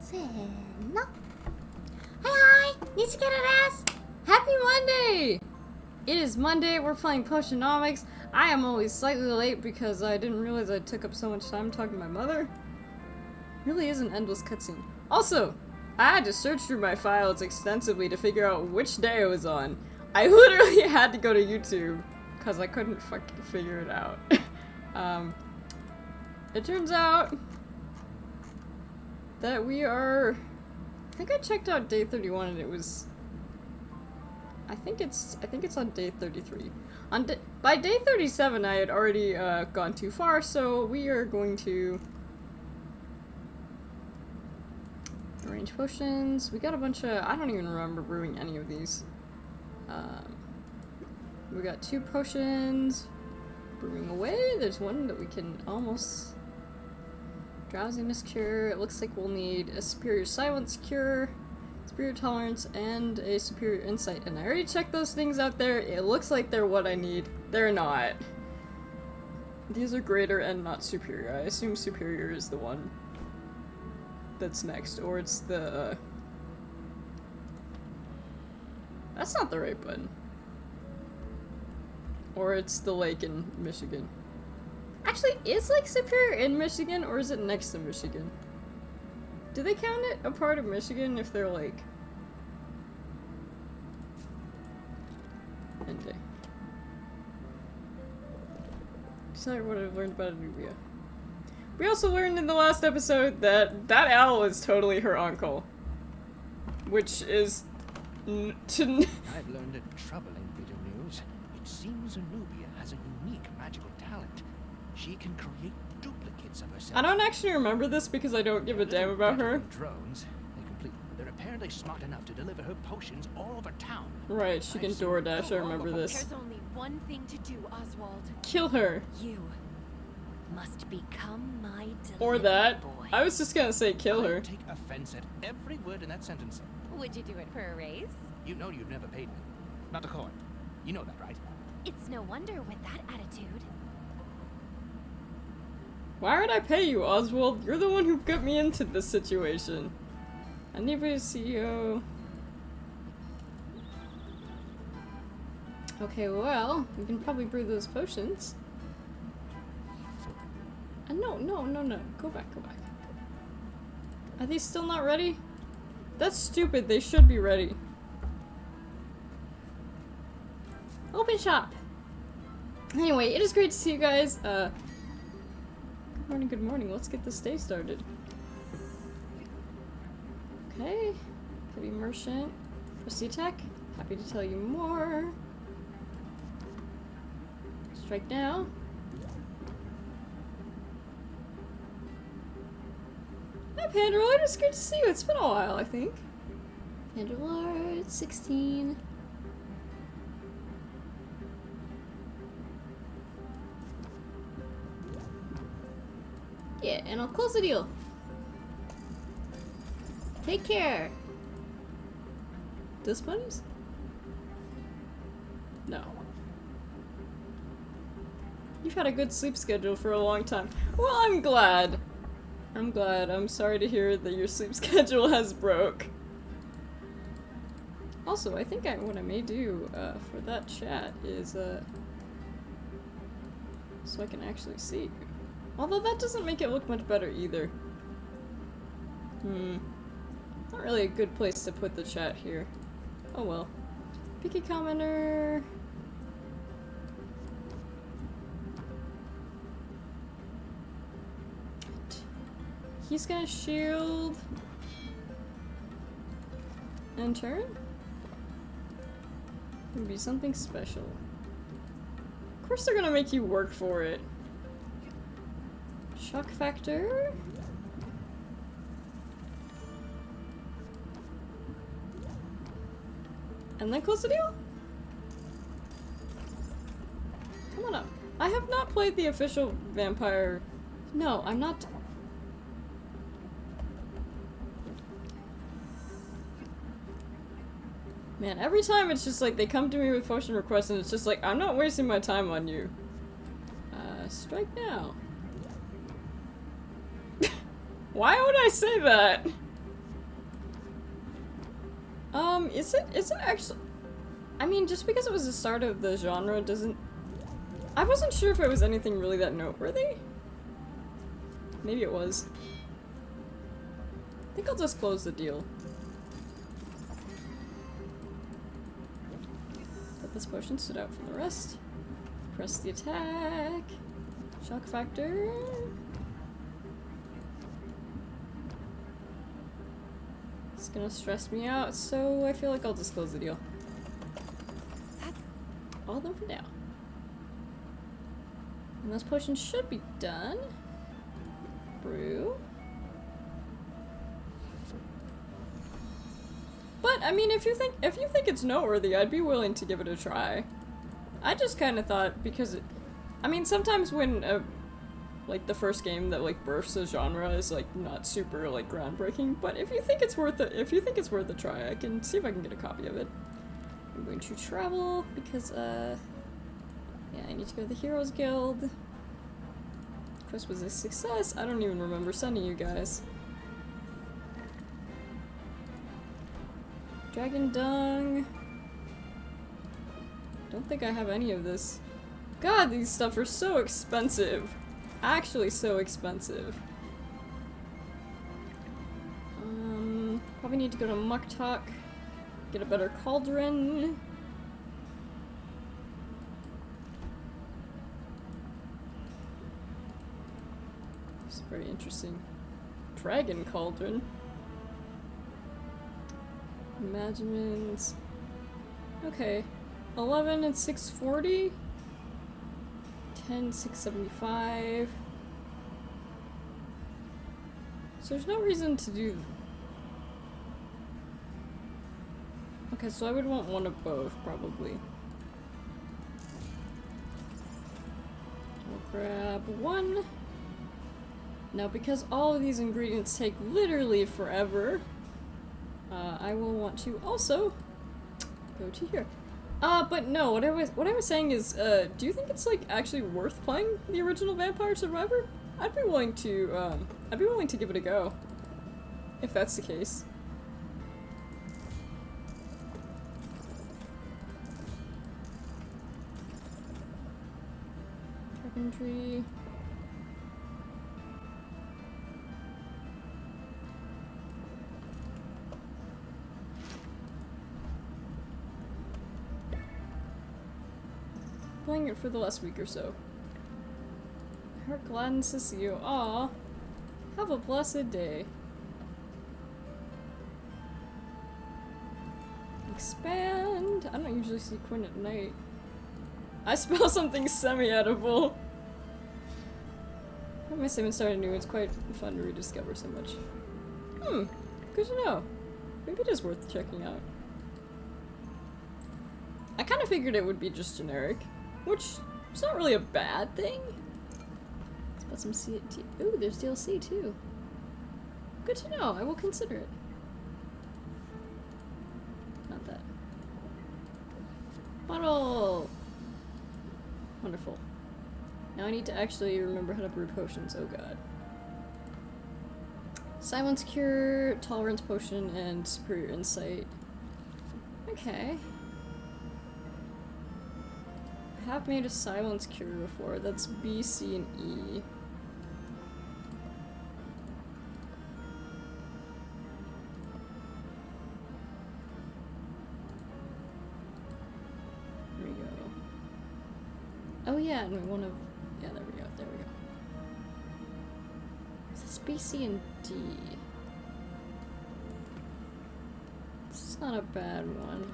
せーの。Hi, Nicchiketto desu! Happy Monday! It is Monday, we're playing Potionomics. I am always slightly late because I didn't realize I took up so much time talking to my mother. Really is an endless cutscene. Also, I had to search through my files extensively to figure out which day it was on. I literally had to go to YouTube because I couldn't fucking figure it out. It turns out that we are... I think I checked out day 31 and it was... I think it's on day 33. By day 37 I had already gone too far, so we are going to arrange potions. We got a bunch of... I don't even remember brewing any of these. We got 2 potions. Brewing away. There's one that we can almost... Drowsiness cure. It looks like we'll need a superior silence cure, superior tolerance, and a superior insight. And I already checked those things out there. It looks like they're what I need. They're not. These are greater and not superior. I assume superior is the one that's next. Or it's the... That's not the right button. Or it's the lake in Michigan. Actually, is Lake Superior in Michigan, or is it next to Michigan? Do they count it a part of Michigan if they're like... NJ. Sorry what I've learned about Anubia. We also learned in the last episode that that owl is totally her uncle. Which is... I've learned a troubling bit of news. It seems Anubia has a unique magical talent. She can create duplicates of herself. I don't actually remember this because I don't give a damn about her. Drones. They're apparently smart enough to deliver her potions all over town. Right, she can DoorDash, I remember this. There's only one thing to do, Oswald. Kill her. You must become my delivery Or that. boy. I was just gonna say kill her. I take offense at every word in that sentence. Would you do it for a raise? You know you've never paid me. Not a coin. You know that, right? It's no wonder with that attitude. Why would I pay you, Oswald? You're the one who got me into this situation. Anubia CEO. Okay, well, we can probably brew those potions. No. Go back. Are these still not ready? That's stupid. They should be ready. Open shop. Anyway, it is great to see you guys. Good morning. Let's get this day started. Okay. Heavy merchant. Prestige tech. Happy to tell you more. Strike now. Hi, Panda Lord. It's great to see you. It's been a while, I think. Panda Lord, 16. Yeah, and I'll close the deal. Take care. This bunnies? No. You've had a good sleep schedule for a long time. Well, I'm glad. I'm sorry to hear that your sleep schedule has broke. Also, I think what I may do for that chat is so I can actually see you. Although that doesn't make it look much better either. Not really a good place to put the chat here. Oh well. Picky commenter. He's gonna shield and turn. It'll be something special. Of course they're gonna make you work for it. Shock factor. And then close the deal? Come on up. I have not played the official vampire. No, I'm not. Man, every time it's just like they come to me with potion requests and it's just like, I'm not wasting my time on you. Strike now. Why would I say that? Is it actually... I mean, just because it was the start of the genre doesn't... I wasn't sure if it was anything really that noteworthy. Maybe it was. I think I'll just close the deal. But this potion stood out from the rest. Press the attack. Shock factor. It's gonna stress me out, so I feel like I'll just close the deal. All of them for now. And those potions should be done. Brew. But I mean, if you think it's noteworthy, I'd be willing to give it a try. I just kind of thought because I mean, sometimes when like the first game that like births a genre is like not super like groundbreaking, but if you think it's worth a try, I can see if I can get a copy of it. I'm going to travel because yeah, I need to go to the Heroes Guild. Quest was a success. I don't even remember sending you guys. Dragon Dung. Don't think I have any of this. God, these stuff are so expensive. Actually so expensive. Probably need to go to Muktak. Get a better cauldron. It's very interesting. Dragon cauldron. Imaginements. Okay. 11 and 640. 10, 675. So there's no reason to do... Okay, so I would want one of both, probably. I'll grab one. Now, because all of these ingredients take literally forever, I will want to also go to here. But no, what I was saying is, do you think it's like actually worth playing the original Vampire Survivor? I'd be willing to give it a go, if that's the case. Carpentry. Playing it for the last week or so. Heart gladdens to see you. Aw. Have a blessed day. Expand. I don't usually see Quinn at night. I spell something semi-edible. I miss him and started new. It's quite fun to rediscover so much. Good to know. Maybe it is worth checking out. I kind of figured it would be just generic. Which is not really a bad thing. Let's put some CT. Ooh, there's DLC too. Good to know. I will consider it. Not that. Bottle! Wonderful. Now I need to actually remember how to brew potions. Oh god. Silence Cure, Tolerance Potion, and Superior Insight. Okay. I have made a Silence Cure before. That's B, C, and E. There we go. Oh yeah, and we want to... Yeah, there we go, there we go. This is B, C, and D. This is not a bad one.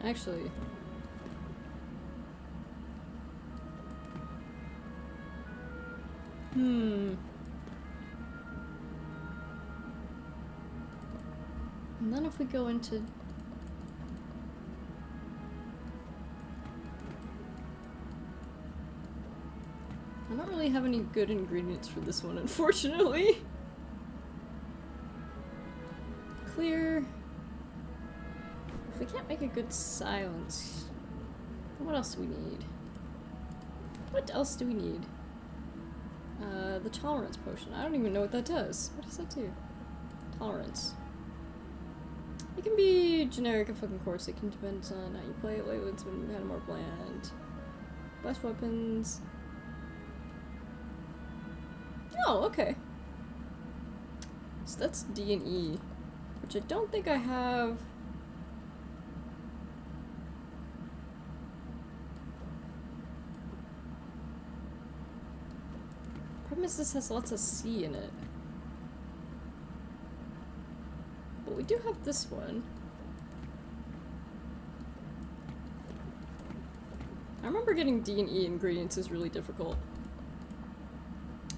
Actually, and then if we go into I don't really have any good ingredients for this one, unfortunately. Clear. If we can't make a good silence, then what else do we need? What else do we need? The tolerance potion. I don't even know what that does. What does that do? Tolerance. It can be generic, of course. It can depend on how you play it. Lately, it's been kind of more bland. Best weapons. Oh, okay. So that's D and E, which I don't think I have. Problem is this has lots of C in it. But we do have this one. I remember getting D and E ingredients is really difficult.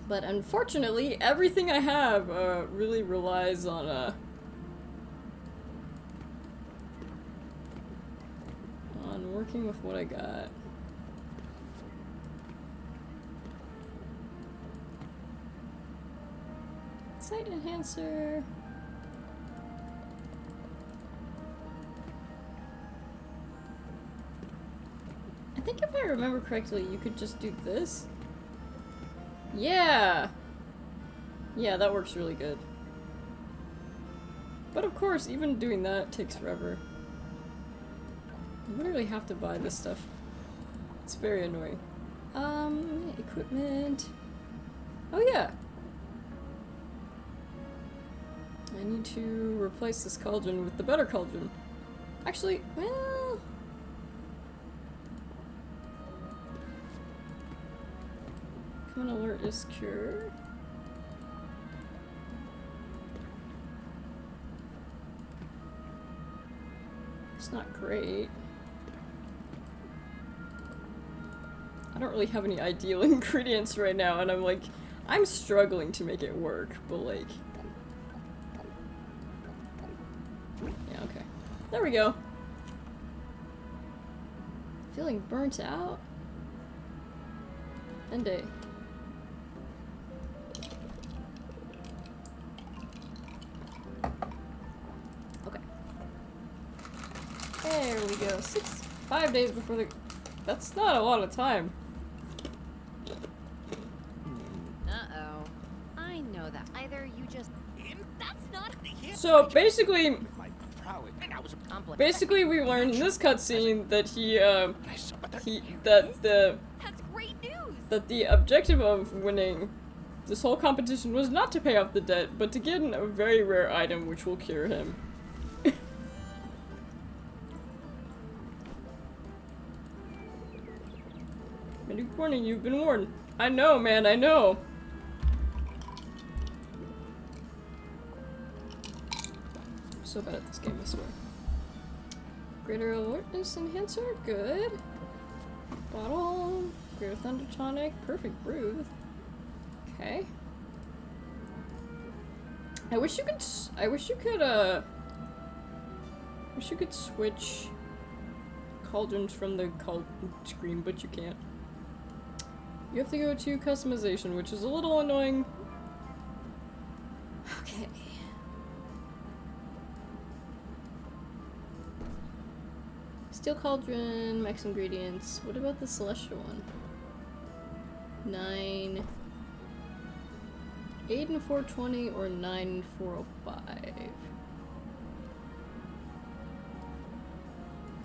But unfortunately, everything I have really relies on working with what I got. Sight enhancer. I think if I remember correctly, you could just do this. Yeah! Yeah, that works really good. But of course, even doing that takes forever. You literally have to buy this stuff. It's very annoying. Equipment. Oh yeah! I need to replace this cauldron with the better cauldron. Actually, well... Common alert is cure. It's not great. I don't really have any ideal ingredients right now, and I'm struggling to make it work, but like... Yeah, okay. There we go. Feeling burnt out? End day. Okay. There we go. 5 days before the... That's not a lot of time. Uh-oh. I know that. Either you just... That's not... So basically... My prowess, and I was a Basically, we learned in this cutscene that That's great news! that the objective of winning this whole competition was not to pay off the debt, but to get a very rare item which will cure him. Many warning, you've been warned. I know, man, I know. I'm so bad at this game, I swear. Greater alertness enhancer, good. Bottle, greater thunder tonic, perfect brew. Okay. I wish you could switch cauldrons from the screen, but you can't. You have to go to customization, which is a little annoying. Okay. Steel cauldron, max ingredients. What about the celestial one? 9. 8 and 420 or 9 and 405.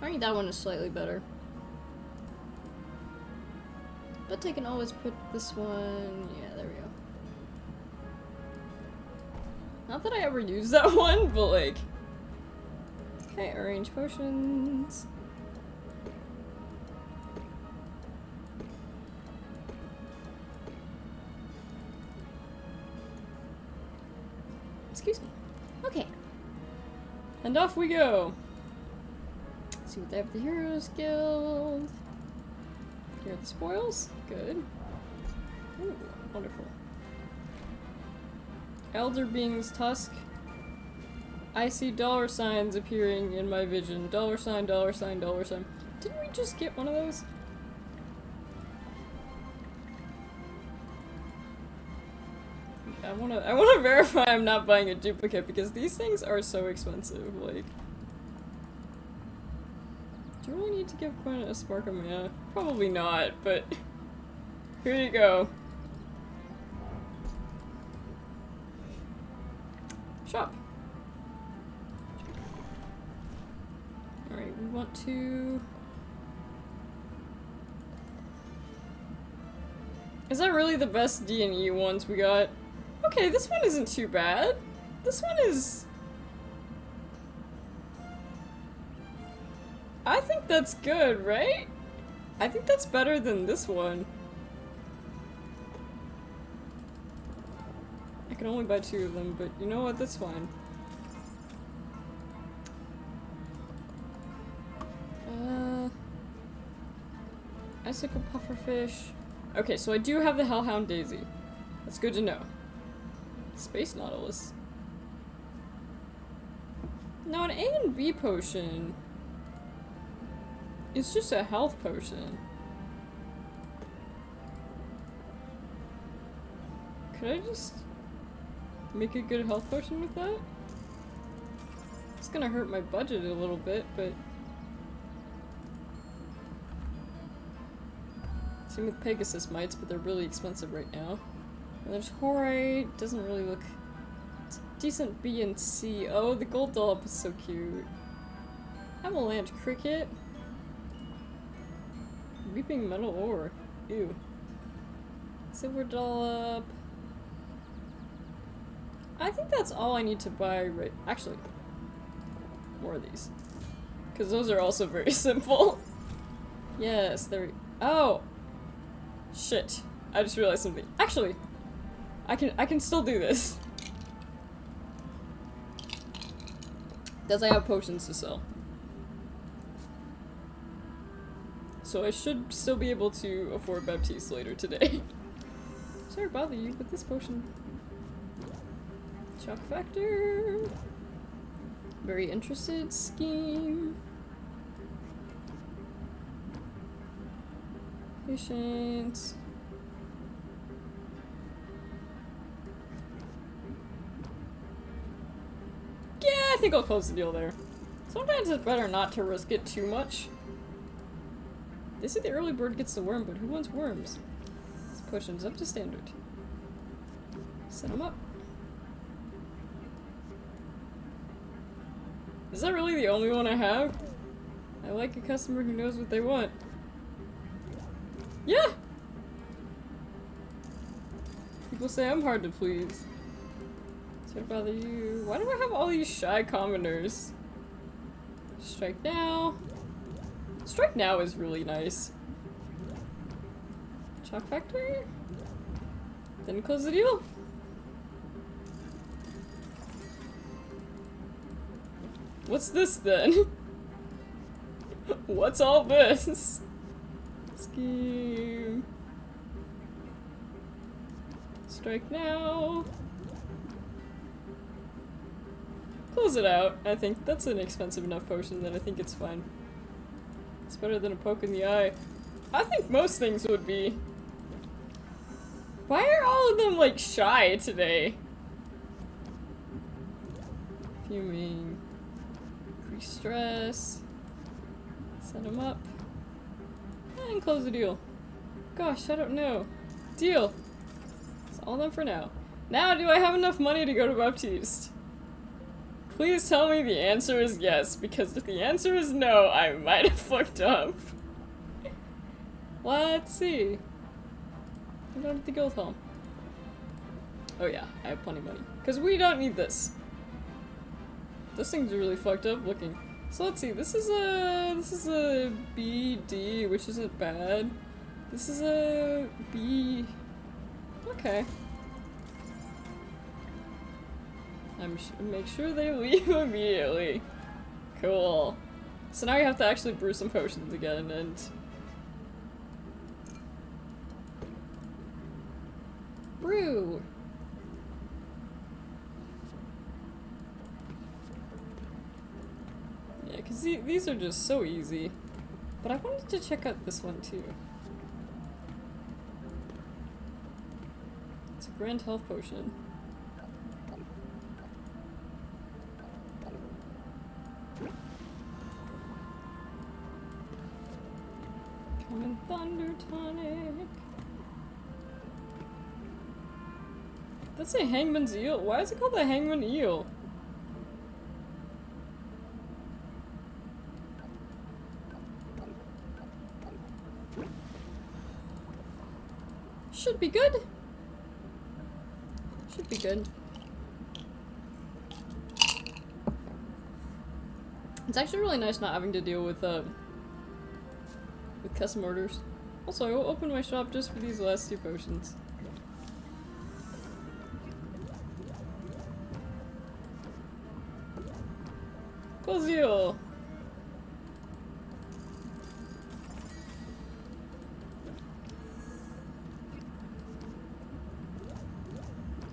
I think that one is slightly better. But I can always put this one. Yeah, there we go. Not that I ever use that one, but like. Okay, arrange potions. Excuse me. Okay. And off we go. Let's see what they have at the Heroes Guild. Here are the spoils. Good. Ooh, wonderful. Elder Being's Tusk. I see dollar signs appearing in my vision. $, $, $. Didn't we just get one of those? I wanna verify I'm not buying a duplicate because these things are so expensive, like. Do you really need to give Quinn a spark of mana? Probably not, but here you go. want to... Is that really the best D&E ones we got? Okay, this one isn't too bad. This one is... I think that's good, right? I think that's better than this one. I can only buy 2 of them, but you know what? That's fine. Icicle pufferfish. Okay, so I do have the Hellhound Daisy. That's good to know. Space Nautilus. Now an A and B potion. It's just a health potion. Could I just make a good health potion with that? It's gonna hurt my budget a little bit, but... Same with Pegasus mites, but they're really expensive right now. And there's Horite, doesn't really look... It's a decent B and C. Oh, the gold dollop is so cute. Avalanche cricket. Weeping metal ore. Ew. Silver dollop. I think that's all I need to buy right- actually, more of these. Because those are also very simple. Yes, there we- oh! Shit. I just realized something. Actually, I can still do this. Does I have potions to sell? So I should still be able to afford Baptiste later today. Sorry to bother you with this potion. Shock factor. Very interested. Scheme. Patience. Yeah, I think I'll close the deal there. Sometimes it's better not to risk it too much. They say the early bird gets the worm, but who wants worms? This potion's up to standard. Set them up. Is that really the only one I have? I like a customer who knows what they want. Yeah! People say I'm hard to please. So what bother you? Why do I have all these shy commoners? Strike now. Strike now is really nice. Chalk factory? Then close the deal. What's this then? What's all this? Scheme. Strike now. Close it out. I think that's an expensive enough potion that I think it's fine. It's better than a poke in the eye. I think most things would be. Why are all of them like shy today? Fuming. Increase stress. Set them up. And close the deal. Gosh, I don't know. Deal. It's all done for now. Now, do I have enough money to go to Baptiste? Please tell me the answer is yes, because if the answer is no, I might have fucked up. Let's see. I'm going to the guild hall. Oh yeah, I have plenty of money. Because we don't need this. This thing's really fucked up looking. So let's see, this is a BD, which isn't bad. This is a B. Okay. Make sure they leave immediately. Cool. So now we have to actually brew some potions again, and... Brew! Yeah, because these are just so easy. But I wanted to check out this one too. It's a grand health potion. Common Thunder Tonic. That's a Hangman's Eel. Why is it called the Hangman Eel? should be good. Should be good. It's actually really nice not having to deal with custom orders. Also, I will open my shop just for these last 2 potions. Cozio!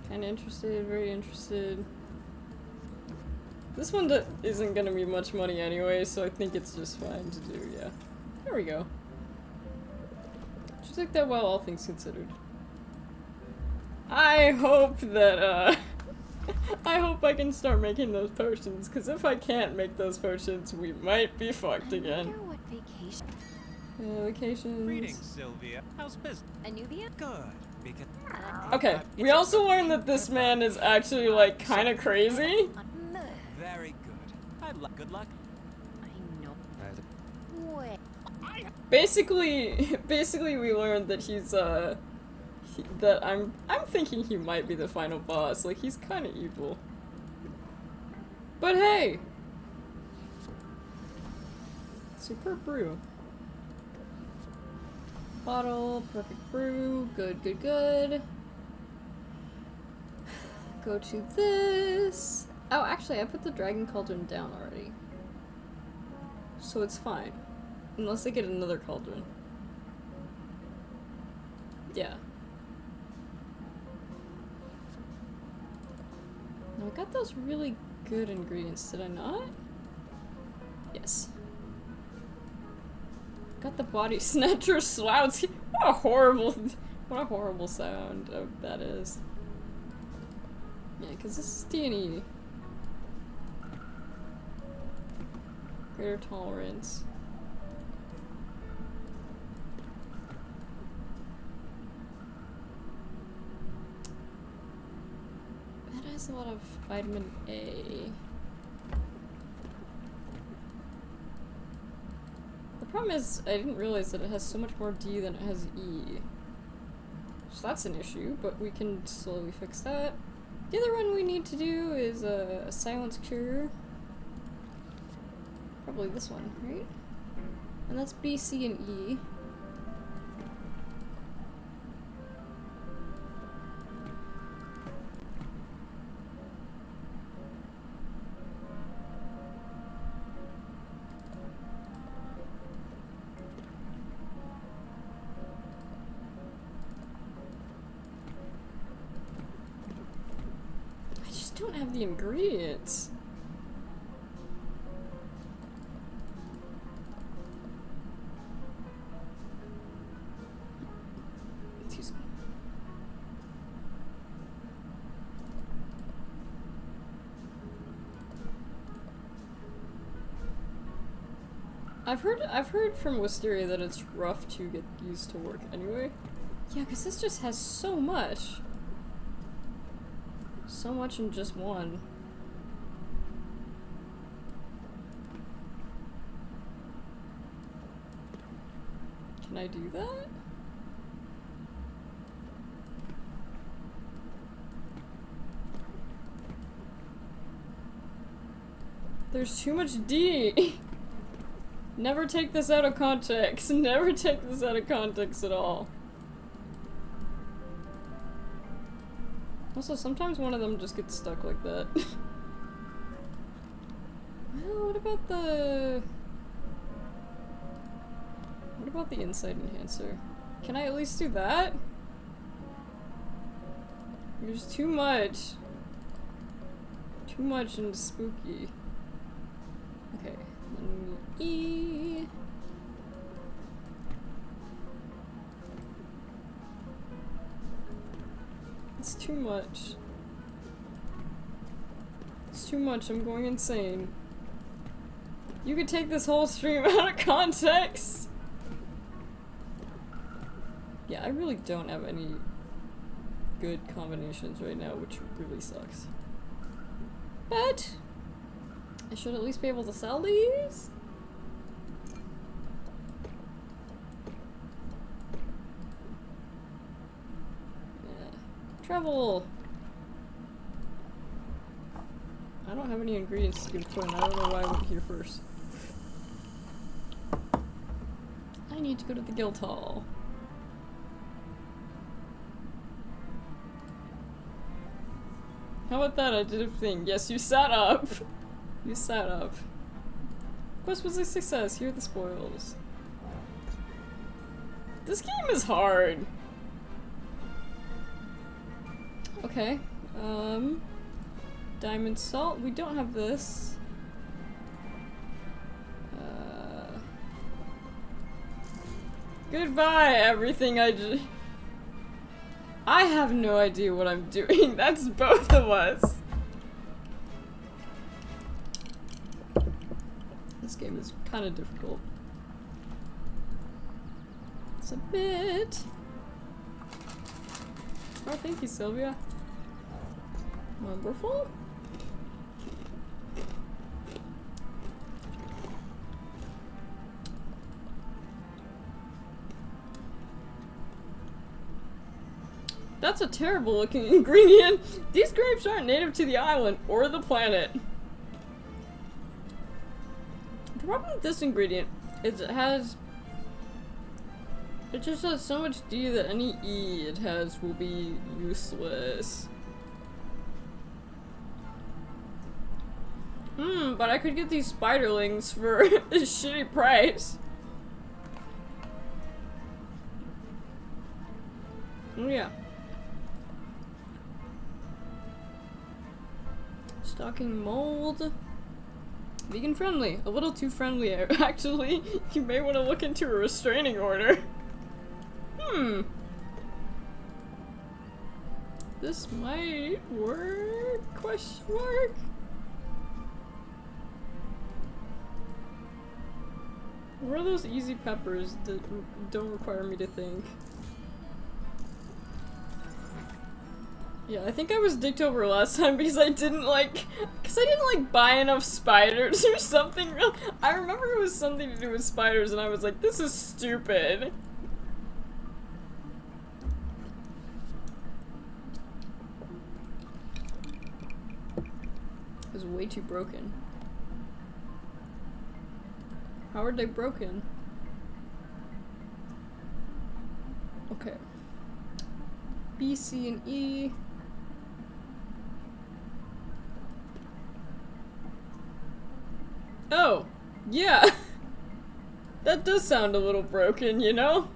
Kinda interested, very interested. This one isn't gonna be much money anyway, so I think it's just fine to do, yeah. There we go. She took that well, all things considered. I hope that, I hope I can start making those potions, because if I can't make those potions, we might be fucked again. I wonder what vacation. Vacations. Greetings, Sylvia. How's business? Anubia? Good. Because Okay, we also learned that this man is actually, like, kinda crazy. very good. Good luck. I know. Wait. Basically we learned that he's, that I'm thinking he might be the final boss. Like, he's kinda evil. But hey! Superb brew. Bottle, perfect brew, good, good, good. Go to this. Oh, actually, I put the dragon cauldron down already. So it's fine. Unless I get another cauldron. Yeah. Now, I got those really good ingredients, did I not? Yes. Got the body snatcher slouts. What a horrible sound that is. Yeah, because this is D&E. Greater tolerance. That has a lot of vitamin A. The problem is, I didn't realize that it has so much more D than it has E. So that's an issue, but we can slowly fix that. The other one we need to do is a silence cure. Probably this one, right? And that's B, C, and E. I just don't have the ingredients. I've heard from Wisteria that it's rough to get used to work anyway. Yeah, because this just has so much. So much in just one. Can I do that? There's too much D! Never take this out of context. Never take this out of context at all. Also, sometimes one of them just gets stuck like that. Well, what about the insight enhancer? Can I at least do that? There's too much. Too much and spooky. Okay. E. It's too much. It's too much, I'm going insane. You could take this whole stream out of context! Yeah, I really don't have any good combinations right now, which really sucks. But I should at least be able to sell these? Travel! I don't have any ingredients to give Quinn. I don't know why I went here first. I need to go to the guild hall. How about that? I did a thing. Yes, you sat up. You sat up. Quest was a success. Here are the spoils. This game is hard. Okay. Diamond salt. We don't have this. Goodbye, everything I have no idea what I'm doing. That's both of us. This game is kind of difficult. Submit. Oh, thank you, Sylvia. Wonderful. That's a terrible looking ingredient. These grapes aren't native to the island or the planet. The problem with this ingredient is it just has so much D that any E it has will be useless. But I could get these spiderlings for a shitty price. Oh yeah. Stocking mold. Vegan friendly. A little too friendly, actually. You may want to look into a restraining order. This might work? Question mark? What are those easy peppers that don't require me to think? Yeah, I think I was dicked over last time because I didn't like buy enough spiders or something. I remember it was something to do with spiders and I was like, this is stupid. It was way too broken. How are they broken? Okay. B, C, and E. Oh, yeah. That does sound a little broken, you know?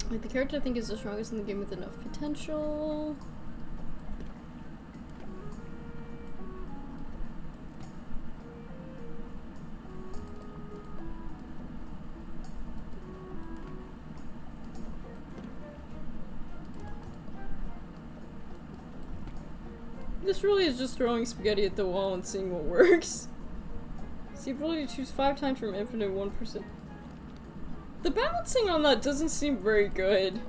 Like, the character I think is the strongest in the game with enough potential. This really is just throwing spaghetti at the wall and seeing what works. It's the ability to choose 5 times from infinite 1%. The balancing on that doesn't seem very good.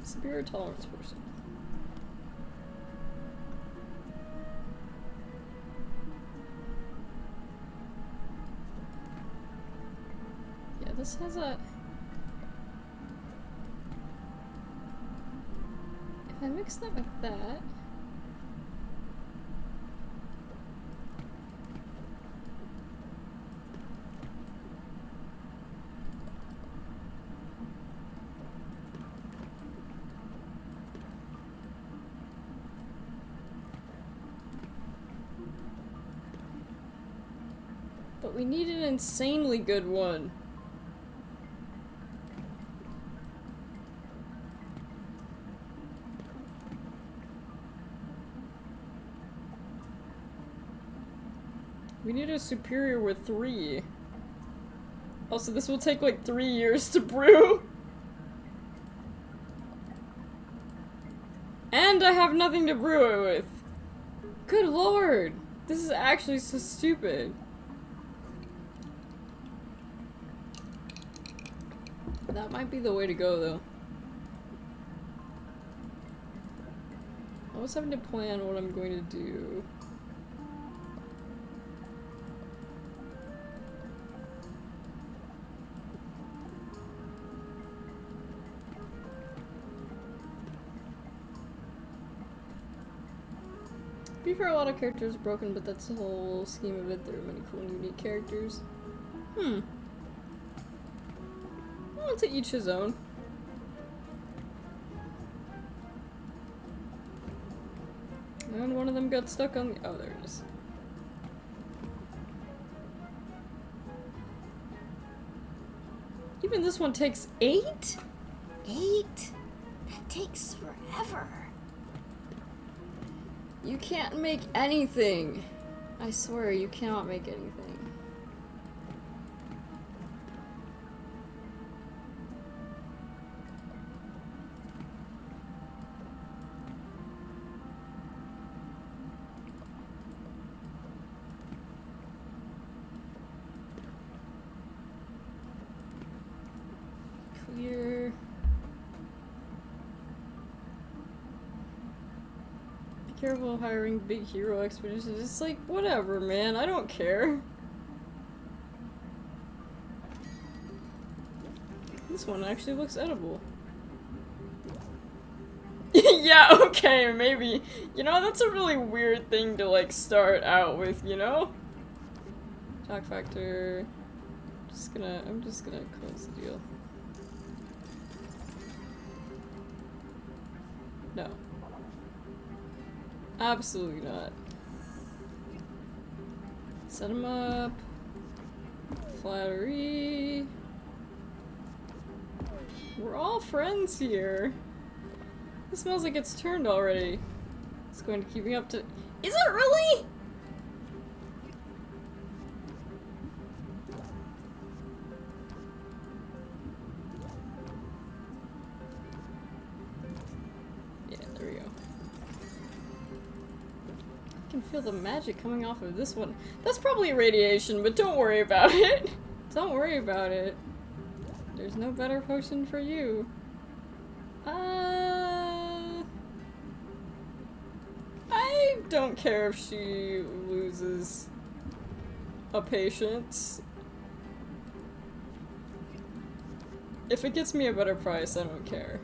Severe tolerance person. Yeah, this has a... If I mix that with that... But we need an insanely good one. We need a superior with 3. Also, this will take like 3 years to brew. And I have nothing to brew it with. Good lord. This is actually so stupid. That might be the way to go, though. I was having to plan what I'm going to do. To be fair, a lot of characters are broken, but that's the whole scheme of it. There are many cool and unique characters. Well, to each his own. And one of them got stuck on the- oh, there it is. Even this one takes 8? 8? That takes forever. You can't make anything. I swear, you cannot make anything. Clear. Be careful hiring big hero expeditions. It's like, whatever, man. I don't care. This one actually looks edible. Yeah, okay, maybe. You know, that's a really weird thing to, like, start out with, you know? Shock factor. I'm just gonna close the deal. No. Absolutely not. Set him up. Flattery. We're all friends here. This smells like it's turned already. It's going to keep me up to- Is it really?! Yeah, there we go. I can feel the magic coming off of this one. That's probably radiation, but don't worry about it. Don't worry about it. There's no better potion for you. I don't care if she loses a patient. If it gets me a better price, I don't care.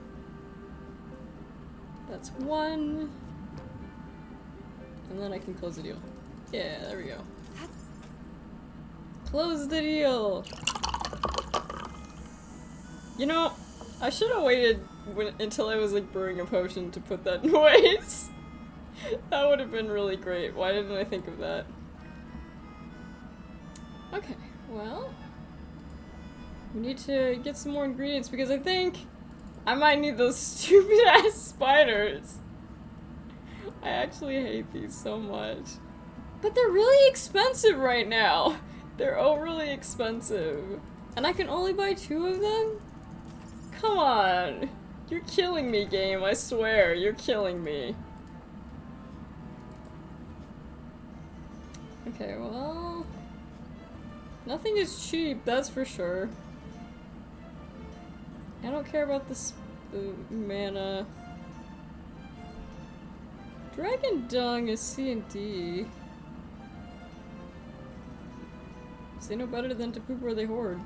That's one. And then I can close the deal. Yeah, there we go. Close the deal! You know, I should have waited until I was like brewing a potion to put that in waste. That would have been really great. Why didn't I think of that? Okay, well, we need to get some more ingredients because I think I might need those stupid ass spiders. I actually hate these so much. But they're really expensive right now. They're overly expensive. And I can only buy 2 of them? Come on. You're killing me, game. I swear, you're killing me. Okay, well... Nothing is cheap, that's for sure. I don't care about this mana. Dragon Dung is C and D. Is they no better than to poop where they hoard?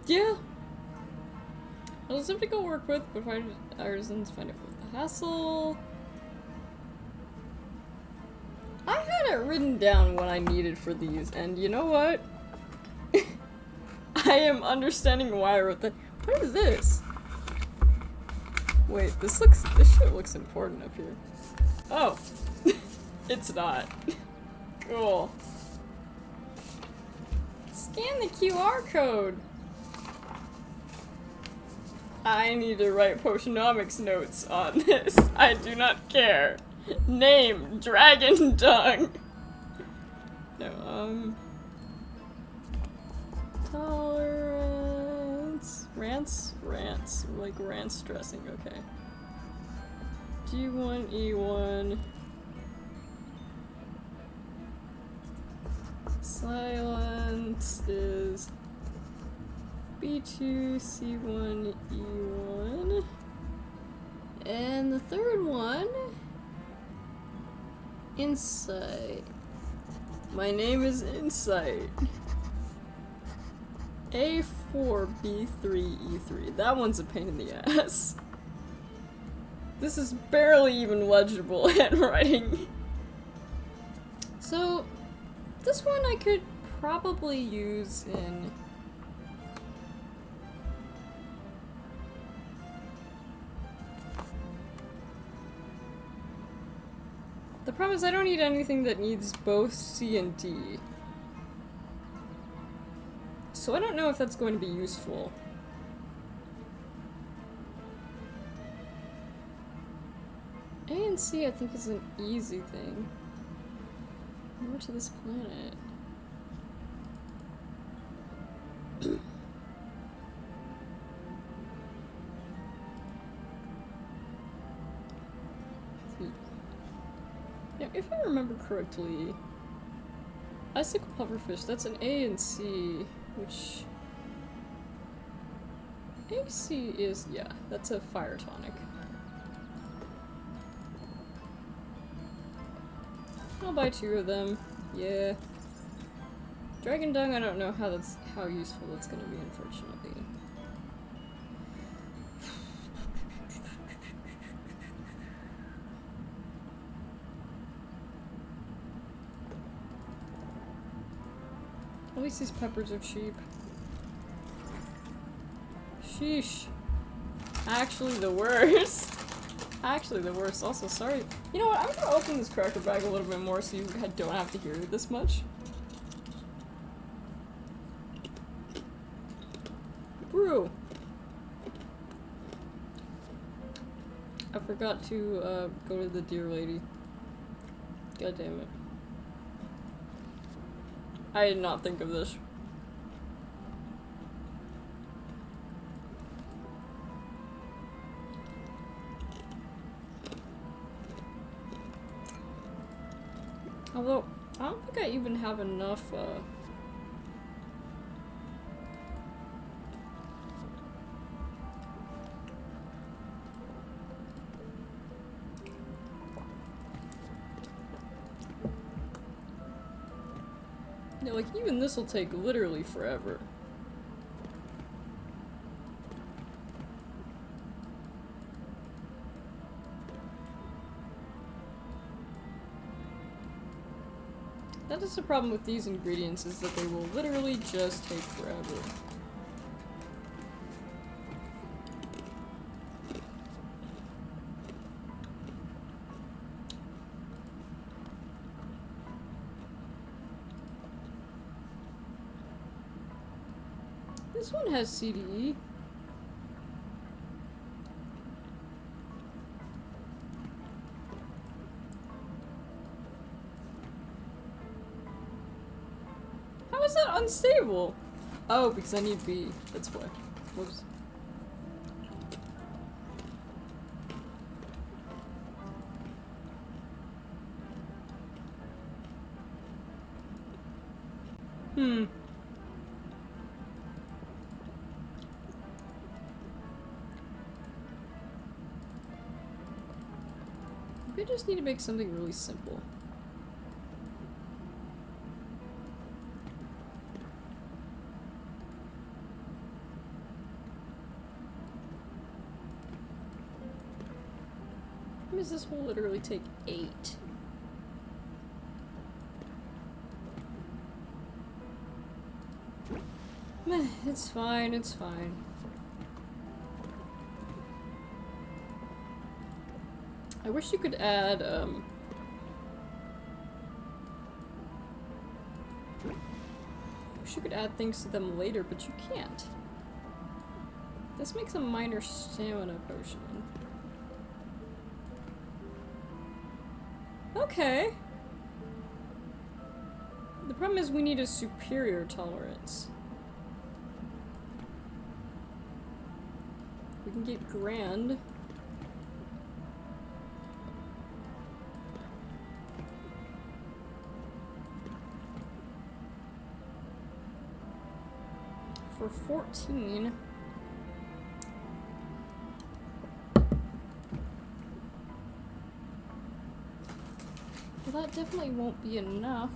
Yeah! I'll just have to go work with, but find artisans, find out what the hassle. I had it written down what I needed for these, and you know what? I am understanding why I wrote that. What is this? Wait, this shit looks important up here. Oh. It's not. Cool. Scan the QR code. I need to write Potionomics notes on this. I do not care. Name, Dragon Dung. No, tolerance. Rants? Rants. Like rants dressing, okay. D1, E1. Silence is B2, C1, E1. And the third one, Insight. My name is Insight. A4, B3, E3. That one's a pain in the ass. This is barely even legible handwriting. So, this one I could probably use in... The problem is I don't need anything that needs both C and D. So I don't know if that's going to be useful. A and C I think is an easy thing. More to this planet. Now, if I remember correctly, icicle pufferfish, that's an A and C, which... AC is, yeah, that's a fire tonic. I'll buy 2 of them, yeah. Dragon dung, I don't know how useful that's gonna be, unfortunately. At least these peppers are cheap. Sheesh. Actually the worst. Actually the worst. Also, sorry. You know what? I'm gonna open this cracker bag a little bit more so you don't have to hear it this much. Brew. I forgot to go to the deer lady. God damn it. I did not think of this. Although, I don't think I even have enough, yeah, like, even this will take literally forever. That is the problem with these ingredients, is that they will literally just take forever. This one has CDE. How is that unstable? Oh, because I need B. That's why. Whoops. We just need to make something really simple. This will literally take 8. Meh, it's fine, it's fine. I wish you could add, wish you could add things to them later, but you can't. This makes a minor stamina potion. Okay. The problem is we need a superior tolerance. We can get grand. for 14. Well, that definitely won't be enough.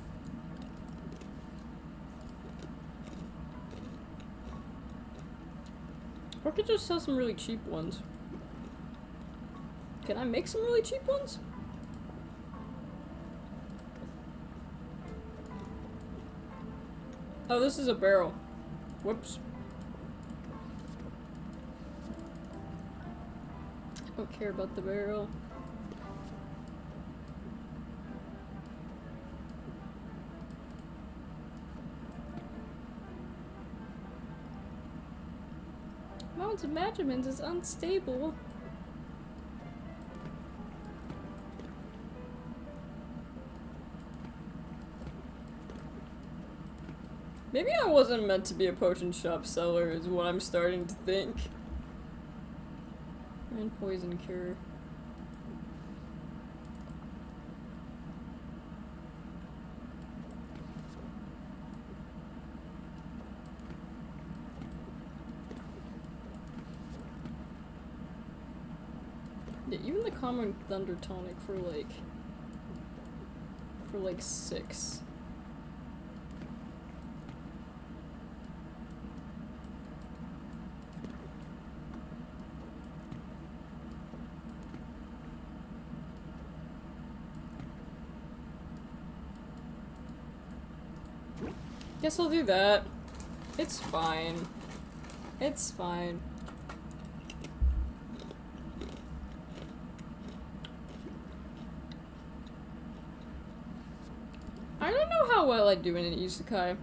Or I could just sell some really cheap ones. Can I make some really cheap ones? Oh, this is a barrel. Whoops. I don't care about the barrel. Mountains of Measurements is unstable. Maybe I wasn't meant to be a potion shop seller is what I'm starting to think. And poison cure. Yeah, even the common thunder tonic for like 6. Guess I'll do that. It's fine. It's fine. I don't know how well I do in an isekai.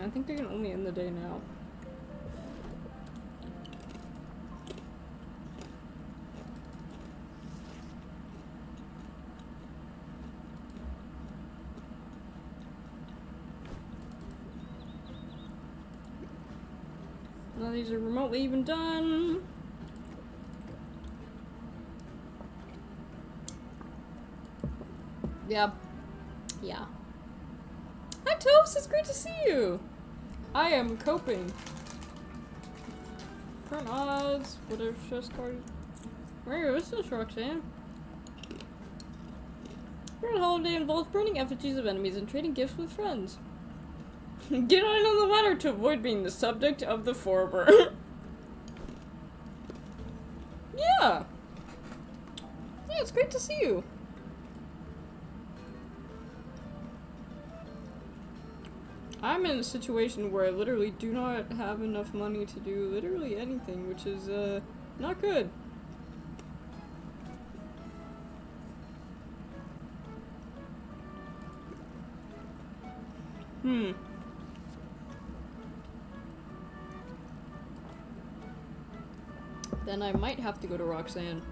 I think I can only end the day now. None of these are remotely even done. Yeah. Yeah. Hi Toast, it's great to see you! I am coping. Current odds, whatever stress card. Where is this, Roxanne? Current holiday involves burning effigies of enemies and trading gifts with friends. Get on the ladder to avoid being the subject of the former. Yeah! Yeah, it's great to see you. I'm in a situation where I literally do not have enough money to do literally anything, which is, not good. Then I might have to go to Roxanne.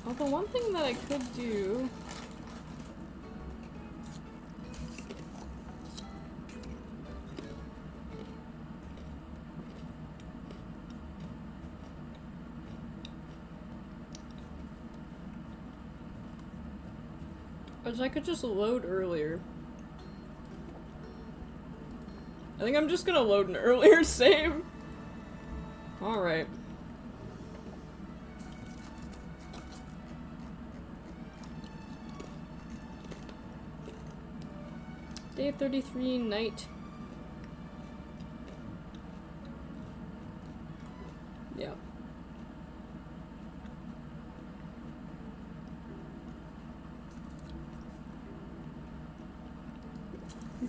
Although one thing that I could do... is I could just load earlier. I think I'm just gonna load an earlier save. Alright. Day 33, night. Yeah.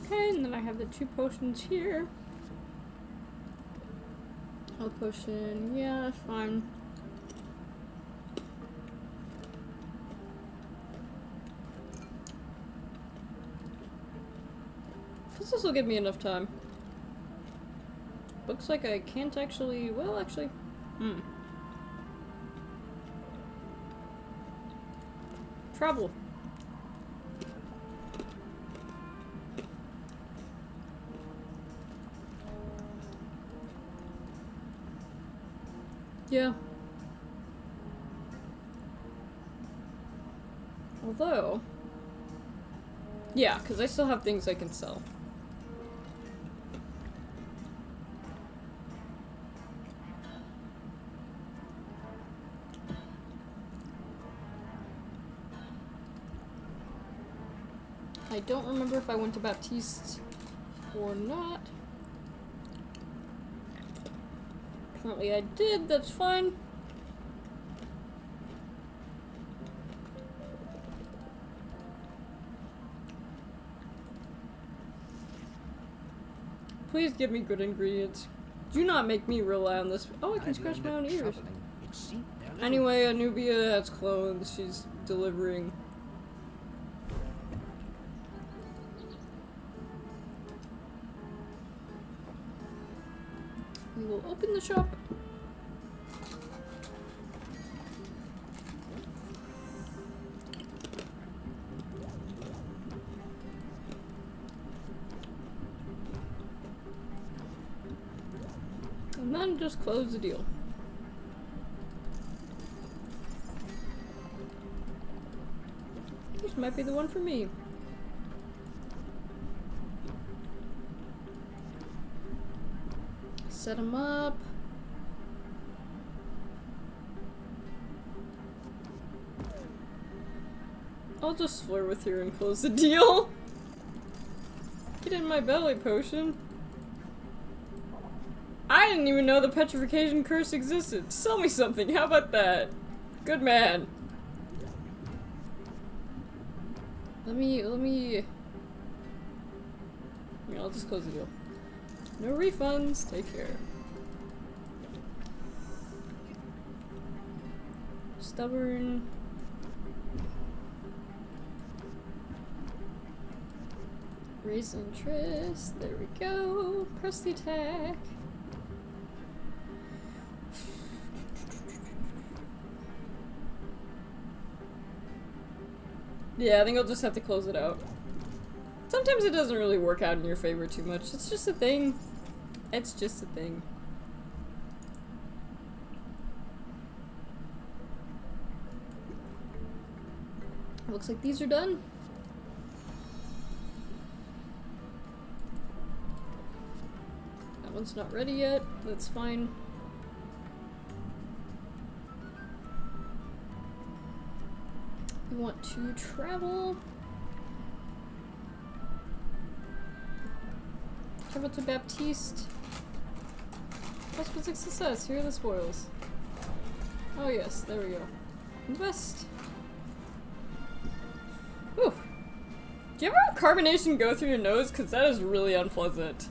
Okay, and then I have the 2 potions here. Health potion, yeah, fine. This will give me enough time. Looks like I can't actually, well, actually, travel. Yeah. Although... yeah, because I still have things I can sell. I don't remember if I went to Baptiste or not. Apparently I did, that's fine. Please give me good ingredients. Do not make me rely on this. Oh, I can scratch my own ears. Anyway, Anubia has clothes. She's delivering. We will open the shop. And then just close the deal. This might be the one for me. Set them up. I'll just flirt with her and close the deal. Get in my belly, potion. I didn't even know the petrification curse existed. Sell me something, how about that? Good man. Let me... yeah, I'll just close the deal. No refunds, take care. Stubborn. Raise interest, there we go. Press the attack. Yeah, I think I'll just have to close it out. Sometimes it doesn't really work out in your favor too much. It's just a thing. It's just a thing. Looks like these are done. That one's not ready yet. That's fine. We want to travel. Travel to Baptiste. Cosmetic success. Here are the spoils. Oh yes, there we go. Invest. Whew. Do you ever have carbonation go through your nose? Because that is really unpleasant.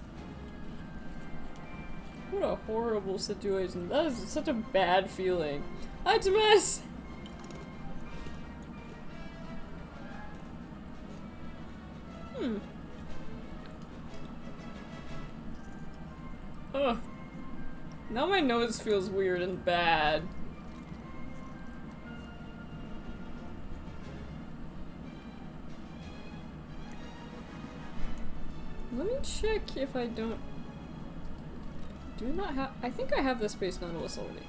What a horrible situation. That is such a bad feeling. It's a mess! Ugh. Now my nose feels weird and bad. Let me check if I don't... do not have... I think I have the Space Nautilus already.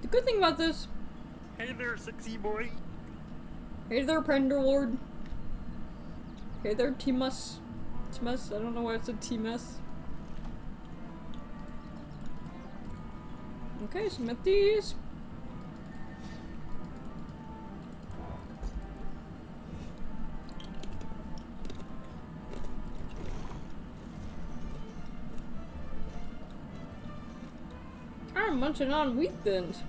The good thing about this... Hey there, sexy boy. Hey there, Penderlord. Hey there, Timus. Timus? I don't know why it said Timus. Okay, submit these. I'm munching on wheat thins,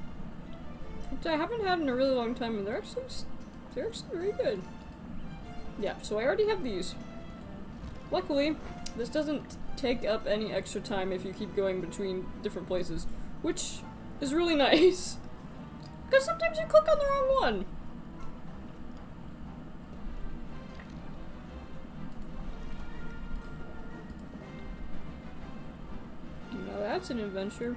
which I haven't had in a really long time, and they're actually very good. Yeah, so I already have these. Luckily, this doesn't take up any extra time if you keep going between different places, which is really nice. Because sometimes you click on the wrong one. Now that's an adventure.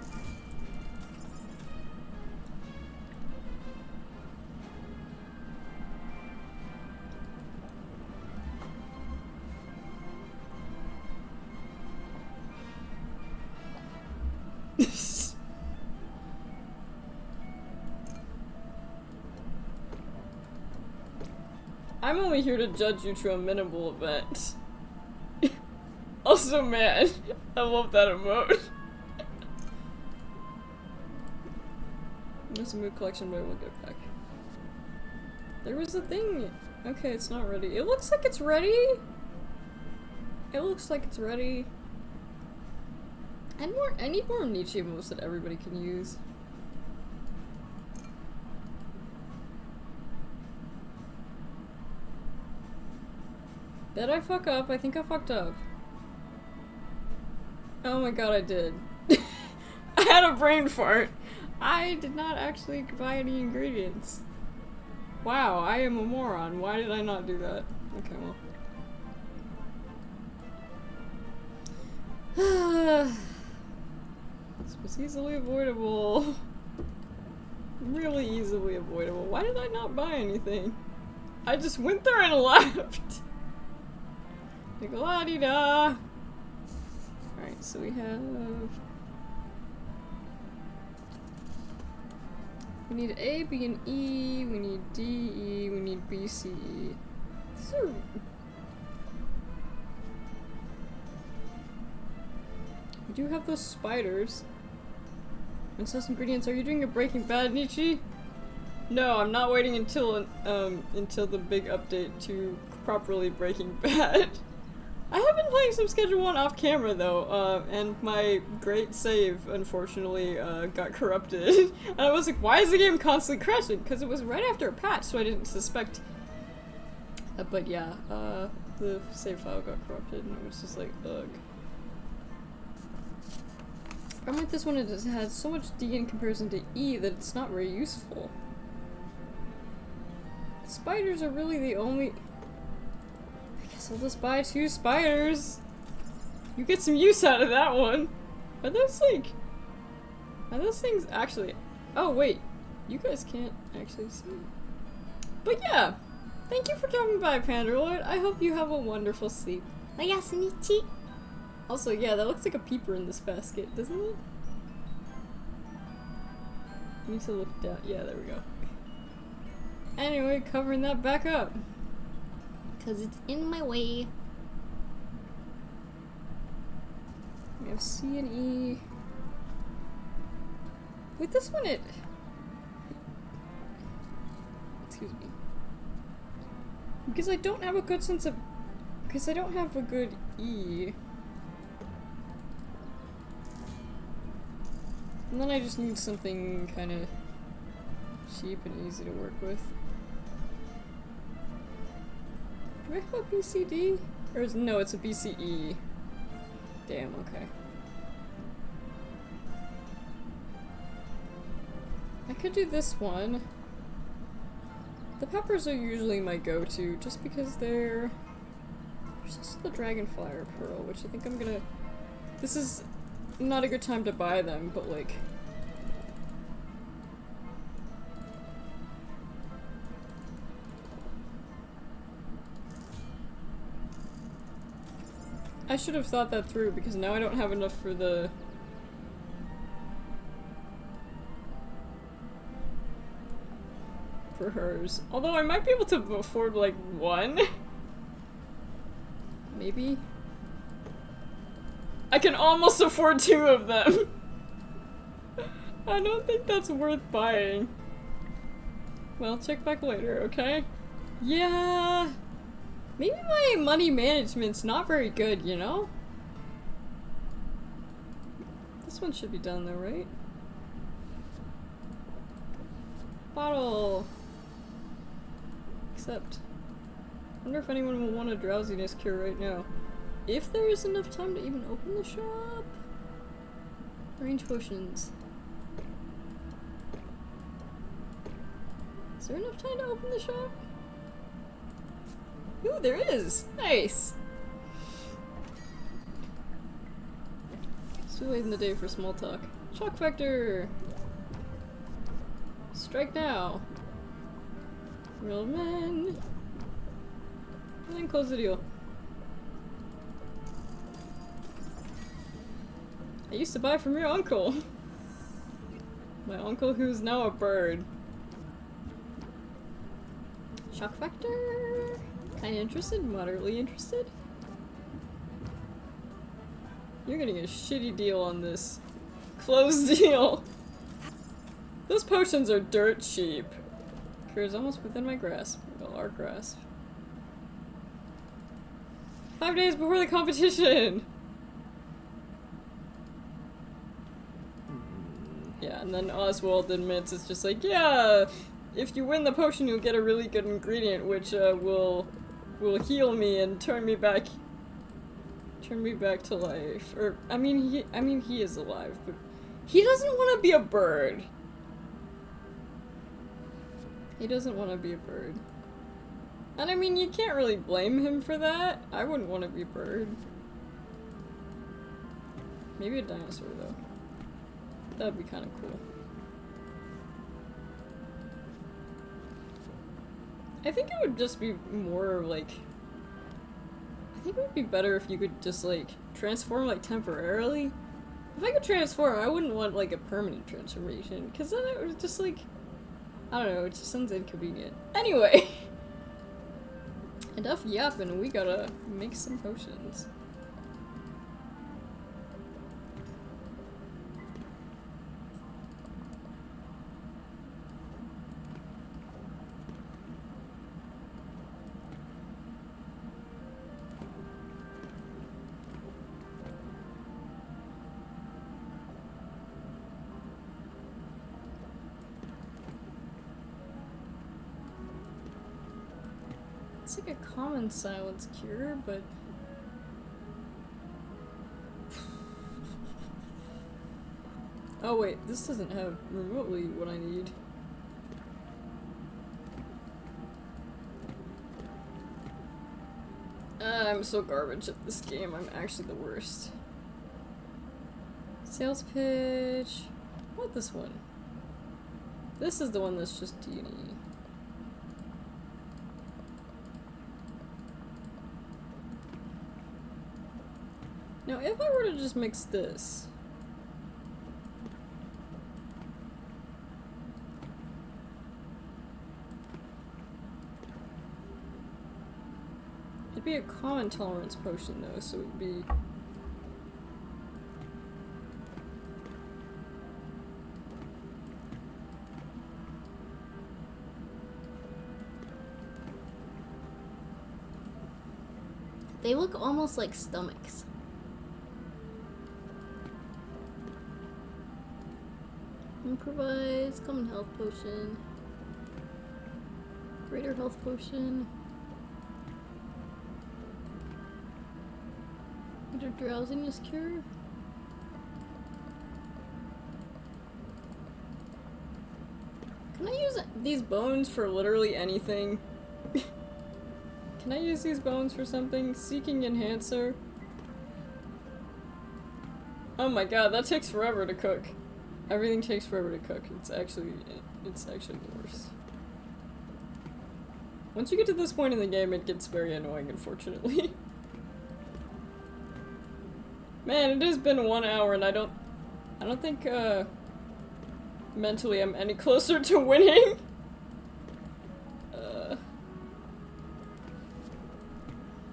I'm only here to judge you to a minimal event. Also, man, I love that emote. There's a mood collection, but I will get back. There was a thing. Okay, it's not ready. It looks like it's ready. It looks like it's ready. I need more Nietzsche emotes that everybody can use. Did I fuck up? I think I fucked up. Oh my god, I did. I had a brain fart. I did not actually buy any ingredients. Wow, I am a moron. Why did I not do that? Okay, well. This was easily avoidable. Really easily avoidable. Why did I not buy anything? I just went there and left. Like, la-di-da. Alright, so we have... We need A, B, and E, we need D, E, we need B, C, E. These are... We do have those spiders. Assess ingredients. Are you doing a Breaking Bad, Nietzsche? No, I'm not waiting until the big update to properly Breaking Bad. I have been playing some Schedule 1 off camera though, and my great save unfortunately got corrupted. And I was like, why is the game constantly crashing? Because it was right after a patch, so I didn't suspect. But yeah, the save file got corrupted, and it was just like, ugh. The problem with this one is it has so much D in comparison to E that it's not very useful. Spiders are really the only... I guess I'll just buy 2 spiders. You get some use out of that one. Are those like... Are those things actually... Oh wait, you guys can't actually see. But yeah, thank you for coming by, Panderlord. I hope you have a wonderful sleep. Oyasunichi. Also, yeah, that looks like a peeper in this basket, doesn't it? Need to look down. Yeah, there we go. Anyway, covering that back up. Because it's in my way. We have C and E. With this one, it... Excuse me. Because I don't have a good sense of... Because I don't have a good E. And then I just need something kind of cheap and easy to work with. Do I have a BCD? Or is, no, it's a BCE. Damn, okay. I could do this one. The peppers are usually my go-to, just because they're... There's also the Dragonfire Pearl, which I think I'm gonna... This is not a good time to buy them, but like... I should have thought that through, because now I don't have enough for the... for hers. Although I might be able to afford like 1? Maybe? I can almost afford 2 of them! I don't think that's worth buying. Well, check back later, okay? Yeah! Maybe my money management's not very good, you know? This one should be done though, right? Bottle! Except, I wonder if anyone will want a drowsiness cure right now. If there is enough time to even open the shop? Range potions. Is there enough time to open the shop? Ooh, there is! Nice! It's too late in the day for small talk. Shock factor! Strike now! Real men! And then close the deal. I used to buy from your uncle! My uncle who's now a bird. Shock factor? Kinda interested, moderately interested. You're getting a shitty deal on this. Closed deal! Those potions are dirt cheap. Cure is almost within my grasp. Well, our grasp. 5 days before the competition! Yeah, and then Oswald admits it's just like, yeah, if you win the potion you'll get a really good ingredient which will heal me and turn me back to life. Or I mean he is alive, but he doesn't want to be a bird. He doesn't want to be a bird. And I mean, you can't really blame him for that. I wouldn't want to be a bird. Maybe a dinosaur though. That'd be kind of cool. I think it would just be more like... I think it would be better if you could just like transform like temporarily. If I could transform, I wouldn't want like a permanent transformation, because then it would just like... I don't know, it just sounds inconvenient. Anyway! Enough yapping, we gotta make some potions. It's like a common silence cure, but... Oh wait, this doesn't have remotely what I need. I'm so garbage at this game, I'm actually the worst. Sales pitch... What this one? This is the one that's just D&E. Now, if I were to just mix this... It'd be a common tolerance potion though, so it'd be... They look almost like stomachs. Improvise, common health potion. Greater health potion. Greater drowsiness cure. Can I use these bones for literally anything? Can I use these bones for something? Seeking enhancer. Oh my god, that takes forever to cook. Everything takes forever to cook. It's actually the worst. Once you get to this point in the game, it gets very annoying, unfortunately. Man, it has been 1 hour and I don't think, mentally I'm any closer to winning.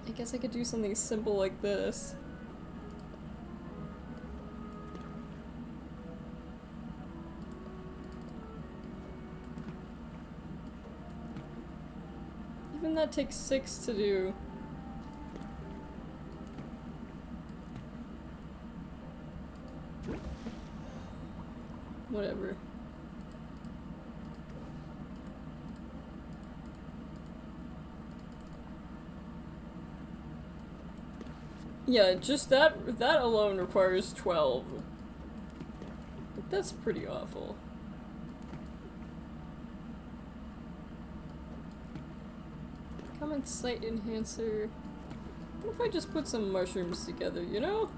I guess I could do something simple like this. Even that takes 6 to do. Whatever. Yeah, just that alone requires 12. But that's pretty awful. Common sight enhancer. What if I just put some mushrooms together, you know?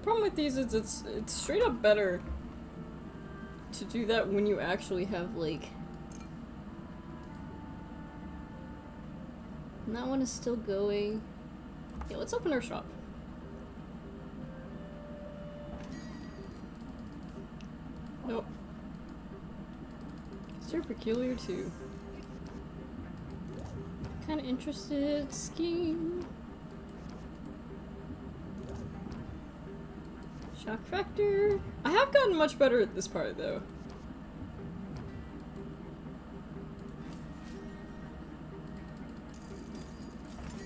The problem with these is it's straight up better to do that when you actually have, like... And that one is still going. Yeah, let's open our shop. Nope. They're peculiar too. Kinda interested. Scheme. Shock factor. I have gotten much better at this part though.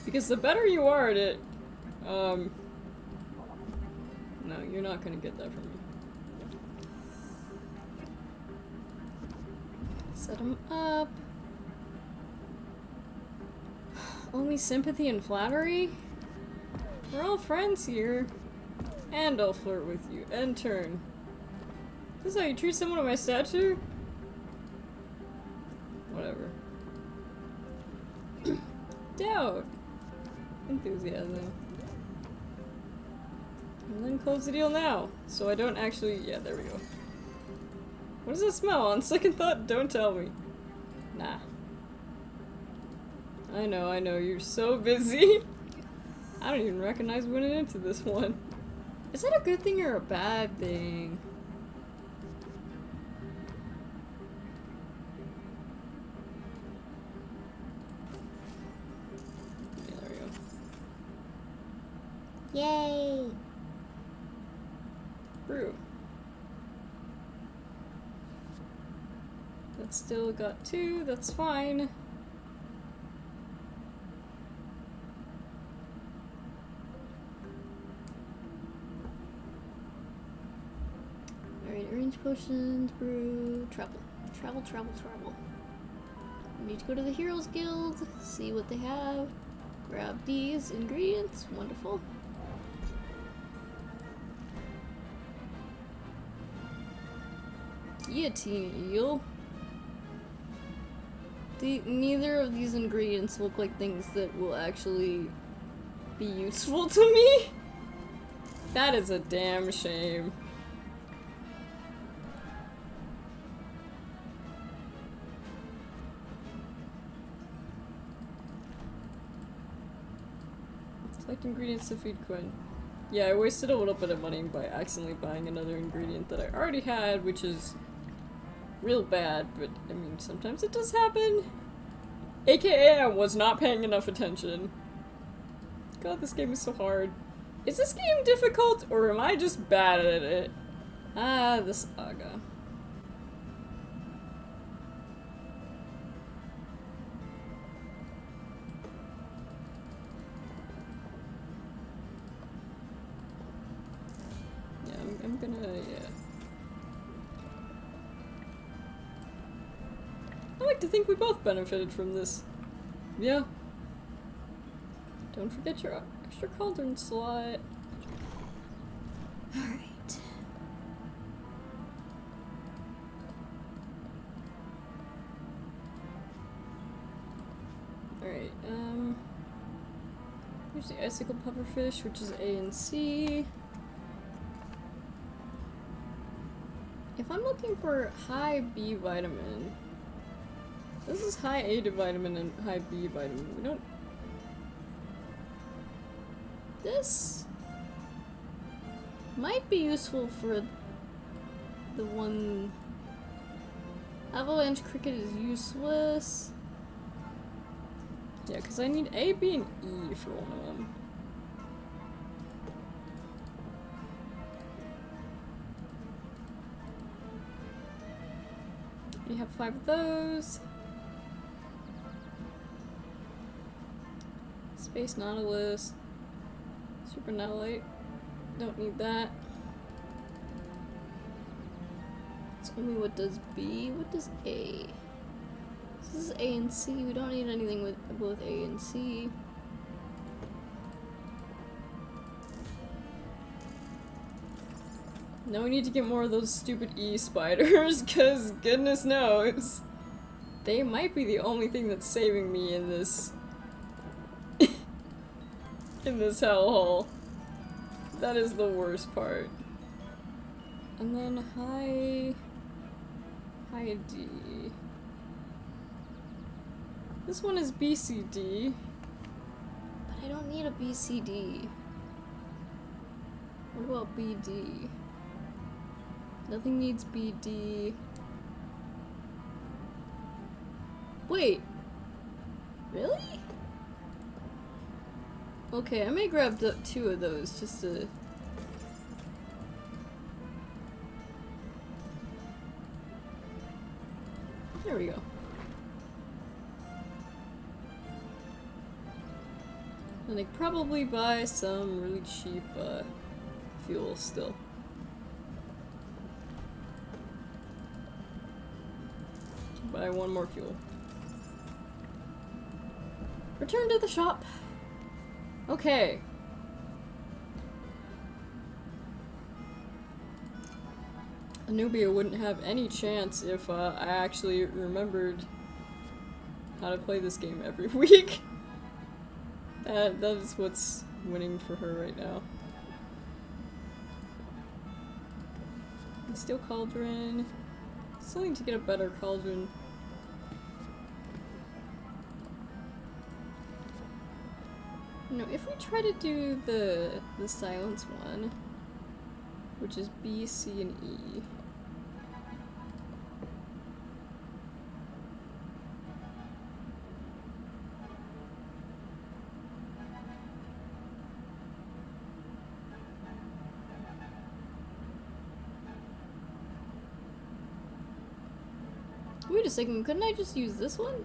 Because the better you are at it, no, you're not gonna get that from me. Set them up. Only sympathy and flattery? We're all friends here. And I'll flirt with you. End turn. This is how you treat someone of my stature? Whatever. Doubt. Enthusiasm. And then close the deal now. So I don't actually... Yeah, there we go. What does it smell? On second thought, don't tell me. Nah. I know, you're so busy. I don't even recognize we went into this one. Is that a good thing or a bad thing? Yeah, there we go. Yay! Brew. That's still got 2, that's fine. Alright, arrange potions, brew, travel. Travel, travel, travel. We need to go to the Heroes Guild, see what they have. Grab these ingredients, wonderful. Guillotine eel. Neither of these ingredients look like things that will actually be useful to me. That is a damn shame. Select ingredients to feed Quinn. Yeah, I wasted a little bit of money by accidentally buying another ingredient that I already had, which is real bad, but I mean, sometimes it does happen. AKA, I was not paying enough attention. God, this game is so hard. Is this game difficult, or am I just bad at it? Ah, the saga. Yeah, I'm gonna, yeah. I like to think we both benefited from this. Yeah. Don't forget your extra cauldron slot. Alright. Alright, here's the icicle pufferfish, which is A and C. If I'm looking for high B vitamin, this is high A vitamin and high B vitamin. We don't... This might be useful for the one... Avalanche cricket is useless. Yeah, because I need A, B, and E for one of them. You have 5 of those. Space Nautilus. Super Nautilite. Don't need that. It's only what does B. What does A? This is A and C. We don't need anything with both A and C. Now we need to get more of those stupid E spiders, because goodness knows, they might be the only thing that's saving me in this in this hellhole. That is the worst part. And then high D. This one is BCD. But I don't need a BCD. What about BD? Nothing needs BD. Wait. Really? Okay, I may grab two of those just to... There we go. And I probably buy some really cheap fuel still. Buy one more fuel. Return to the shop. Okay. Anubia wouldn't have any chance if I actually remembered how to play this game every week. That is what's winning for her right now. Steel cauldron. Still need to get a better cauldron. No, if we try to do the silence one, which is B, C, and E. Wait a second, couldn't I just use this one?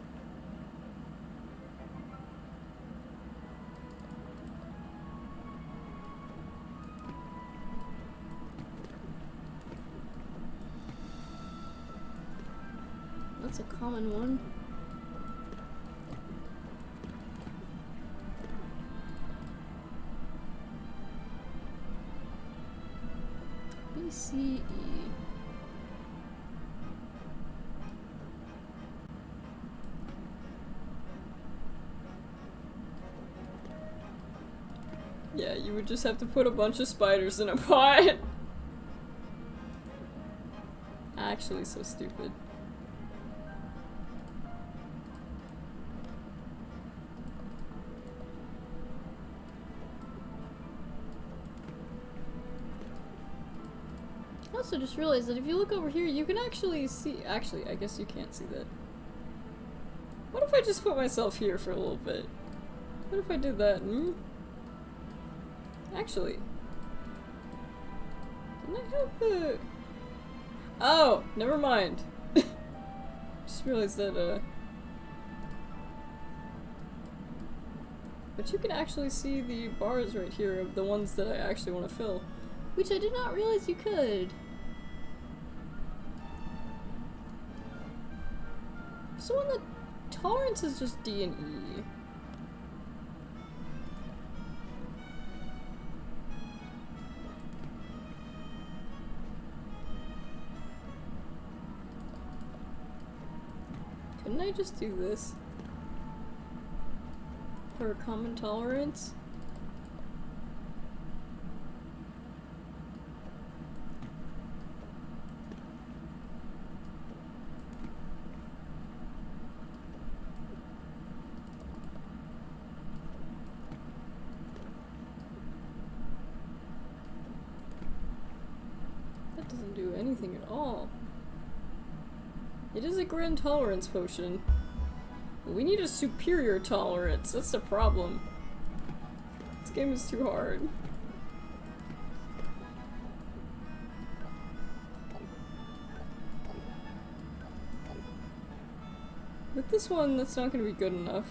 That's a common one. BCE. Yeah, you would just have to put a bunch of spiders in a pot. Actually, so stupid. I also just realized that if you look over here, you can actually see. Actually, I guess you can't see that. What if I just put myself here for a little bit? What if I did that? Actually, didn't I have the... Oh, never mind. Just realized that, But you can actually see the bars right here of the ones that I actually want to fill. Which I did not realize you could. So when the tolerance is just D and E. Couldn't I just do this? For a common tolerance? That doesn't do anything at all. It is a grand tolerance potion. But we need a superior tolerance. That's the problem. This game is too hard. With this one, that's not going to be good enough.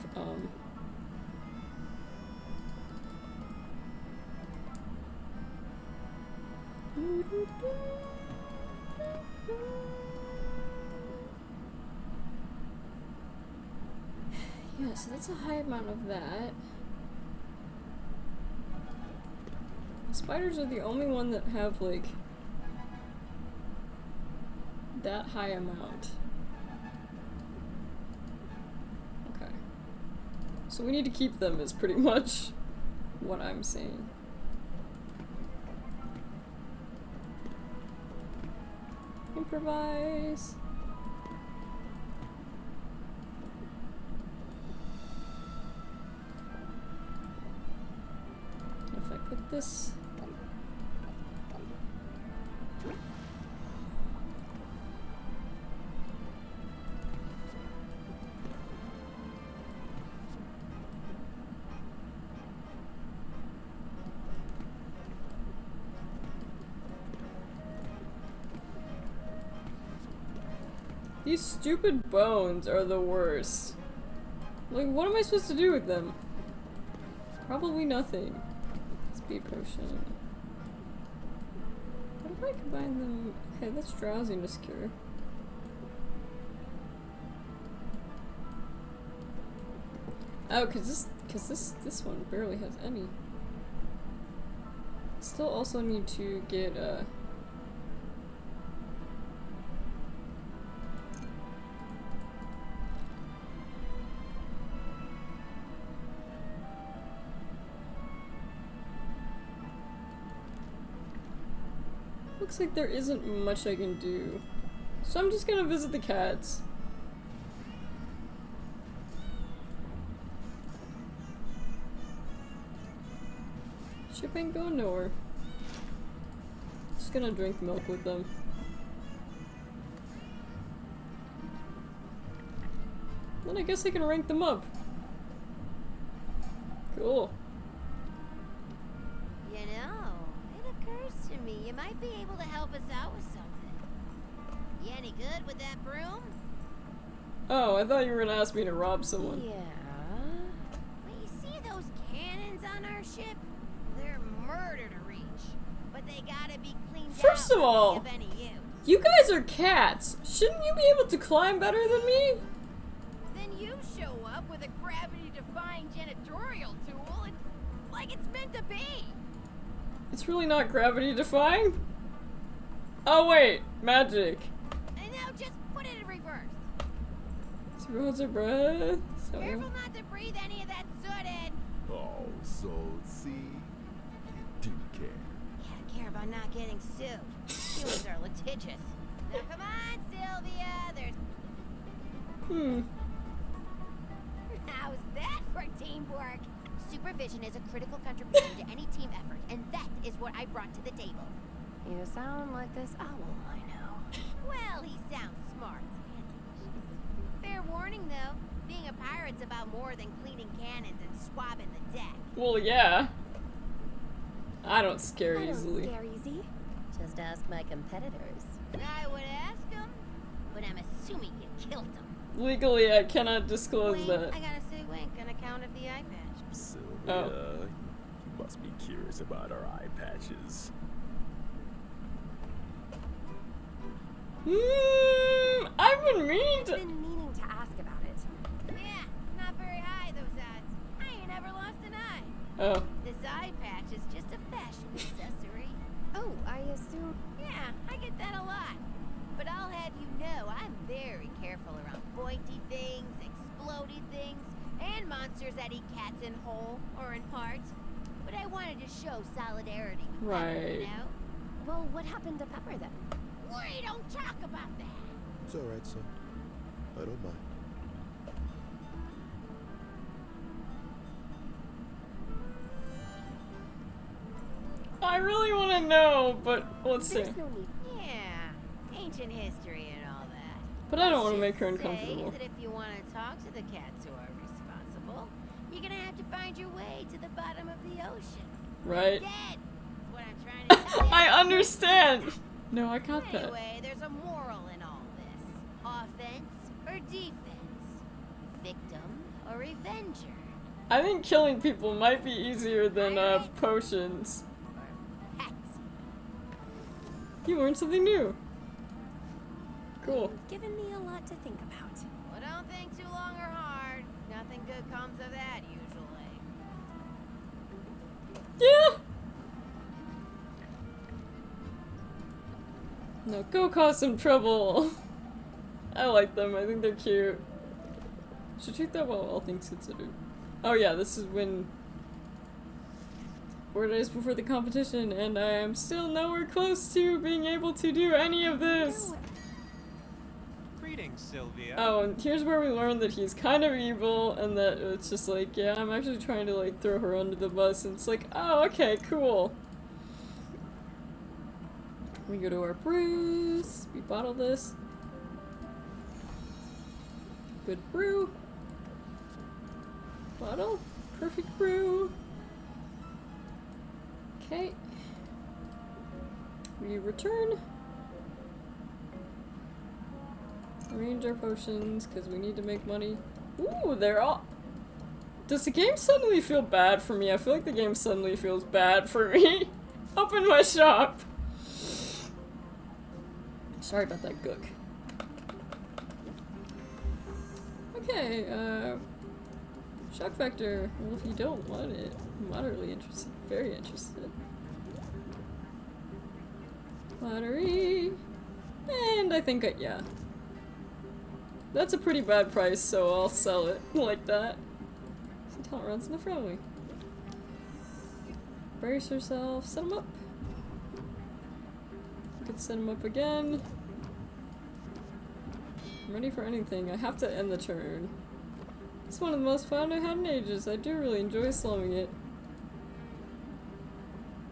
Yeah, so that's a high amount of that. The spiders are the only one that have, like, that high amount. Okay. So we need to keep them is pretty much what I'm saying. Improvise. If I put this. These stupid bones are the worst. Like, what am I supposed to do with them? Probably nothing. Speed potion. What if I combine them? Okay, that's drowsiness cure. Oh, cause this one barely has any. Still also need to get looks like there isn't much I can do. So I'm just gonna visit the cats. Ship ain't going nowhere. Just gonna drink milk with them. Then I guess I can rank them up. Cool. You know, it occurs to me you might be able to help us out with something. You any good with that broom? Oh, I thought you were gonna ask me to rob someone. Yeah. Well, you see those cannons on our ship? They're murder to reach, but they gotta be cleaned out. First of all, to be of any use. you guys are cats. Shouldn't you be able to climb better than me? Then you show up with a gravity-defying janitorial tool. It's like it's meant to be. It's really not gravity defying. Oh wait, magic. And now just put it in reverse. Zero holds her breath. So Careful not to breathe any of that soot in. Oh, so see, you do care. Yeah, I care about not getting sued. Humans are litigious. Now come on, Sylvia. There's How's that for teamwork? Supervision is a critical contribution to any team effort, and that is what I brought to the table. You sound like this owl I know. Well, he sounds smart. Fair warning, though. Being a pirate's about more than cleaning cannons and swabbing the deck. well, yeah. I don't scare I don't easily. scare easy. Just ask my competitors. I would ask them, but I'm assuming you killed them. Legally, I cannot disclose Wink, that. I gotta say wink on account of the eye patch. Sylvia, you must be curious about our eye patches. I've been meaning to. I've been meaning to ask about it. Yeah, not very high, those odds. I ain't never lost an eye. Oh. This eye patch is just a fashion accessory. Oh, I assume. Yeah, I get that a lot. But I'll have you know I'm very careful around pointy things, explodey things, and monsters that eat cats in whole or in part. But I wanted to show solidarity with Pepper, Right. you know? Well, what happened to Pepper then? We don't talk about that. It's alright, son. I don't mind. I really want to know, but let's see. There's no need. Yeah, ancient history and all that. But I don't want to Let's make her just say uncomfortable. that if you want to talk to the cats who are responsible, you're gonna have to find your way to the bottom of the ocean. Right? Dead. That's what I'm trying to tell you. I understand. No, I got that. Anyway, there's a moral in all this. Offense or defense. Victim or revenger. I think killing people might be easier than potions. Or pets. You learned something new. Cool. You've given me a lot to think about. Well, don't think too long or hard. Nothing good comes of that, usually. Yeah. No, go cause some trouble. I like them. I think they're cute. Should treat that well, all things considered. Oh yeah, this is when 4 days before the competition, and I am still nowhere close to being able to do any of this. Greetings, Sylvia. Oh, and here's where we learn that he's kind of evil, and that it's just like, yeah, I'm actually trying to, like, throw her under the bus, and it's like, oh, okay, cool. We go to our brews, we bottle this. Good brew. Bottle. Perfect brew. Okay. We return. Arrange our potions, because we need to make money. Ooh, they're all... Does the game suddenly feel bad for me? I feel like the game suddenly feels bad for me. Open my shop! Sorry about that gook. Okay, shock factor. Well, if you don't want it, I'm moderately interested. Very interested. Lottery. And I think yeah. That's a pretty bad price, so I'll sell it like that. Some talent runs in the friendly. Brace yourself, set them up. You could set them up again. I'm ready for anything. I have to end the turn. It's one of the most fun I've had in ages. I do really enjoy slumming it.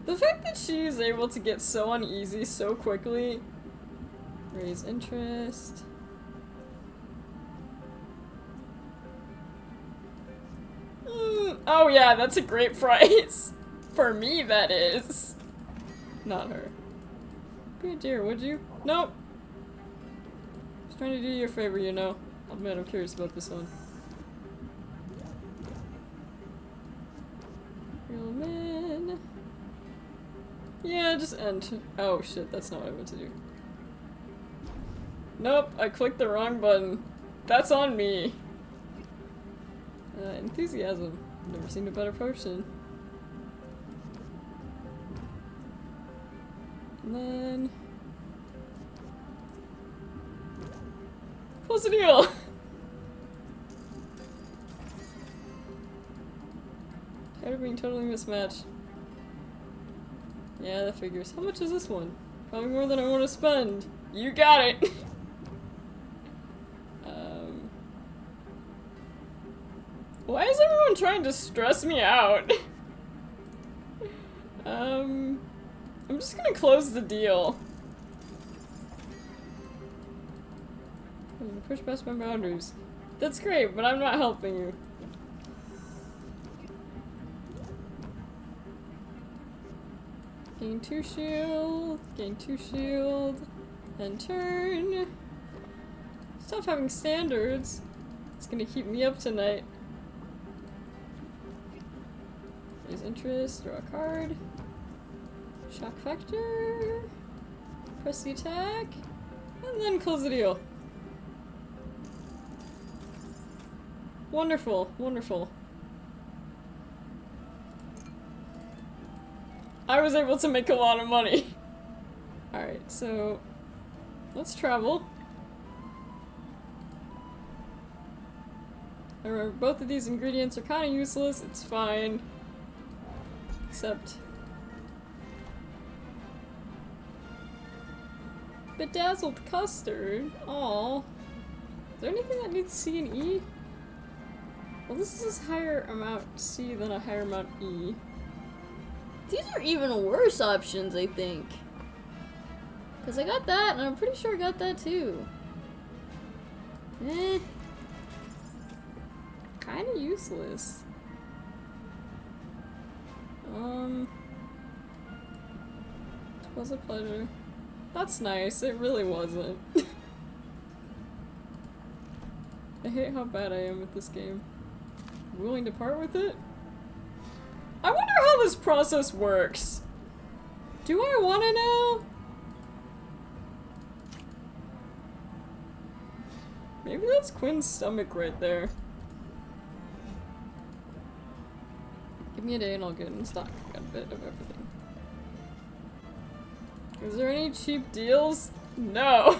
The fact that she is able to get so uneasy so quickly. Raise interest. Oh yeah, that's a great price. For me, that is. Not her. Be a dear, would you? Nope. Just trying to do you a favor, you know. Oh man, I'm curious about this one. Real man. Yeah, just end. Oh shit, that's not what I meant to do. Nope, I clicked the wrong button. That's on me. Enthusiasm. Never seen a better potion. And then... Close the deal! Tired of being totally mismatched. Yeah, that figures. How much is this one? Probably more than I want to spend. You got it! Why is everyone trying to stress me out? I'm just gonna close the deal. Push past my boundaries. That's great, but I'm not helping you. Gain 2 shield, gain 2 shield, and turn. Stop having standards. It's gonna keep me up tonight. Raise interest, draw a card. Shock factor. Press the attack. And then close the deal. Wonderful, wonderful. I was able to make a lot of money. Alright, so let's travel. Remember, both of these ingredients are kind of useless. It's fine. Except bedazzled custard. Aww. Is there anything that needs C and E? Well, this is a higher amount C than a higher amount E. These are even worse options, I think. Because I got that, and I'm pretty sure I got that too. Eh. Kinda useless. It was a pleasure. That's nice, it really wasn't. I hate how bad I am at this game. Willing to part with it? I wonder how this process works. Do I want to know? Maybe that's Quinn's stomach right there. Give me a day and I'll get in stock. Got a bit of everything. Is there any cheap deals? No.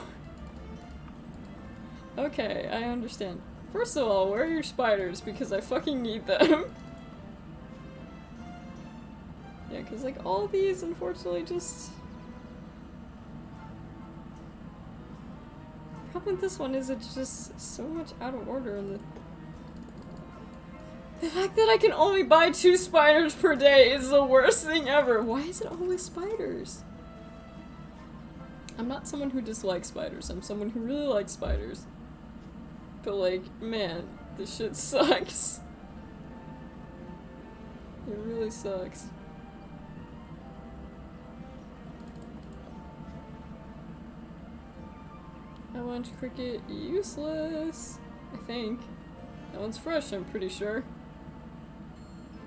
Okay, I understand. First of all, where are your spiders? Because I fucking need them. Yeah, because like all these unfortunately just... problem with this one is it's just so much out of order, and the fact that I can only buy 2 spiders per day is the worst thing ever. Why is it always spiders? I'm not someone who dislikes spiders. I'm someone who really likes spiders. But like, man, this shit sucks. It really sucks. Avalanche cricket, useless. I think. That one's fresh, I'm pretty sure.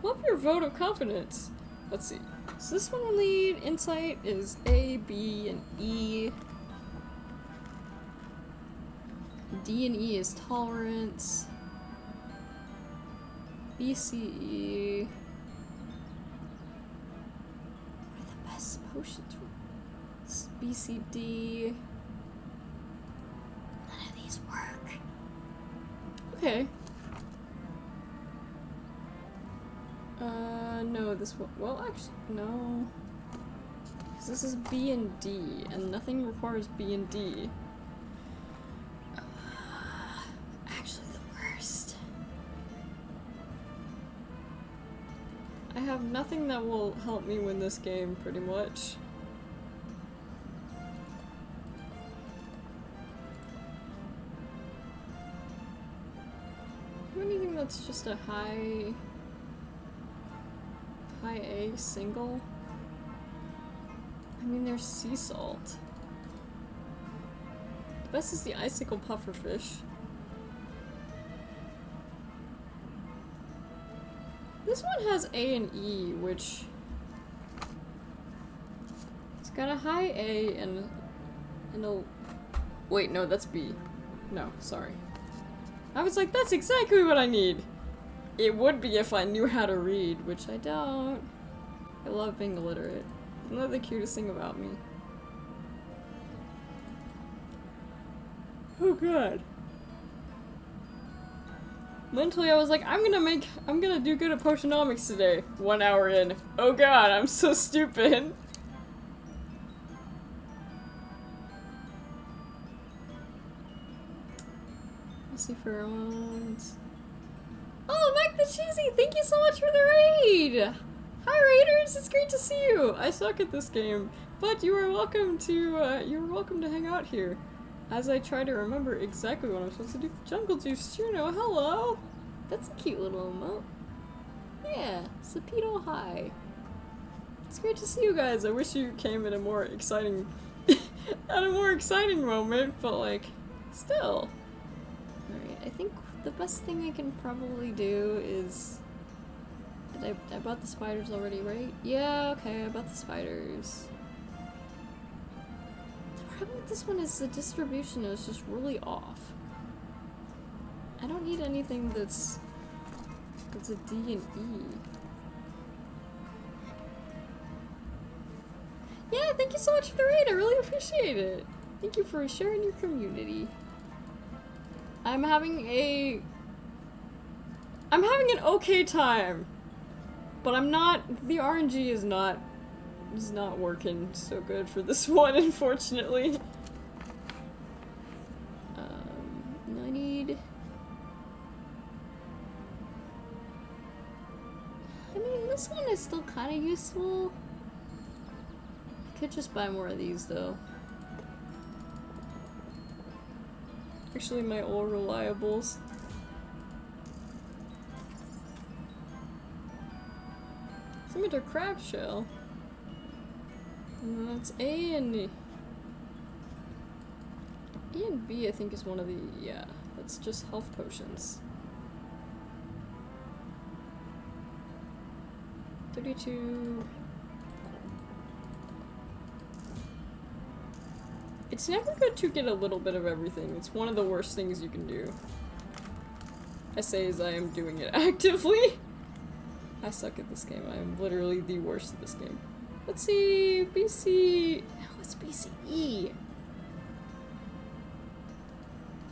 Love your vote of confidence. Let's see. So this one will need insight is A, B, and E. D and E is tolerance. B, C, E. What are the best potions? B, C, D. None of these work. Okay. No, this one. Well, actually, no. Because this is B and D, and nothing requires B and D. Actually, the worst. I have nothing that will help me win this game, pretty much. Anything that's just a high A single? I mean, there's sea salt. The best is the icicle pufferfish. This one has A and E, which it's got a high A and a wait, no, that's B. No, sorry. I was like, that's exactly what I need. It would be if I knew how to read, which I don't. I love being illiterate. Isn't that the cutest thing about me? Oh god. Mentally I was like, I'm gonna do good at Potionomics today. 1 hour in. Oh god, I'm so stupid. Let's see pheromones. Oh, Mac the Cheesy, thank you so much for the raid! Hi raiders, it's great to see you! I suck at this game, but you are welcome to hang out here. As I try to remember exactly what I'm supposed to do. Jungle Juice Juno, hello! That's a cute little emote. Yeah, Sapito hi. It's great to see you guys. I wish you came at a more exciting moment, but like, still. Alright, I think the best thing I can probably do is... I bought the spiders already, right? Yeah, okay, I bought the spiders. The problem with this one is the distribution is just really off. I don't need anything that's a D and E. Yeah, thank you so much for the raid, I really appreciate it. Thank you for sharing your community. I'm having an okay time. But I'm not, the RNG is not working so good for this one, unfortunately. I need... I mean, this one is still kind of useful. I could just buy more of these, though. Actually, my old reliables. Scimitar crab shell. And that's A and E. E and B, I think, is one of the, yeah, that's just health potions. 32. It's never good to get a little bit of everything. It's one of the worst things you can do. I say as I am doing it actively. I suck at this game. I am literally the worst at this game. Let's see, BC... No, it's BCE.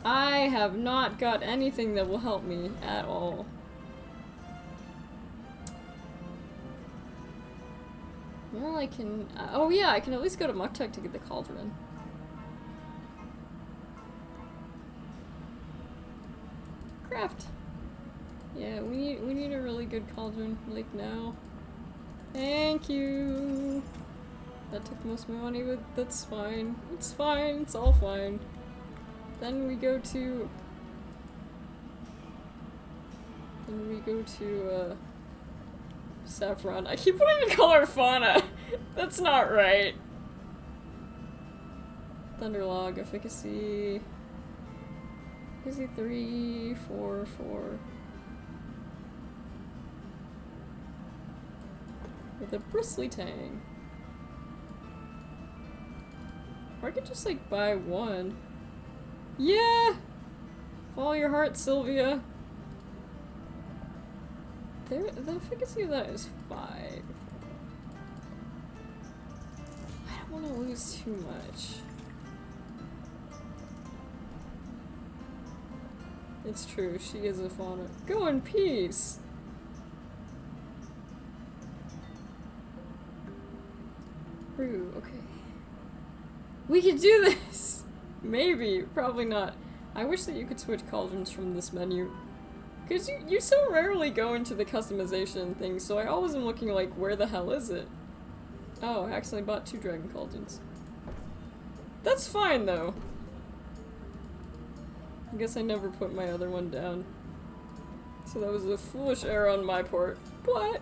I have not got anything that will help me at all. Well, I can... oh yeah, I can at least go to Muktuk to get the cauldron. craft. Yeah, we need a really good cauldron, like now. Thank you. That took most of my money, but that's fine. It's fine, it's all fine. Then we go to Saffron. I keep wanting to call her Fauna. That's not right. Thunderlog, efficacy. Efficacy 3, 4, 4. With a bristly tang. Or I could just like buy one. Yeah! Follow your heart, Sylvia. The efficacy of that is 5. I don't want to lose too much. It's true, she is a fauna. Go in peace! Brew, okay. We could do this! Maybe, probably not. I wish that you could switch cauldrons from this menu. Because you so rarely go into the customization thing, so I always am looking like, where the hell is it? Oh, I accidentally bought 2 dragon cauldrons. That's fine, though. I guess I never put my other one down. So that was a foolish error on my part. But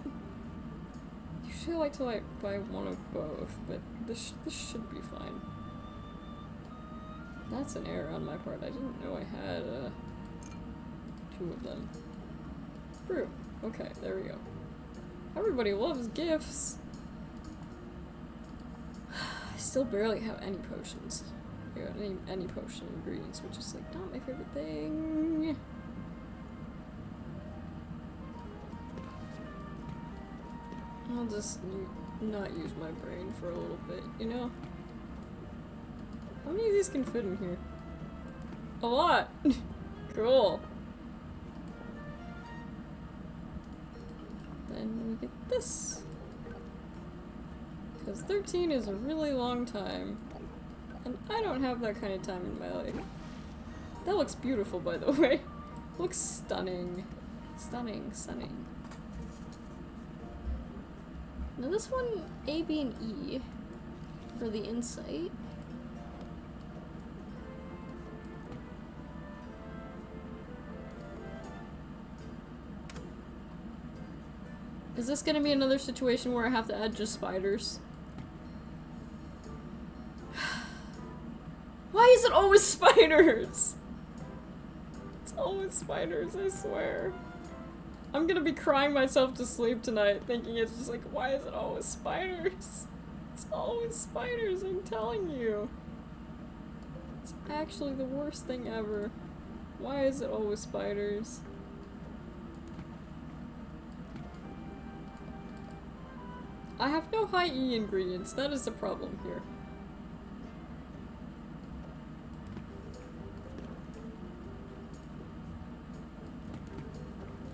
usually I like to buy one of both, but this should be fine. That's an error on my part. I didn't know I had 2 of them. Brew. Okay, there we go. Everybody loves gifts. I still barely have any potions. Any potion ingredients, which is like not my favorite thing. I'll just not use my brain for a little bit, you know? How many of these can fit in here? A lot! Cool. Then we get this. Because 13 is a really long time. And I don't have that kind of time in my life. That looks beautiful, by the way. Looks stunning. Stunning, stunning. Now this one, A, B, and E, for the insight. Is this gonna be another situation where I have to add just spiders? Why is it always spiders? It's always spiders, I swear. I'm gonna be crying myself to sleep tonight, thinking it's just like, why is it always spiders? It's always spiders, I'm telling you. It's actually the worst thing ever. Why is it always spiders? I have no high E ingredients, that is the problem here.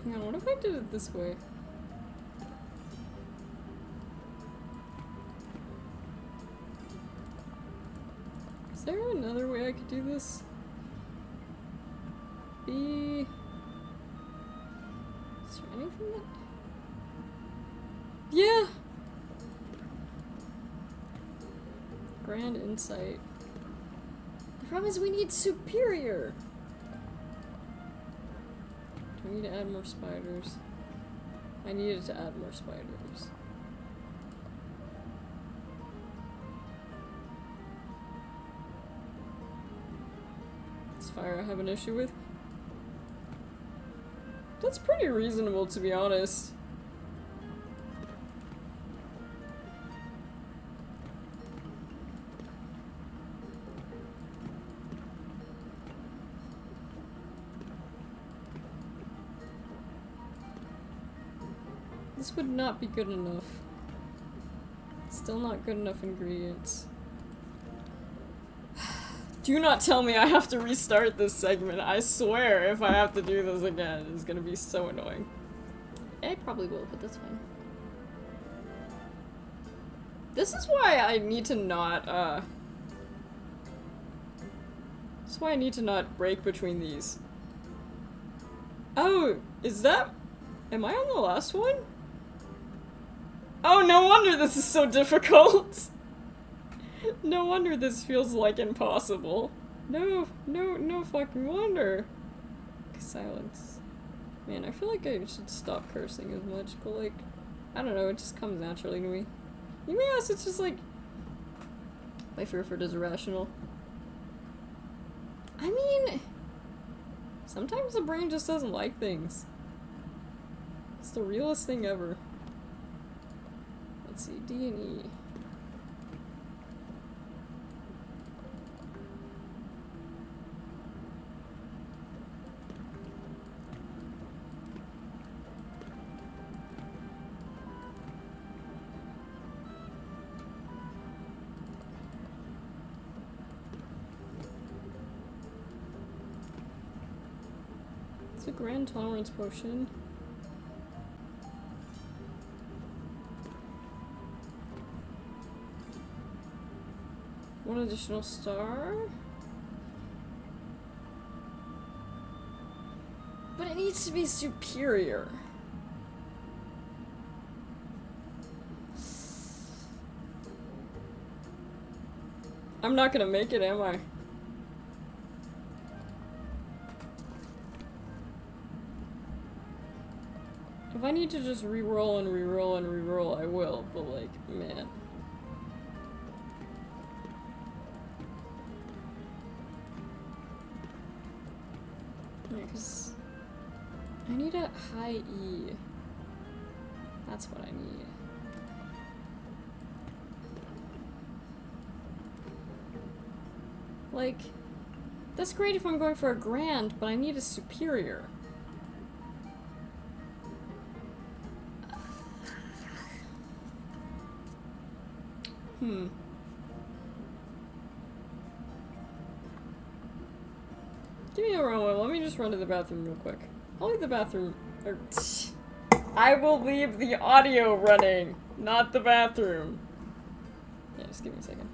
Hang on, what if I did it this way? Is there another way I could do this? B... Is there anything that... Yeah! Grand insight. The problem is we need superior! Do I need to add more spiders? I needed to add more spiders. This fire I have an issue with? That's pretty reasonable, to be honest. This would not be good enough. Still not good enough ingredients. Do not tell me I have to restart this segment. I swear if I have to do this again, it's gonna be so annoying. I probably will, but that's fine. This is why I need to not, That's why I need to not break between these. Oh, is that... Am I on the last one? Oh, no wonder this is so difficult! No wonder this feels like impossible. No fucking wonder. Silence. Man, I feel like I should stop cursing as much, but like, I don't know, it just comes naturally to me. You may ask, it's just like, my fear for it is irrational. I mean, sometimes the brain just doesn't like things. It's the realest thing ever. Let's see, D and E. It's a grand tolerance potion. One additional star. But it needs to be superior. I'm not gonna make it, am I? If I need to just re-roll and re-roll and re-roll, I will, but like, man. Yeah, 'cause I need a high E. That's what I need. Like, that's great if I'm going for a grand, but I need a superior. Give me a moment. Let me just run to the bathroom real quick. I'll leave the bathroom. I will leave the audio running, not the bathroom. Yeah, just give me a second.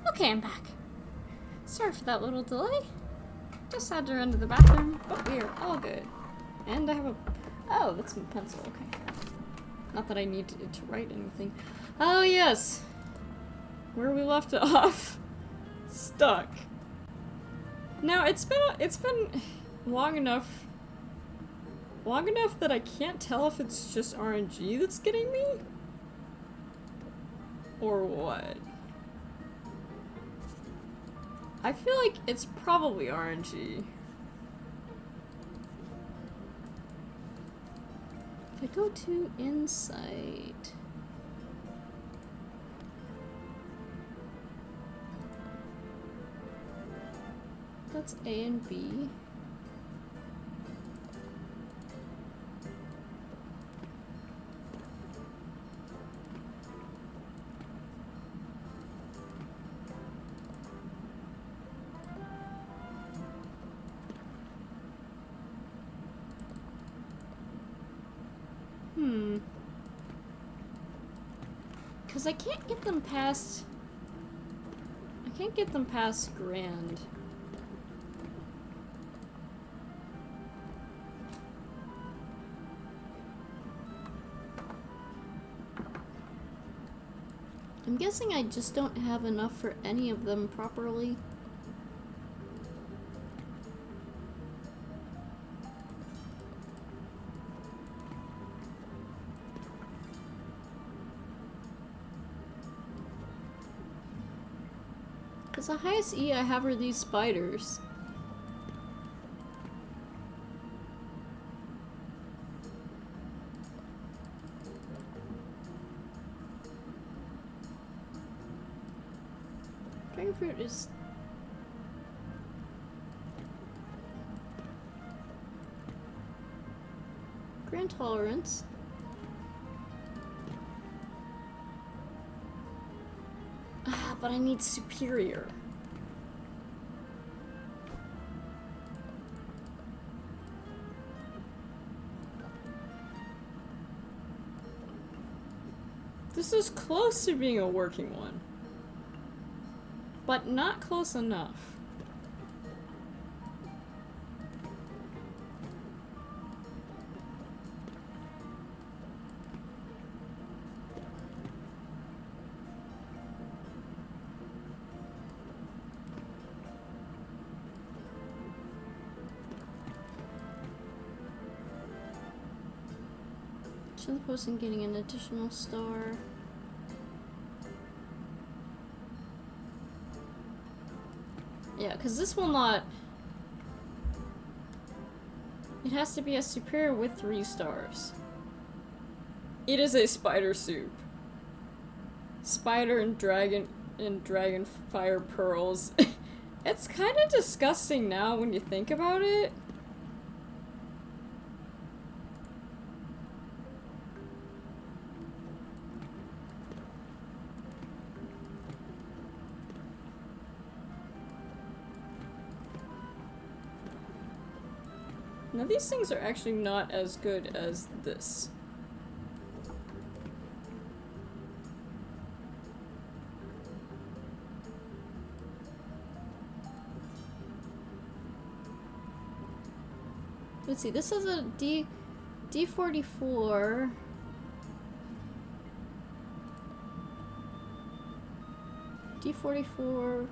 Okay, I'm back. Sorry for that little delay. Just had to run to the bathroom, but we are all good. And I have a... Oh, that's my pencil, okay. Not that I need it to write anything. Oh, yes! Where we left off. Stuck. Now, it's been long enough that I can't tell if it's just RNG that's getting me? Or what? I feel like it's probably RNG. If I go to Insight... That's A and B. Because I can't get them past... I can't get them past Grand. I'm guessing I just don't have enough for any of them properly. Because the highest E I have are these spiders. Dragon fruit is... Grand tolerance. Ah, but I need superior. This is close to being a working one. But not close enough. Chill post and getting an additional star. Yeah, because this will not... It has to be a superior with 3 stars. It is a spider soup. Spider and dragon fire pearls. It's kind of disgusting now when you think about it. Now these things are actually not as good as this. Let's see, this is a D44. D44.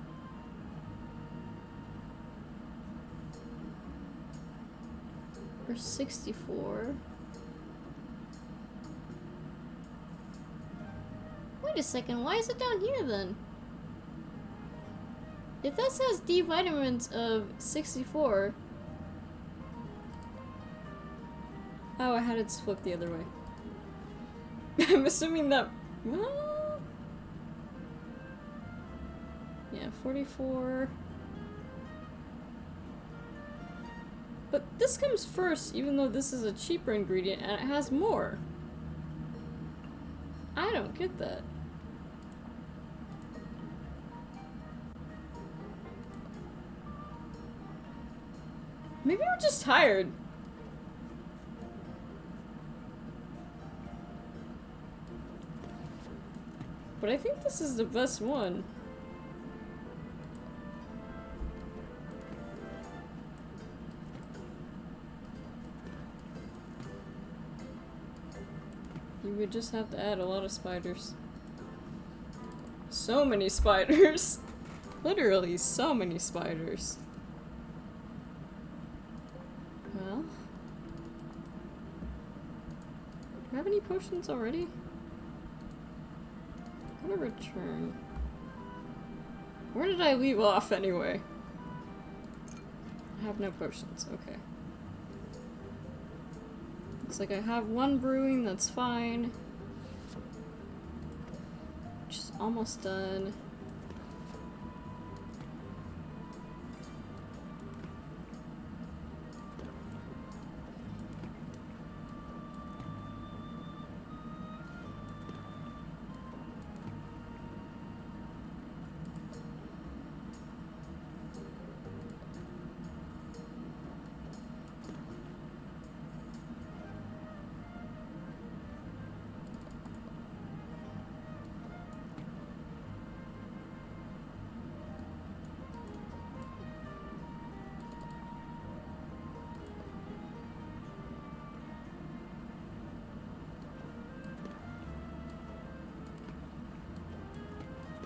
Or 64. Wait a second, why is it down here then? If that says D vitamins of 64. Oh, I had it flipped the other way. I'm assuming that. Well, yeah, 44. But this comes first, even though this is a cheaper ingredient and it has more. I don't get that. Maybe we're just tired. But I think this is the best one. You would just have to add a lot of spiders. So many spiders! Literally, so many spiders. Well... Do I have any potions already? I'm gonna return. Where did I leave off anyway? I have no potions, okay. Looks like I have one brewing, that's fine. Which is almost done.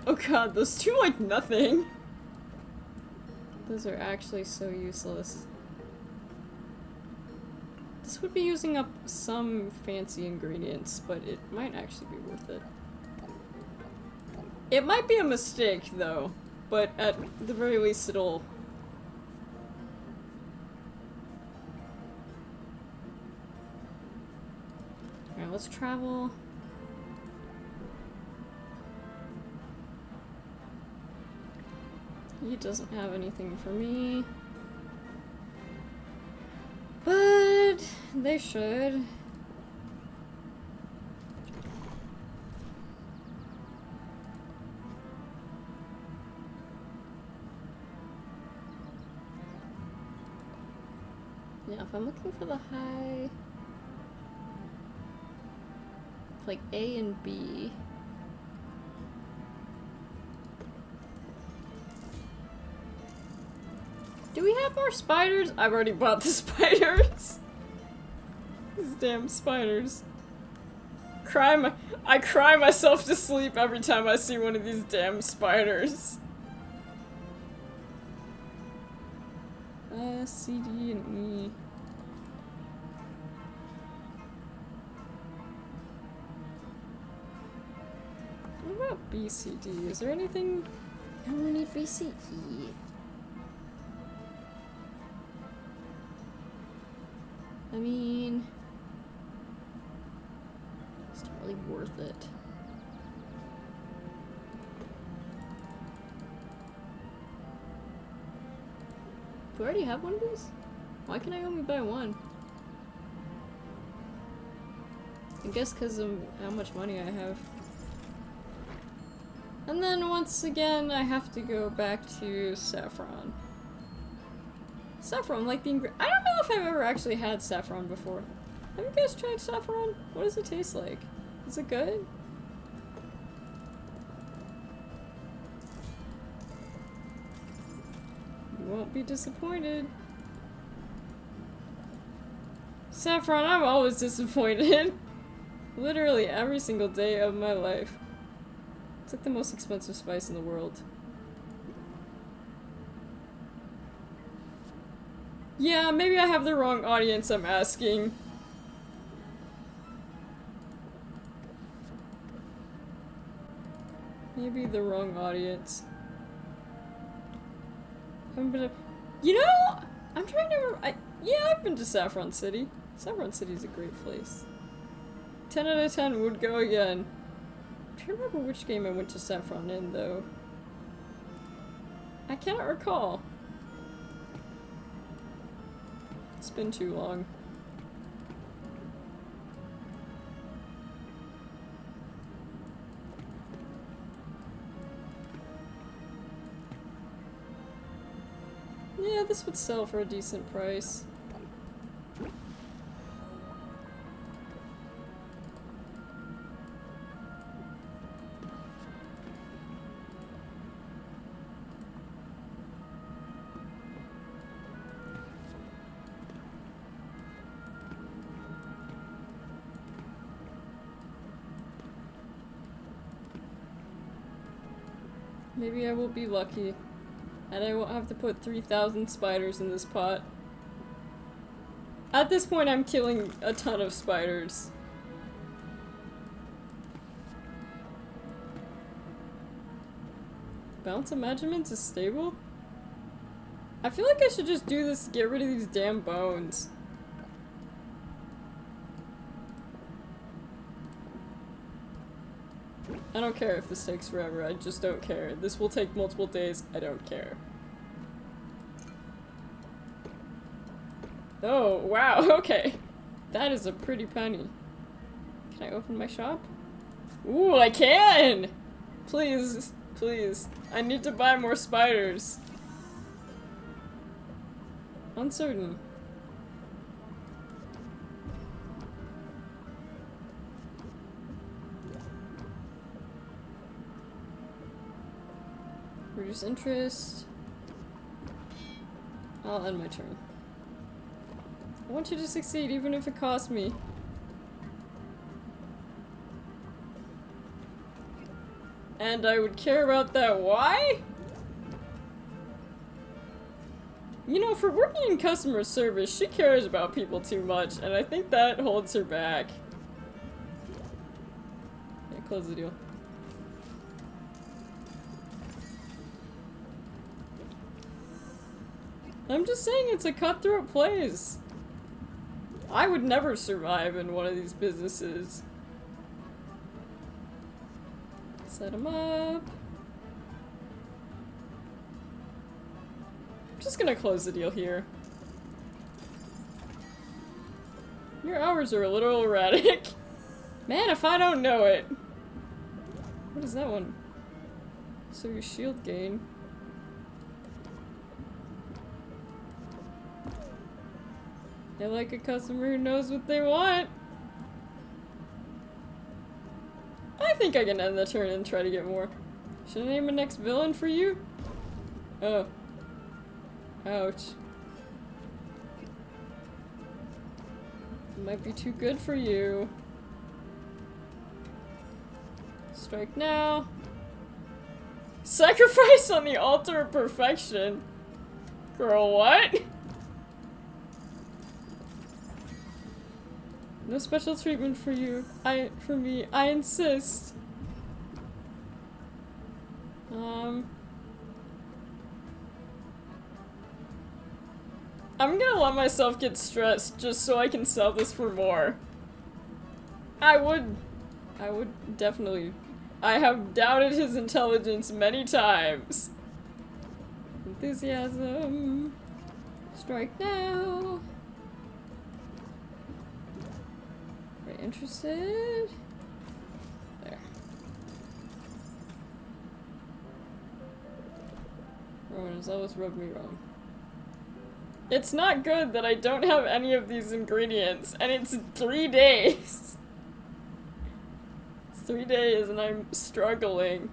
Oh god, those do like nothing. Those are actually so useless. This would be using up some fancy ingredients, but it might actually be worth it. It might be a mistake, though, but at the very least it'll... Alright, let's travel. He doesn't have anything for me. But they should. Yeah, if I'm looking for the high... like A and B... Do we have more spiders? I've already bought the spiders. These damn spiders. I cry myself to sleep every time I see one of these damn spiders. C, D, and E. What about B, C, D? Is there anything? I only need B, C, E. I mean, it's not really worth it. Do I already have one of these? Why can I only buy one? I guess because of how much money I have. And then once again, I have to go back to saffron. Saffron, like the ingredient. I don't know if I've ever actually had saffron before. Have you guys tried saffron? What does it taste like? Is it good? You won't be disappointed. Saffron, I'm always disappointed. Literally every single day of my life. It's like the most expensive spice in the world. Yeah, maybe I have the wrong audience I'm asking. Maybe the wrong audience. I'm gonna... You know, I'm trying to remember... Yeah, I've been to Saffron City. Saffron City is a great place. 10 out of 10 would go again. I'm trying to remember which game I went to Saffron in, though. I cannot recall. It's been too long. Yeah, this would sell for a decent price. Maybe I will be lucky. And I won't have to put 3,000 spiders in this pot. At this point, I'm killing a ton of spiders. Bounce of measurements is stable? I feel like I should just do this to get rid of these damn bones. I don't care if this takes forever, I just don't care. This will take multiple days, I don't care. Oh, wow, okay. That is a pretty penny. Can I open my shop? Ooh, I can! Please, please. I need to buy more spiders. Uncertain. Reduce interest. I'll end my turn. I want you to succeed, even if it costs me. And I would care about that. Why? You know, for working in customer service, she cares about people too much, and I think that holds her back. Yeah, close the deal. I'm just saying it's a cutthroat place. I would never survive in one of these businesses. Set them up. I'm just gonna close the deal here. Your hours are a little erratic. Man, if I don't know it. What is that one? So your shield gain. I like a customer who knows what they want. I think I can end the turn and try to get more. Should I name a next villain for you? Oh. Ouch. It might be too good for you. Strike now. Sacrifice on the altar of perfection. Girl, what? No special treatment for you. For me, I insist. I'm gonna let myself get stressed just so I can sell this for more. I would definitely. I have doubted his intelligence many times. Enthusiasm. Strike now. Very interested. There. Rowan has always rubbed me wrong. It's not good that I don't have any of these ingredients, and it's 3 days. It's 3 days and I'm struggling.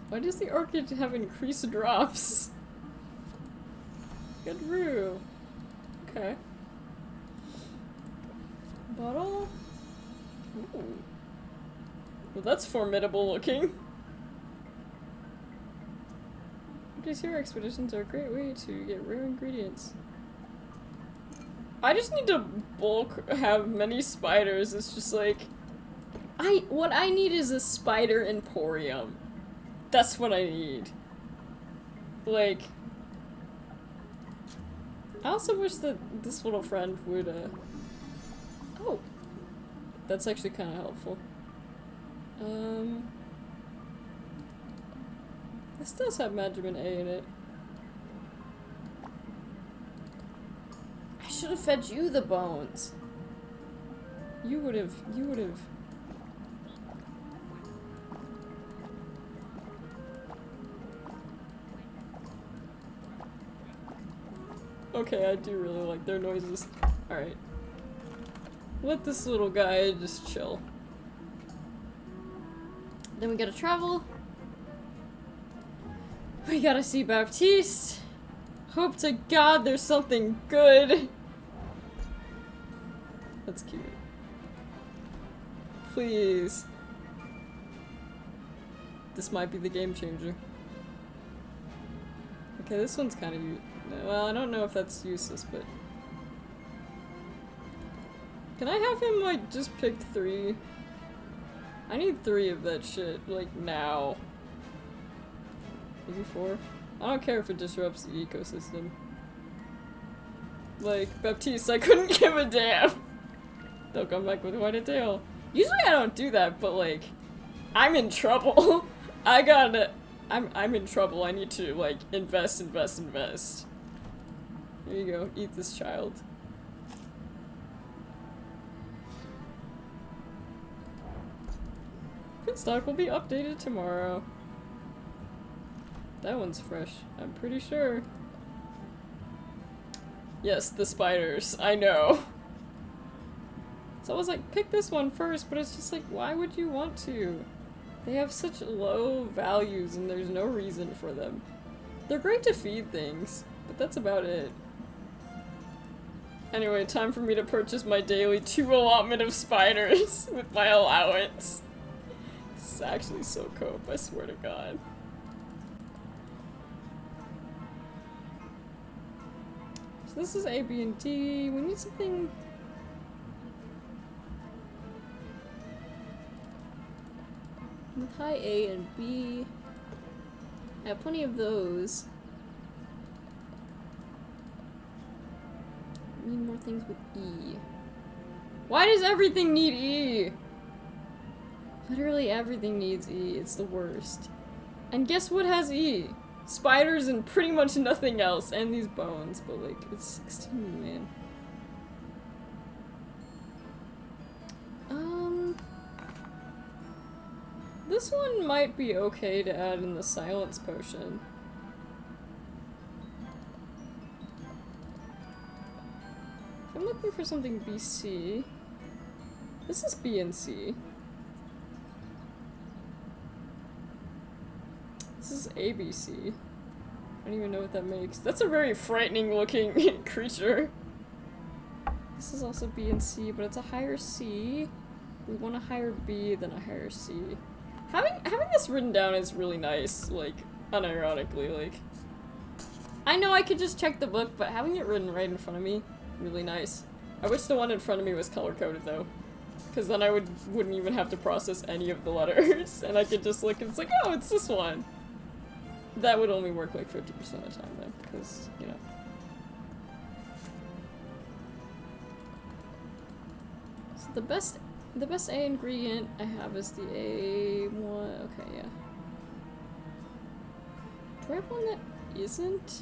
Why does the orchid have increased drops? Good brew. Okay. Bottle? Ooh. Well, that's formidable looking. These hero expeditions are a great way to get rare ingredients. I just need to have many spiders. It's just like what I need is a spider emporium. That's what I need. Like, I also wish that this little friend would oh. That's actually kind of helpful. This does have Mandarin A in it. I should have fed you the bones. You would have. Okay, I do really like their noises. Alright. Let this little guy just chill. Then we gotta travel. We gotta see Baptiste. Hope to God there's something good. That's cute. Please. this might be the game changer. Okay, this one's kind of well, I don't know if that's useless, but can I have him like just pick 3? I need 3 of that shit like now. Maybe 4. I don't care if it disrupts the ecosystem. Like, Baptiste, I couldn't give a damn! They'll come back with quite a tail. Usually I don't do that, but like, I'm in trouble. I'm in trouble. I need to, like, invest. Here you go, eat this child. Stock will be updated tomorrow. That one's fresh, I'm pretty sure. Yes, the spiders, I know. So I was like, pick this one first, but it's just like, why would you want to? They have such low values and there's no reason for them. They're great to feed things, but that's about it. Anyway, time for me to purchase my daily 2 allotment of spiders with my allowance. This is actually so cope, I swear to God. So this is A, B, and D. We need something... with high A and B. I have plenty of those. Need more things with E. Why does everything need E? Literally everything needs E. It's the worst. And guess what has E? Spiders and pretty much nothing else. And these bones, but like, it's 16, man. This one might be okay to add in the silence potion. I'm looking for something BC. This is B and C. This is ABC. I don't even know what that makes. That's a very frightening looking creature. This is also B and C, but it's a higher C. We want a higher B than a higher C. Having this written down is really nice, like, unironically, like. I know I could just check the book, but having it written right in front of me, really nice. I wish the one in front of me was color-coded, though. Because then I wouldn't even have to process any of the letters, and I could just look and it's like, oh, it's this one! That would only work like 50% of the time, though, because, you know. So the best A ingredient I have is the A1. Okay, yeah. Do I have one that isn't?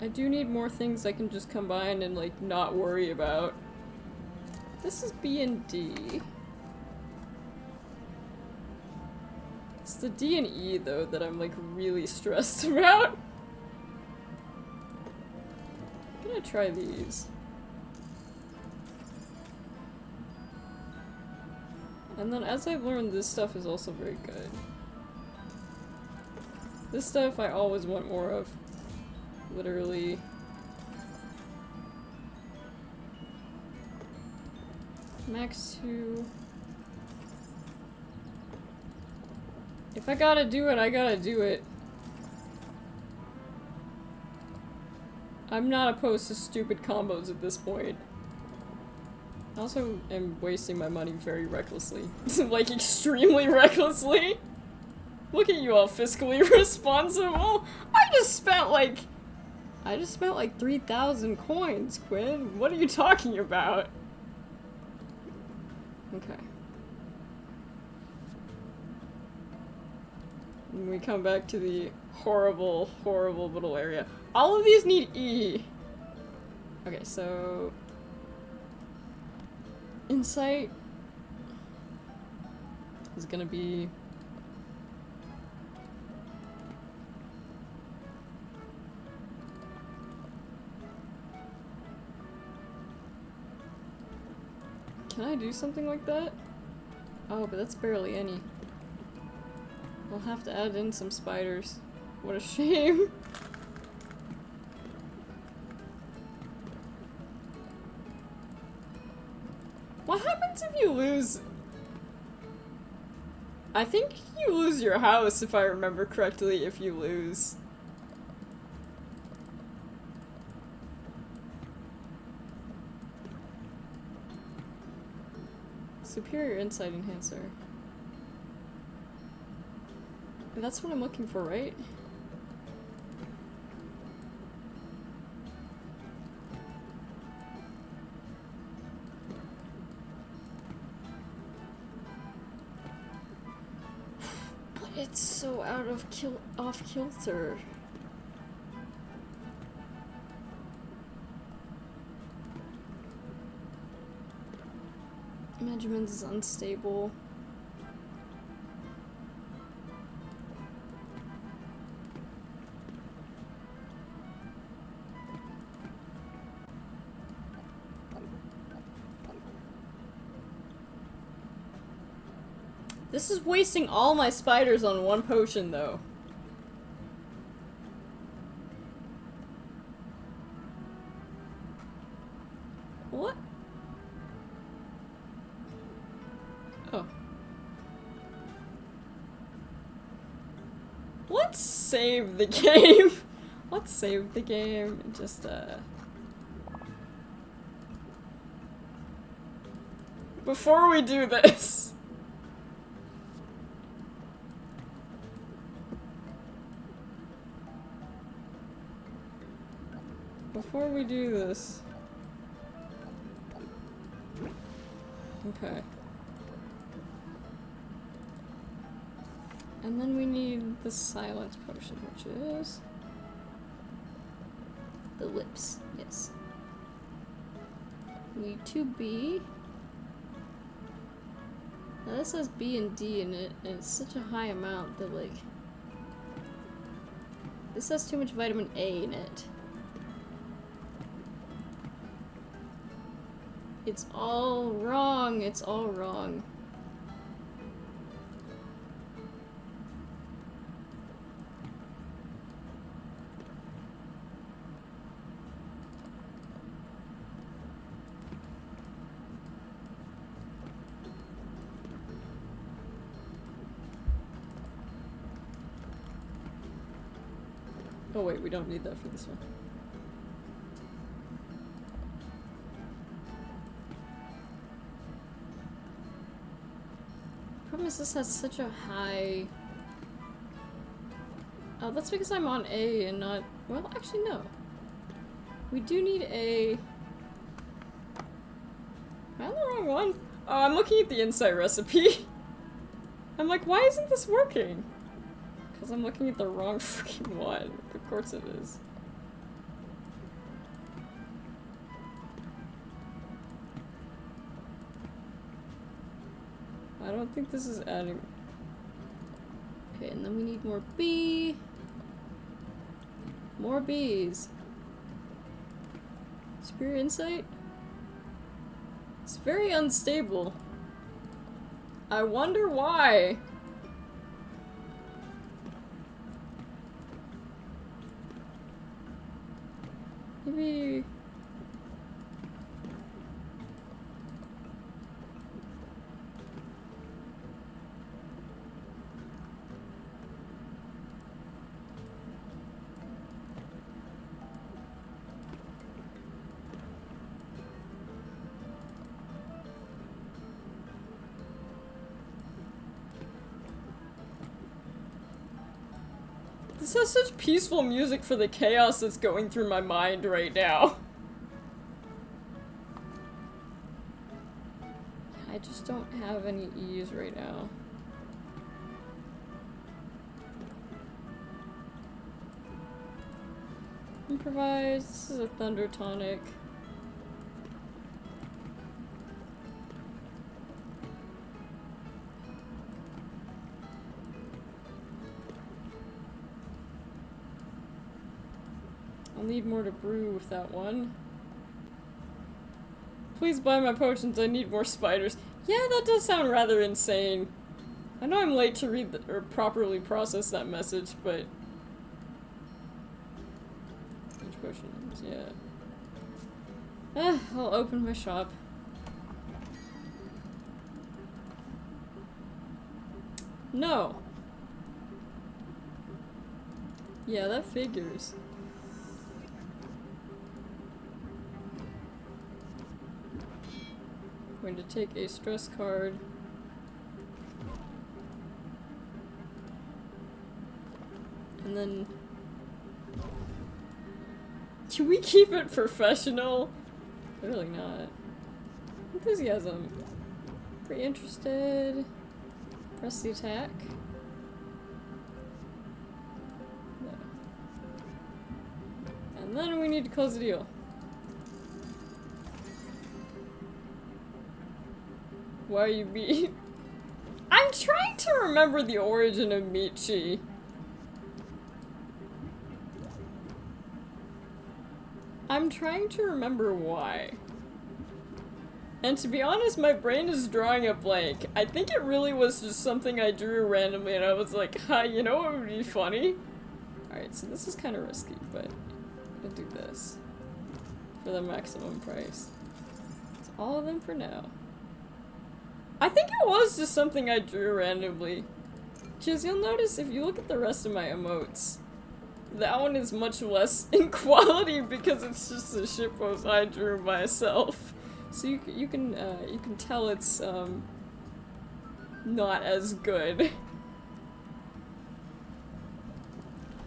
I do need more things I can just combine and like not worry about. This is B and D. It's the D and E, though, that I'm, like, really stressed about. I'm gonna try these. And then, as I've learned, this stuff is also very good. This stuff I always want more of. Literally. Max 2. If I gotta do it, I gotta do it. I'm not opposed to stupid combos at this point. I also am wasting my money very recklessly. Like, extremely recklessly. Look at you all fiscally responsible. I just spent like 3,000 coins, Quinn. What are you talking about? Okay. And we come back to the horrible, horrible little area. All of these need E. Okay, so... Insight is gonna be... Can I do something like that? Oh, but that's barely any. I'll have to add in some spiders. What a shame. you lose... I think you lose your house, if I remember correctly, if you lose. Superior insight enhancer. That's what I'm looking for, right? But it's so out of off kilter. Measurements is unstable. This is wasting all my spiders on one potion, though. What? Oh. Let's save the game. Let's save the game and just, before we do this. Before we do this. Okay. And then we need the silence potion, which is the lips. Yes. We need 2B. Now this has B and D in it, and it's such a high amount that, like, this has too much vitamin A in it. It's all wrong. It's all wrong. Oh wait, we don't need that for this one. Problem is this has such a high... Oh, that's because I'm on A and not... Well, actually no. We do need a... Am I on the wrong one? Oh, I'm looking at the insight recipe. I'm like, why isn't this working? Because I'm looking at the wrong freaking one. Of course it is. I don't think this is adding... Okay, and then we need more B. More Bs. Superior insight? It's very unstable. I wonder why. Maybe... This has such peaceful music for the chaos that's going through my mind right now. I just don't have any E's right now. Improvise, this is a thunder tonic. I'll need more to brew with that one. Please buy my potions, I need more spiders. Yeah, that does sound rather insane. I know I'm late to read or properly process that message, but... Which potions? Yeah. I'll open my shop. No. Yeah, that figures. I'm going to take a stress card. And then... Can we keep it professional? Clearly not. Enthusiasm. Pretty interested. Press the attack. No. And then we need to close the deal. Why are you being... I'm trying to remember the origin of Michi. I'm trying to remember why. And to be honest, my brain is drawing a blank. I think it really was just something I drew randomly and I was like, ha, you know what would be funny? Alright, so this is kind of risky, but I'm gonna do this. For the maximum price. It's all of them for now. I think it was just something I drew randomly. Because you'll notice if you look at the rest of my emotes, that one is much less in quality because it's just the shippos I drew myself. So you can tell it's not as good.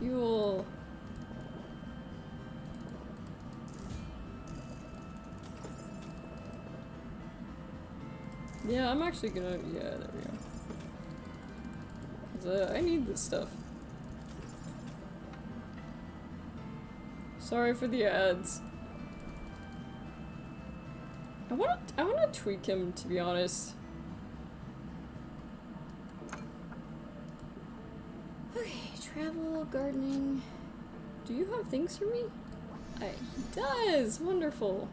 You will. Yeah, I'm actually gonna. Yeah, there we go. 'Cause, I need this stuff. Sorry for the ads. I wanna tweak him, to be honest. Okay, travel, gardening. Do you have things for me? He does! Wonderful.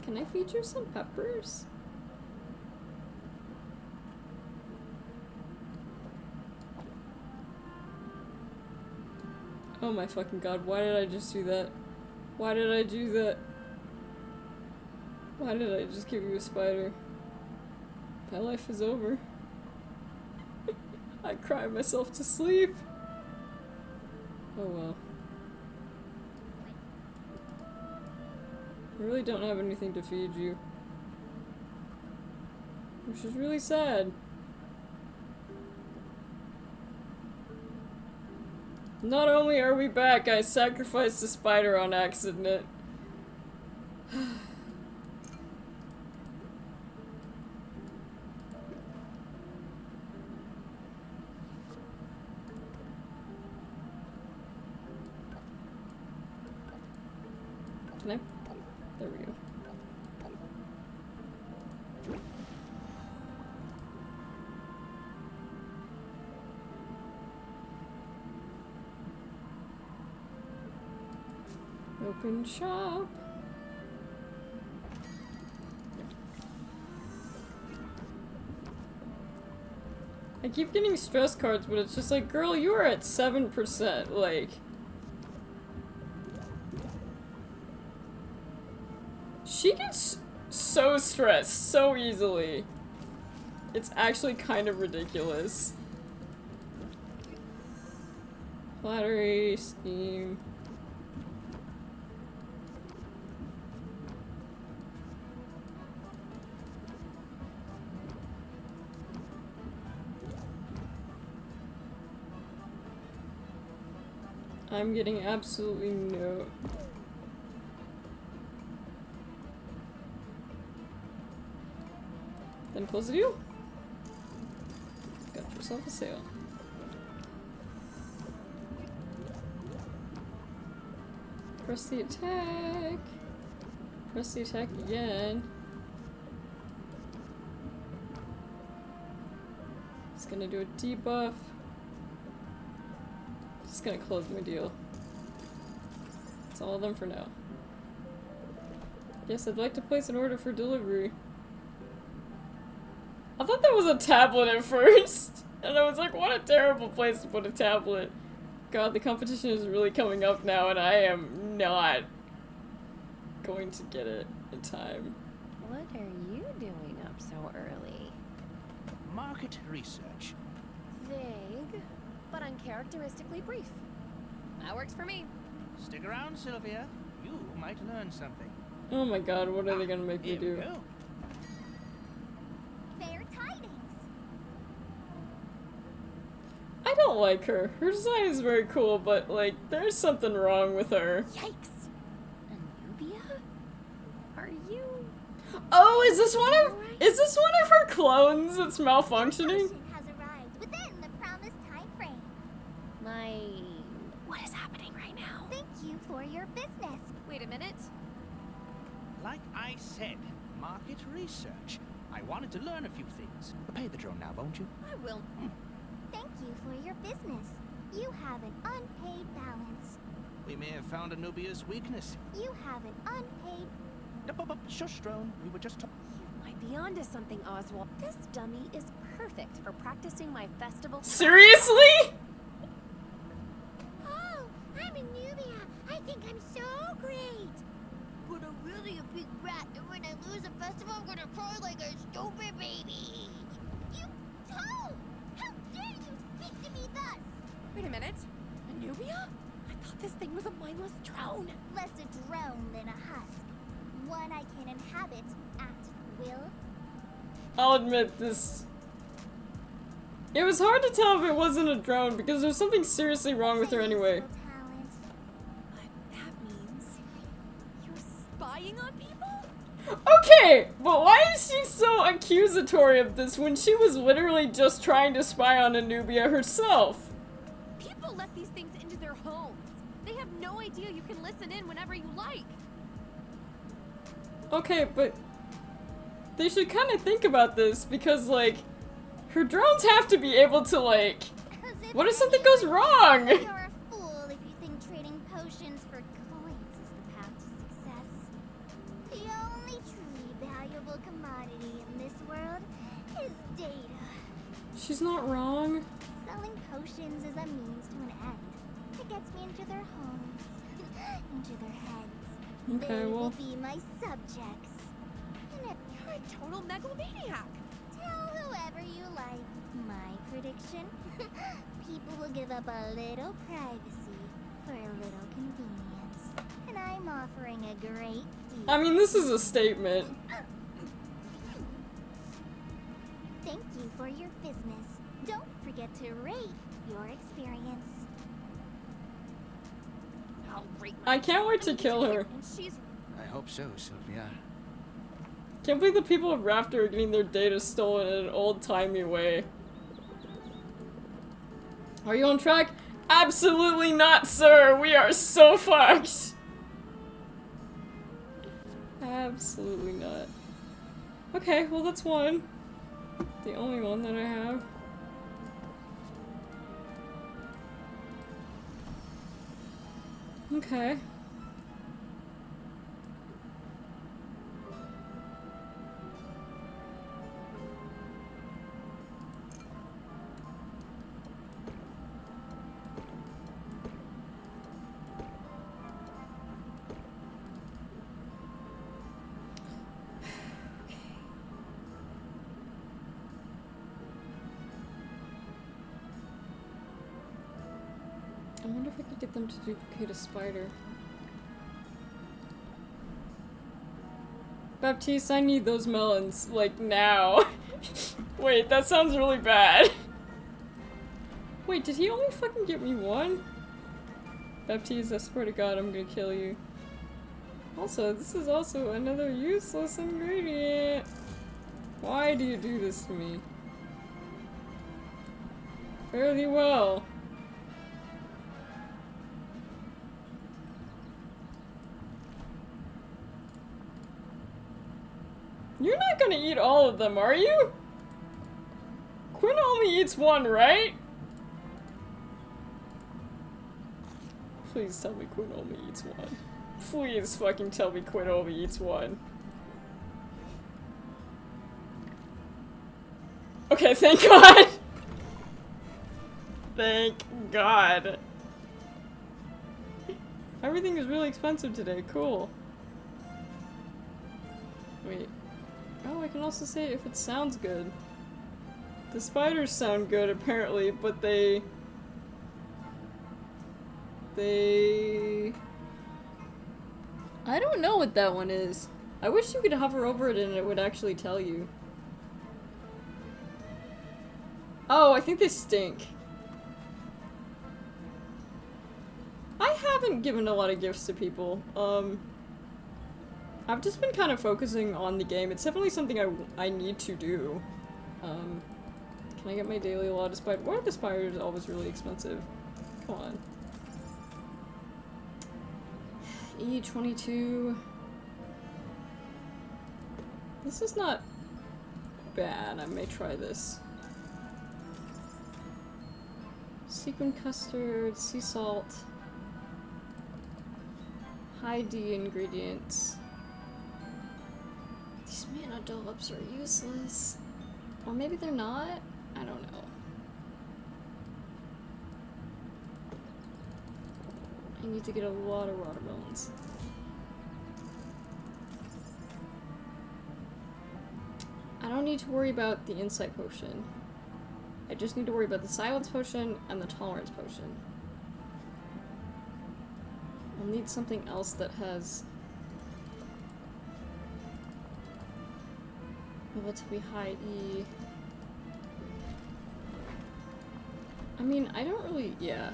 Can I feature some peppers? Oh my fucking god, why did I just do that? Why did I do that? Why did I just give you a spider? My life is over. I cry myself to sleep. Oh well. I really don't have anything to feed you. Which is really sad. Not only are we back, I sacrificed the spider on accident. Can I? There we go. Open shop. I keep getting stress cards, but it's just like, girl, you are at 7%, like... She gets so stressed so easily. It's actually kind of ridiculous. Flattery, scheme... I'm getting absolutely no... Then close the deal. Got yourself a sale. Press the attack. Press the attack again. It's gonna do a debuff. Just gonna close my deal. That's all of them for now. Yes, I'd like to place an order for delivery. I thought that was a tablet at first! And I was like, what a terrible place to put a tablet. God, the competition is really coming up now and I am not going to get it in time. What are you doing up so early? Market research. Vague, but uncharacteristically brief. That works for me. Stick around, Sylvia. You might learn something. Oh my god, what are they gonna make me Here we do? go. Fair tidings. I don't like her. Her design is very cool, but like, there's something wrong with her. Yikes! Anubia? Are you... Oh, is this one of her clones that's malfunctioning? Potion has arrived within the promised time frame. What is happening right now? Thank you for your business. Wait a minute. Like I said, market research. I wanted to learn a few things. Pay the drone now, won't you? I will. Thank you for your business. You have an unpaid balance. We may have found Anubia's weakness. You have an unpaid... Shush, drone. We were just talking. You might be onto something, Oswald. This dummy is perfect for practicing my festival. Seriously? Oh, I'm Anubia. I think I'm so great. But I'm really a big brat, and when I lose a festival, I'm gonna cry like a stupid baby. You toad! How dare you speak to me thus? Wait a minute. Anubia? I thought this thing was a mindless drone. Less a drone than a husk. One I can inhabit at will. I'll admit this. It was hard to tell if it wasn't a drone because there's something seriously wrong with her anyway. Useful talent. But that means you're spying on people? Okay, but why is she so accusatory of this when she was literally just trying to spy on Anubia herself? People let these things into their homes. They have no idea you can listen in whenever you like. Okay, but they should kind of think about this because, like, her drones have to be able to, like, what if something goes wrong? You're a fool if you think trading potions for coins is the path to success. The only truly valuable commodity in this world is data. She's not wrong. Selling potions is a means to an end. It gets me into their homes, into their heads. Okay, They will well, be my subjects. And You're a total megalomaniac. tell whoever you like. My prediction? People will give up a little privacy for a little convenience. And I'm offering a great deal. I mean, this is a statement. Thank you for your business. Don't forget to rate your experience. I'll rate I can't wait to kill her. And she's I hope so, Sylvia. Can't believe the people of Rafter are getting their data stolen in an old-timey way. Are you on track? Absolutely not, sir! We are so fucked! Absolutely not. Okay, well that's one. The only one that I have. Okay. I wonder if I could get them to duplicate a spider. Baptiste, I need those melons, like, now. Wait, that sounds really bad. Wait, did he only fucking get me one? Baptiste, I swear to God, I'm gonna kill you. Also, this is also another useless ingredient. Why do you do this to me? Fare thee well. You're not gonna eat all of them, are you? Quinn only eats one, right? Please tell me Quinn only eats one. Please fucking tell me Quinn only eats one. Okay, thank God! Thank God. Everything is really expensive today, cool. Wait. Oh, I can also say if it sounds good. The spiders sound good, apparently, but they... I don't know what that one is. I wish you could hover over it and it would actually tell you. Oh, I think they stink. I haven't given a lot of gifts to people. I've just been kind of focusing on the game. It's definitely something I need to do. Can I get my daily allotted spider? Why are the spiders always really expensive? Come on. E22. This is not bad. I may try this. Sequin custard, sea salt, high D ingredients. These mana dollops are useless. Or maybe they're not? I don't know. I need to get a lot of watermelons. I don't need to worry about the insight potion. I just need to worry about the silence potion and the tolerance potion. I'll need something else that has relatively high E. I mean, I don't really, yeah.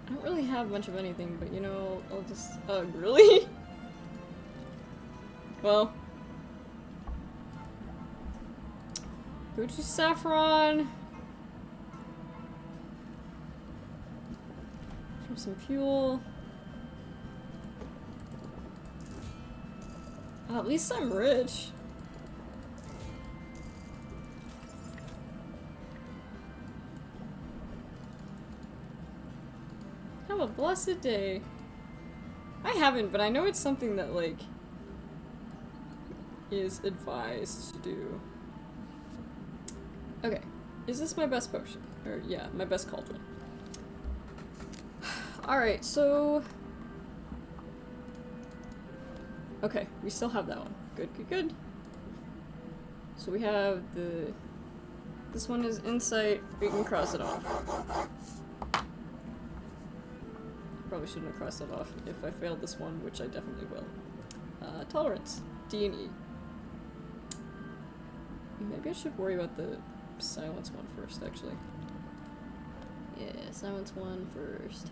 I don't really have much of anything, but you know, I'll just, really? Well. Gucci saffron. For some fuel. Oh, at least I'm rich. Have a blessed day. I haven't, but I know it's something that, like, is advised to do. Okay, is this my best potion? Or, yeah, my best cauldron. Alright, so... Okay, we still have that one. Good, good, good. So we have the... This one is insight, we can cross it off. Probably shouldn't have crossed it off if I failed this one, which I definitely will. Tolerance, D and E. Maybe I should worry about the silence one first, actually. Yeah, silence one first.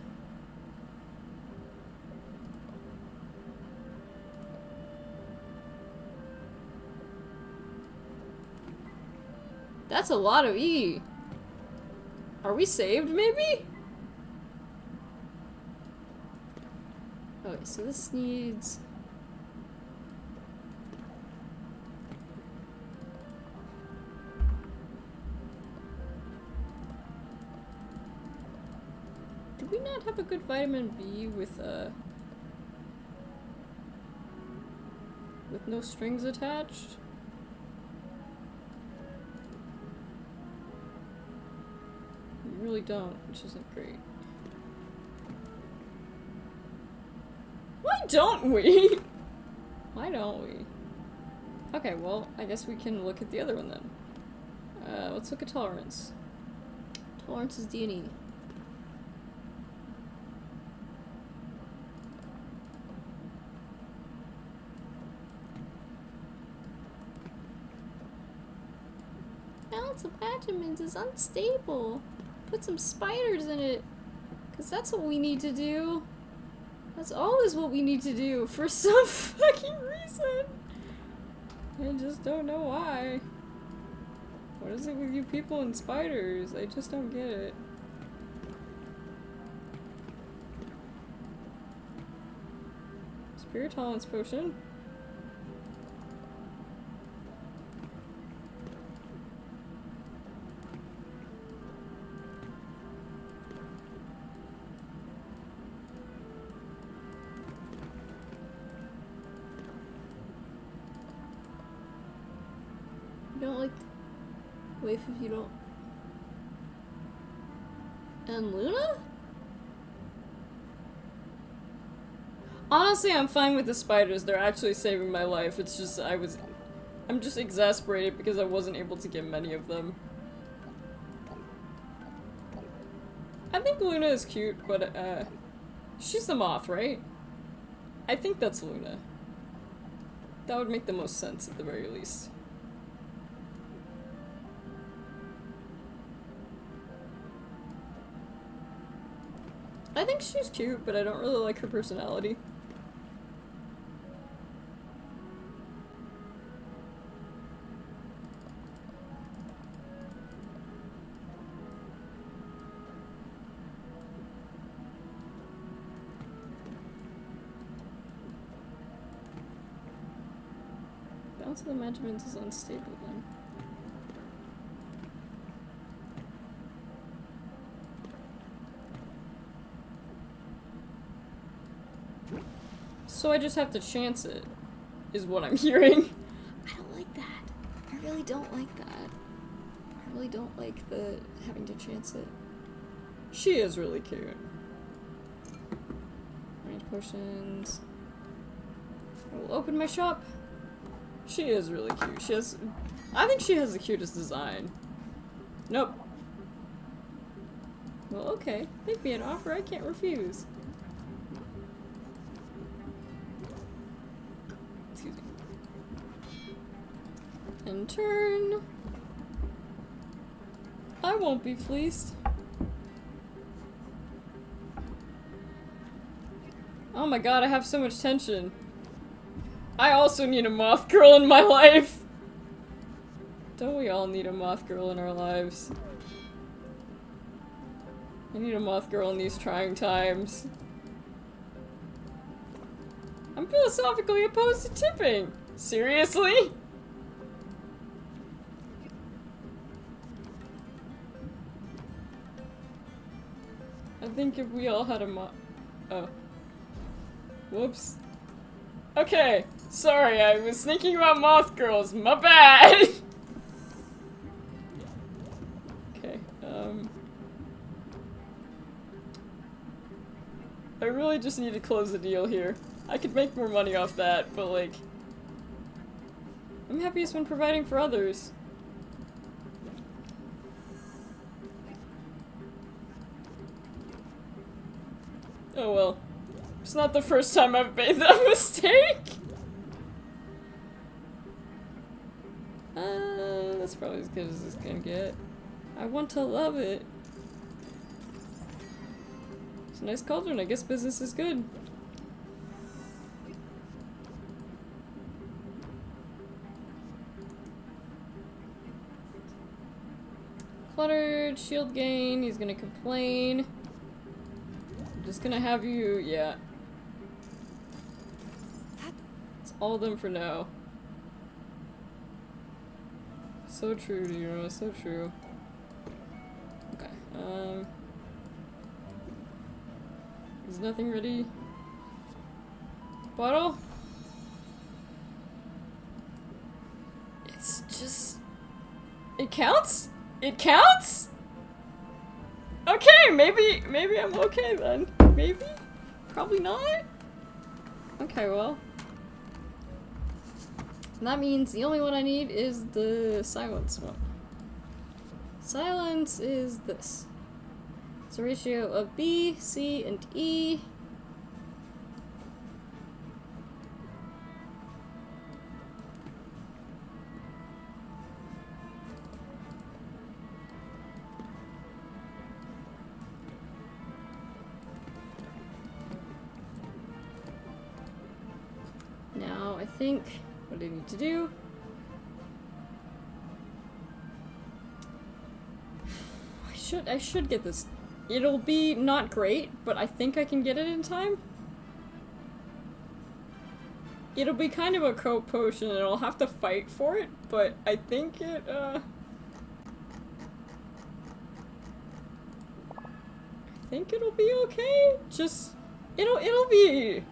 That's a lot of E! Are we saved, maybe? Okay, so this needs... Do we not have a good vitamin B with no strings attached? We really don't, which isn't great. Why don't we? Why don't we? Okay, well, I guess we can look at the other one then. Let's look at tolerance. Tolerance is D and E. Balance of vitamins is unstable. Put some spiders in it. Cause that's what we need to do. That's always what we need to do for some fucking reason. I just don't know why. What is it with you people and spiders? I just don't get it. Spirit tolerance potion. Don't like wait if you don't. And Luna? Honestly, I'm fine with the spiders. They're actually saving my life. It's just I was I'm just exasperated because I wasn't able to get many of them. I think Luna is cute, but she's the moth, right? I think that's Luna. That would make the most sense at the very least. I think she's cute, but I don't really like her personality. Balance of the management is unstable then. So I just have to chance it, is what I'm hearing. I don't like that. I really don't like that. I really don't like the having to chance it. She is really cute. Range potions. I will open my shop. She is really cute. She has... I think she has the cutest design. Nope. Well, okay. Make me an offer I can't refuse. Excuse me. In turn... I won't be fleeced. Oh my god, I have so much tension. I also need a moth girl in my life! Don't we all need a moth girl in our lives? I need a moth girl in these trying times. I'm philosophically opposed to tipping! Seriously? I think if we all had a oh. Whoops. Okay, sorry, I was thinking about moth girls, my bad! Okay, I really just need to close the deal here. I could make more money off that, but like... I'm happiest when providing for others. Oh well. It's not the first time I've made that mistake! That's probably as good as it's gonna get. I want to love it. It's a nice cauldron, I guess business is good. Cluttered, shield gain, he's gonna complain. I'm just gonna have you, yeah. It's all of them for now. So true, Dira, so true. Okay, is nothing ready? Bottle? It's just... It counts? It counts? Okay, maybe I'm okay then. Maybe? Probably not? Okay, well. And that means the only one I need is the silence one. Silence is this. It's a ratio of B, C, and E. Now, I think what I need to do I should get this. It'll be not great, but I think I can get it in time. It'll be kind of a cope potion and I'll have to fight for it, but I think it, I think it'll be okay. Just, it'll be...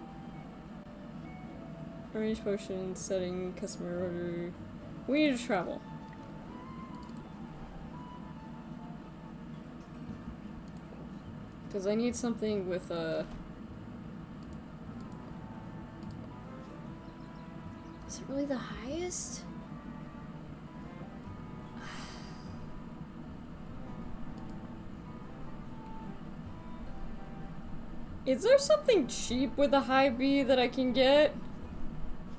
Arrange potion, setting, customer order. We need to travel. Because I need something with a... Is it really the highest? Is there something cheap with a high B that I can get?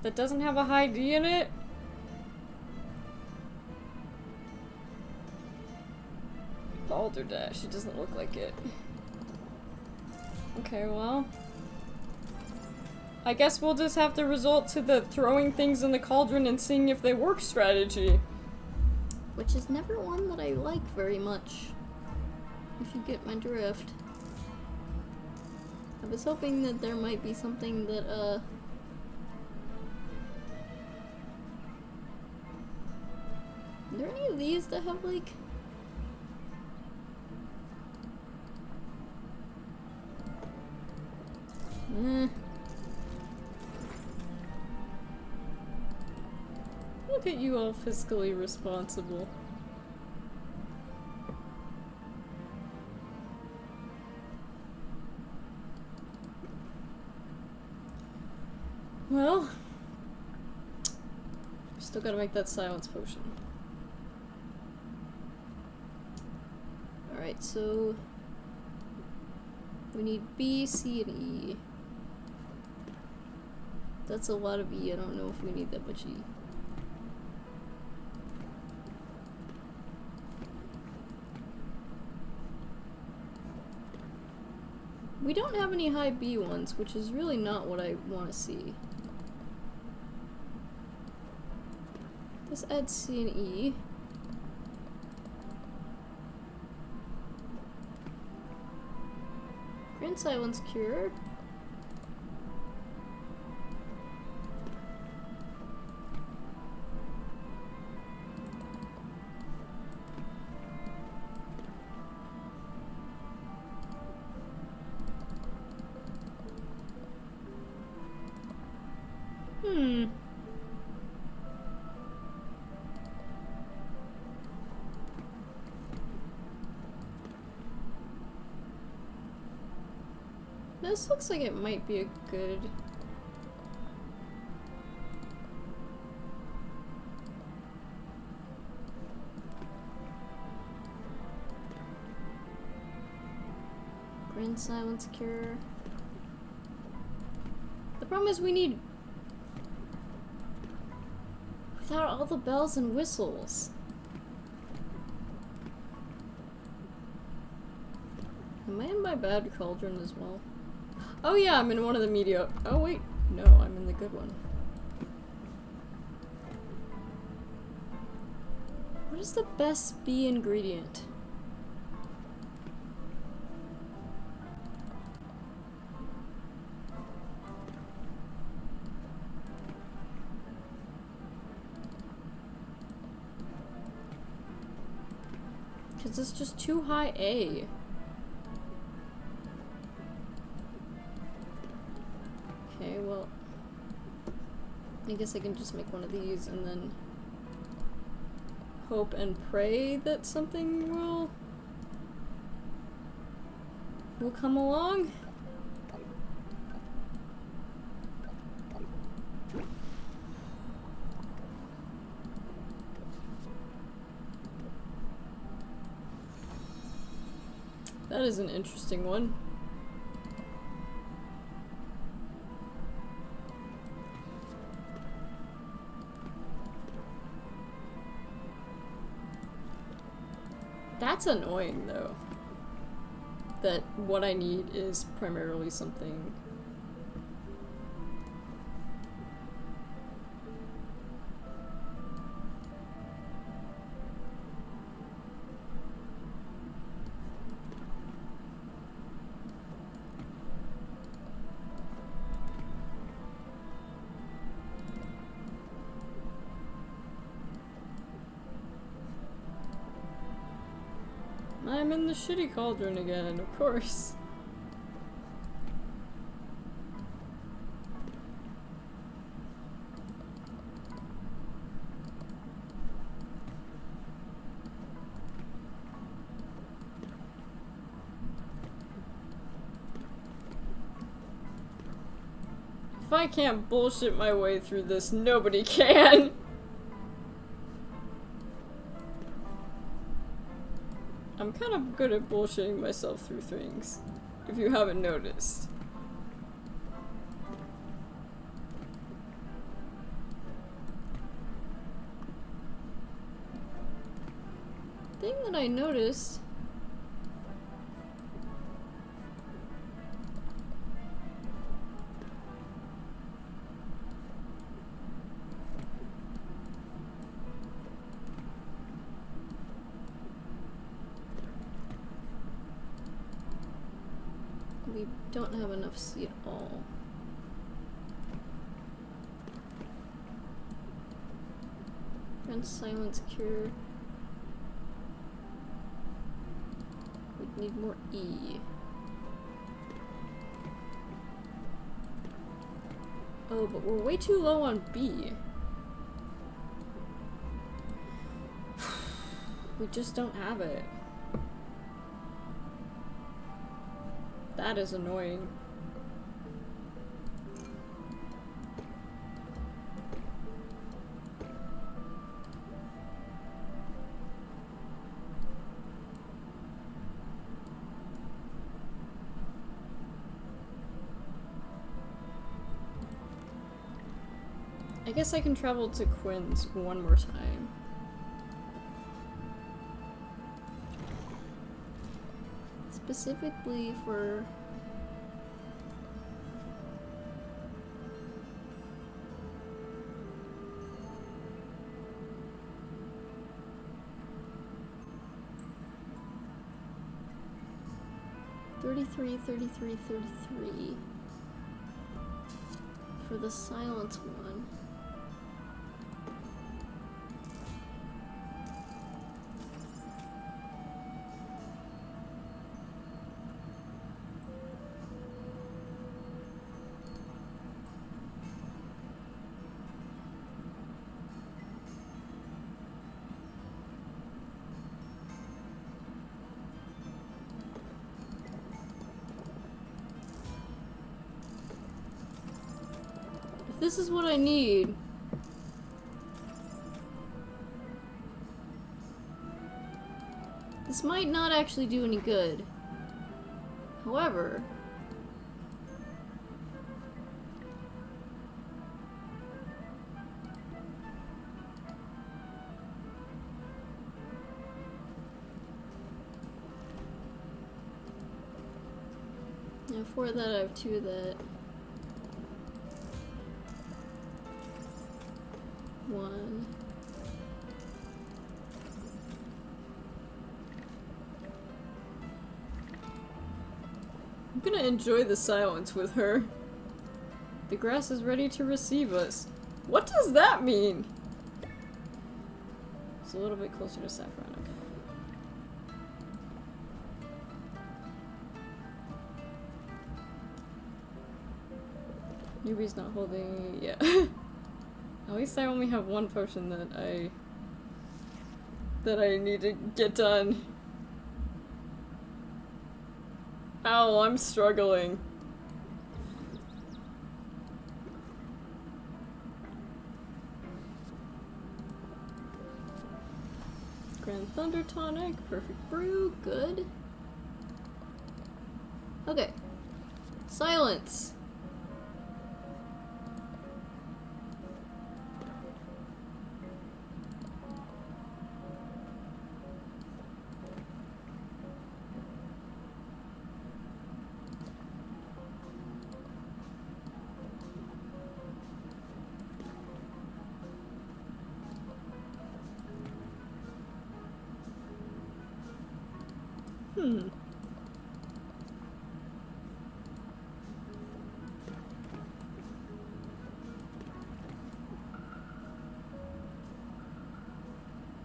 That doesn't have a high D in it? Balderdash, it doesn't look like it. Okay, well. I guess we'll just have to resort to the throwing things in the cauldron and seeing if they work strategy. Which is never one that I like very much. If you get my drift. I was hoping that there might be something that, are there any of these that have, like... Look at you all fiscally responsible. Well, still gotta make that silence potion. Alright, so... we need B, C, and E. That's a lot of E, I don't know if we need that much E. We don't have any high B ones, which is really not what I want to see. Let's add C and E. Grand Silence Cure. This looks like it might be a good... Grand Silence Cure. The problem is we need... without all the bells and whistles. Am I in my bad cauldron as well? Oh yeah, I'm in one of the media. Oh wait, no, I'm in the good one. What is the best B ingredient? Because it's just too high A. Okay, well, I guess I can just make one of these and then hope and pray that something will come along. That is an interesting one. That's annoying, though. That what I need is primarily something... I'm in the shitty cauldron again, of course. If I can't bullshit my way through this, nobody can! I'm kind of good at bullshitting myself through things, if you haven't noticed. thing that I noticed. We don't have enough C at all. And silence cure. We'd need more E. Oh, but we're way too low on B. We just don't have it. That is annoying. I guess I can travel to Quinn's one more time. Specifically for... $33, $33, $33 for the silence one. This is what I need. This might not actually do any good. However, yeah, for that I have 2 of that. 1. I'm gonna enjoy the silence with her. The grass is ready to receive us. What does that mean? It's a little bit closer to saffron, okay. Newbie's not holding... yeah. At least I only have 1 potion that I need to get done. Ow, I'm struggling. Grand Thunder Tonic, Perfect Brew, good. Okay. Silence!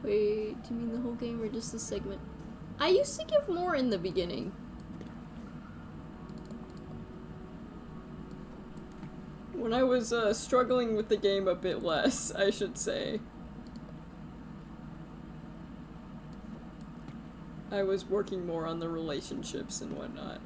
Wait, do you mean the whole game or just the segment? I used to give more in the beginning. When I was struggling with the game a bit less, I should say. I was working more on the relationships and whatnot.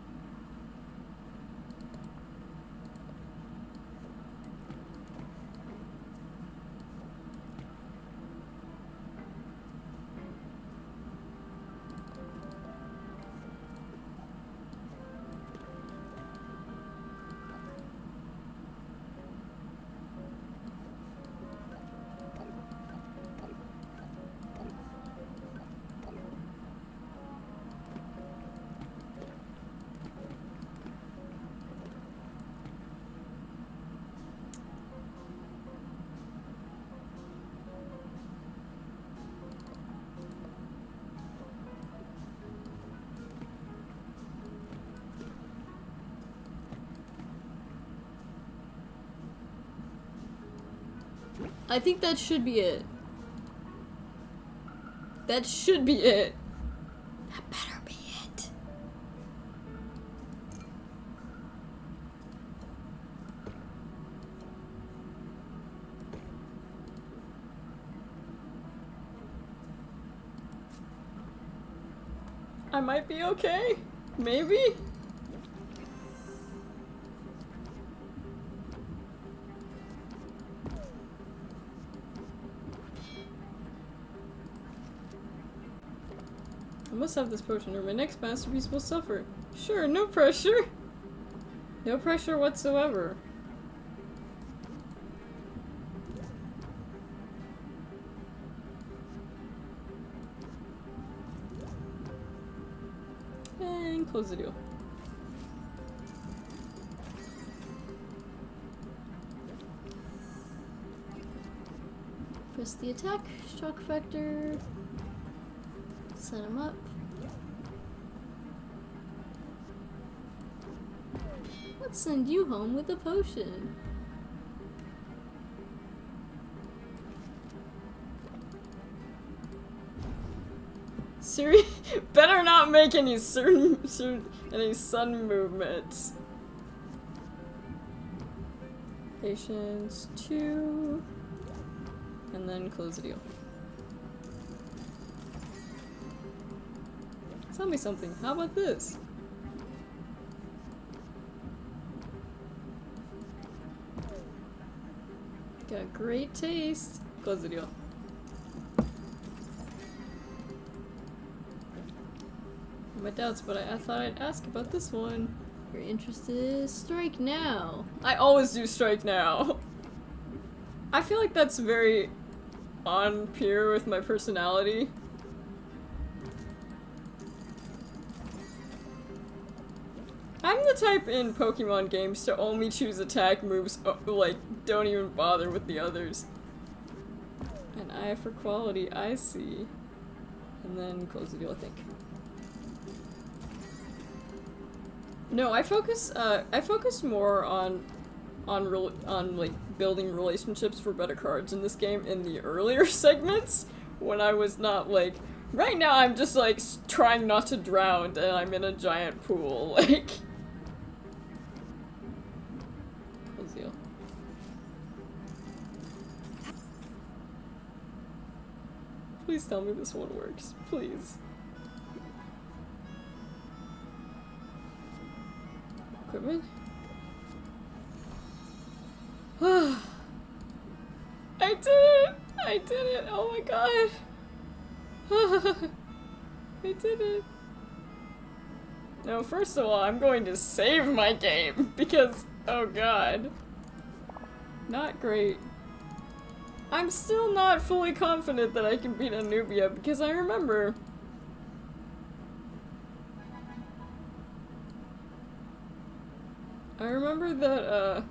I think that should be it. That should be it. That better be it. I might be okay. Maybe? I must have this potion or my next masterpiece will suffer. Sure, no pressure. No pressure whatsoever. And close the deal. Press the attack, shock factor. Set him up. Let's send you home with a potion. Siri, better not make any any sun movements. Patience 2, and then close the deal. Tell me something. How about this? Got great taste. Close the deal. My doubts, but I thought I'd ask about this one. Your interest is strike now. I always do strike now. I feel like that's very on peer with my personality. I'm the type in Pokemon games to only choose attack moves, like, don't even bother with the others. An eye for quality, I see. And then close the deal, I think. No, I focus more on like building relationships for better cards in this game in the earlier segments when I was not like, right now I'm just like trying not to drown and I'm in a giant pool, like. Close the deal. Please tell me this one works, please. Equipment? I did it! I did it! Oh my god! I did it! No, first of all, I'm going to save my game because, oh god. Not great. I'm still not fully confident that I can beat Anubia because I remember that,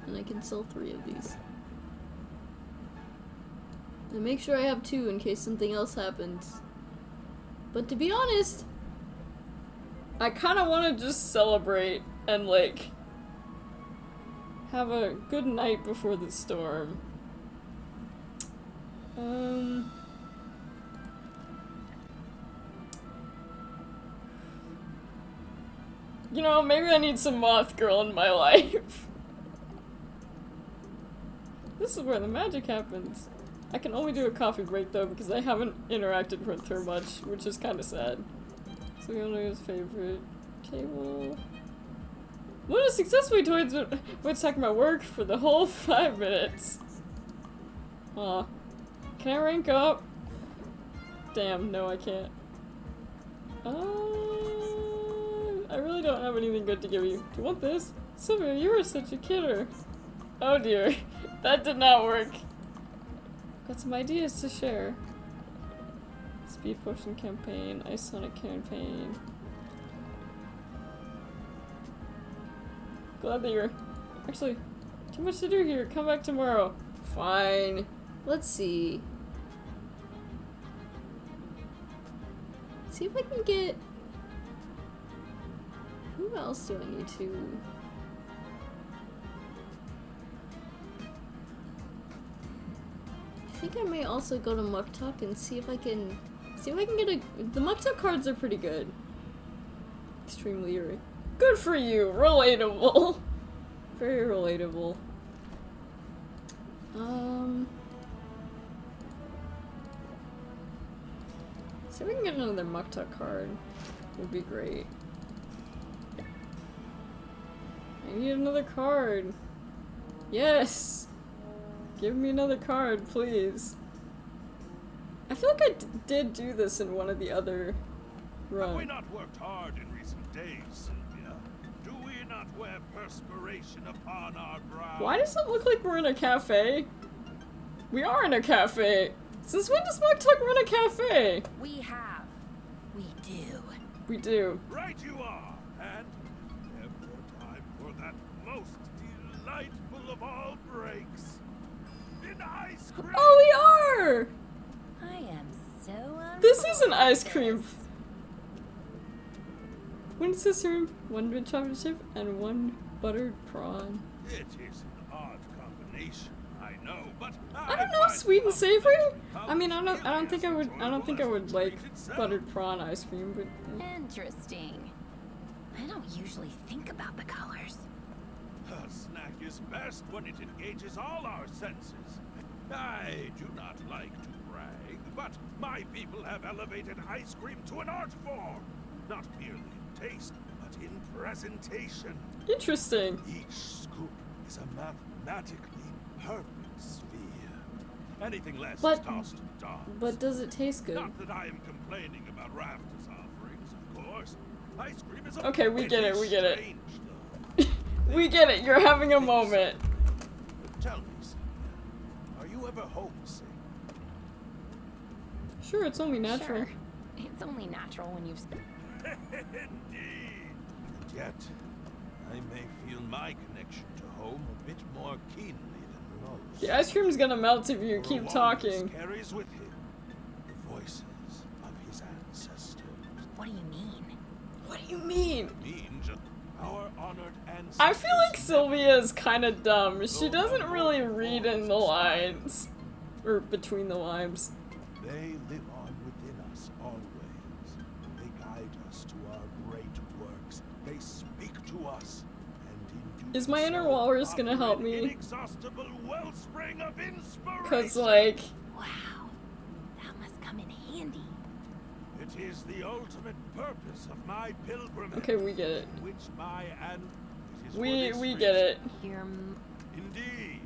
and I can sell 3 of these. And make sure I have 2 in case something else happens. But to be honest, I kinda wanna just celebrate and, like, have a good night before the storm. You know, maybe I need some Moth Girl in my life. This is where the magic happens. I can only do a coffee break though because I haven't interacted with her much, which is kind of sad. So we only his favorite table. What a success we towards talking about work for the whole 5 minutes. Aw. Can I rank up? Damn, no I can't. I really don't have anything good to give you. Do you want this? Sylvia, you are such a kidder. Oh dear. That did not work. Got some ideas to share. Speed potion campaign, ice sonic campaign. Glad that you're... Actually, too much to do here. Come back tomorrow. Fine. let's see. See if I can get... Who else do I need to? I think I may also go to Muktuk and see if I can get a. The Muktuk cards are pretty good. Extremely eerie. Good for you, relatable. Very relatable. See if we can get another Muktuk card. Would be great. I need another card. Yes! Give me another card, please. I feel like I did do this in one of the other runs. Have we not worked hard in recent days, Sylvia? Do we not wear perspiration upon our brow? Why does it look like we're in a cafe? We are in a cafe! Since when does Muktuk run a cafe? We have. We do. We do. Right you are, and therefore time for that most delightful of all breaks. In ice cream! Oh, we are! I am so This is an ice cream. One sesame, one red chocolate chip, and one buttered prawn. It is an odd combination, I know, but I don't know, sweet and savory? I mean, I don't think I would like buttered prawn ice cream, but Interesting. I don't usually think about the colors. A snack is best when it engages all our senses. I do not like to brag, but my people have elevated ice cream to an art form. Not merely in taste, but in presentation. interesting. Each scoop is a mathematically perfect sphere. Anything less But- is tossed to the dogs. But does it taste good? Not that I am complaining about Rafter's offerings, of course. Ice cream is a Okay, we get it, we get it. strange, though. We get it, you're having a moment. Tell me, Sylvia, are you ever homesick? Sure, it's only natural. Sure. It's only natural when you've. Indeed. And yet, I may feel my connection to home a bit more keenly than most. The ice cream's gonna melt if you For keep one talking. carries with him the voices of his ancestors. What do you mean? What do you mean? Means our honored ancestors. I feel like Sylvia is kind of dumb. She doesn't really read in the lines. Or between the lines. They live on within us always. They guide us to our great works. They speak to us. And in Is my inner doing so, walrus gonna help offer an me? inexhaustible wellspring of inspiration. Cause like, Wow. That must come in handy. It is the ultimate purpose of my pilgrimage. okay, we get it. Which my and it is for We this get reason. it. Here. Indeed.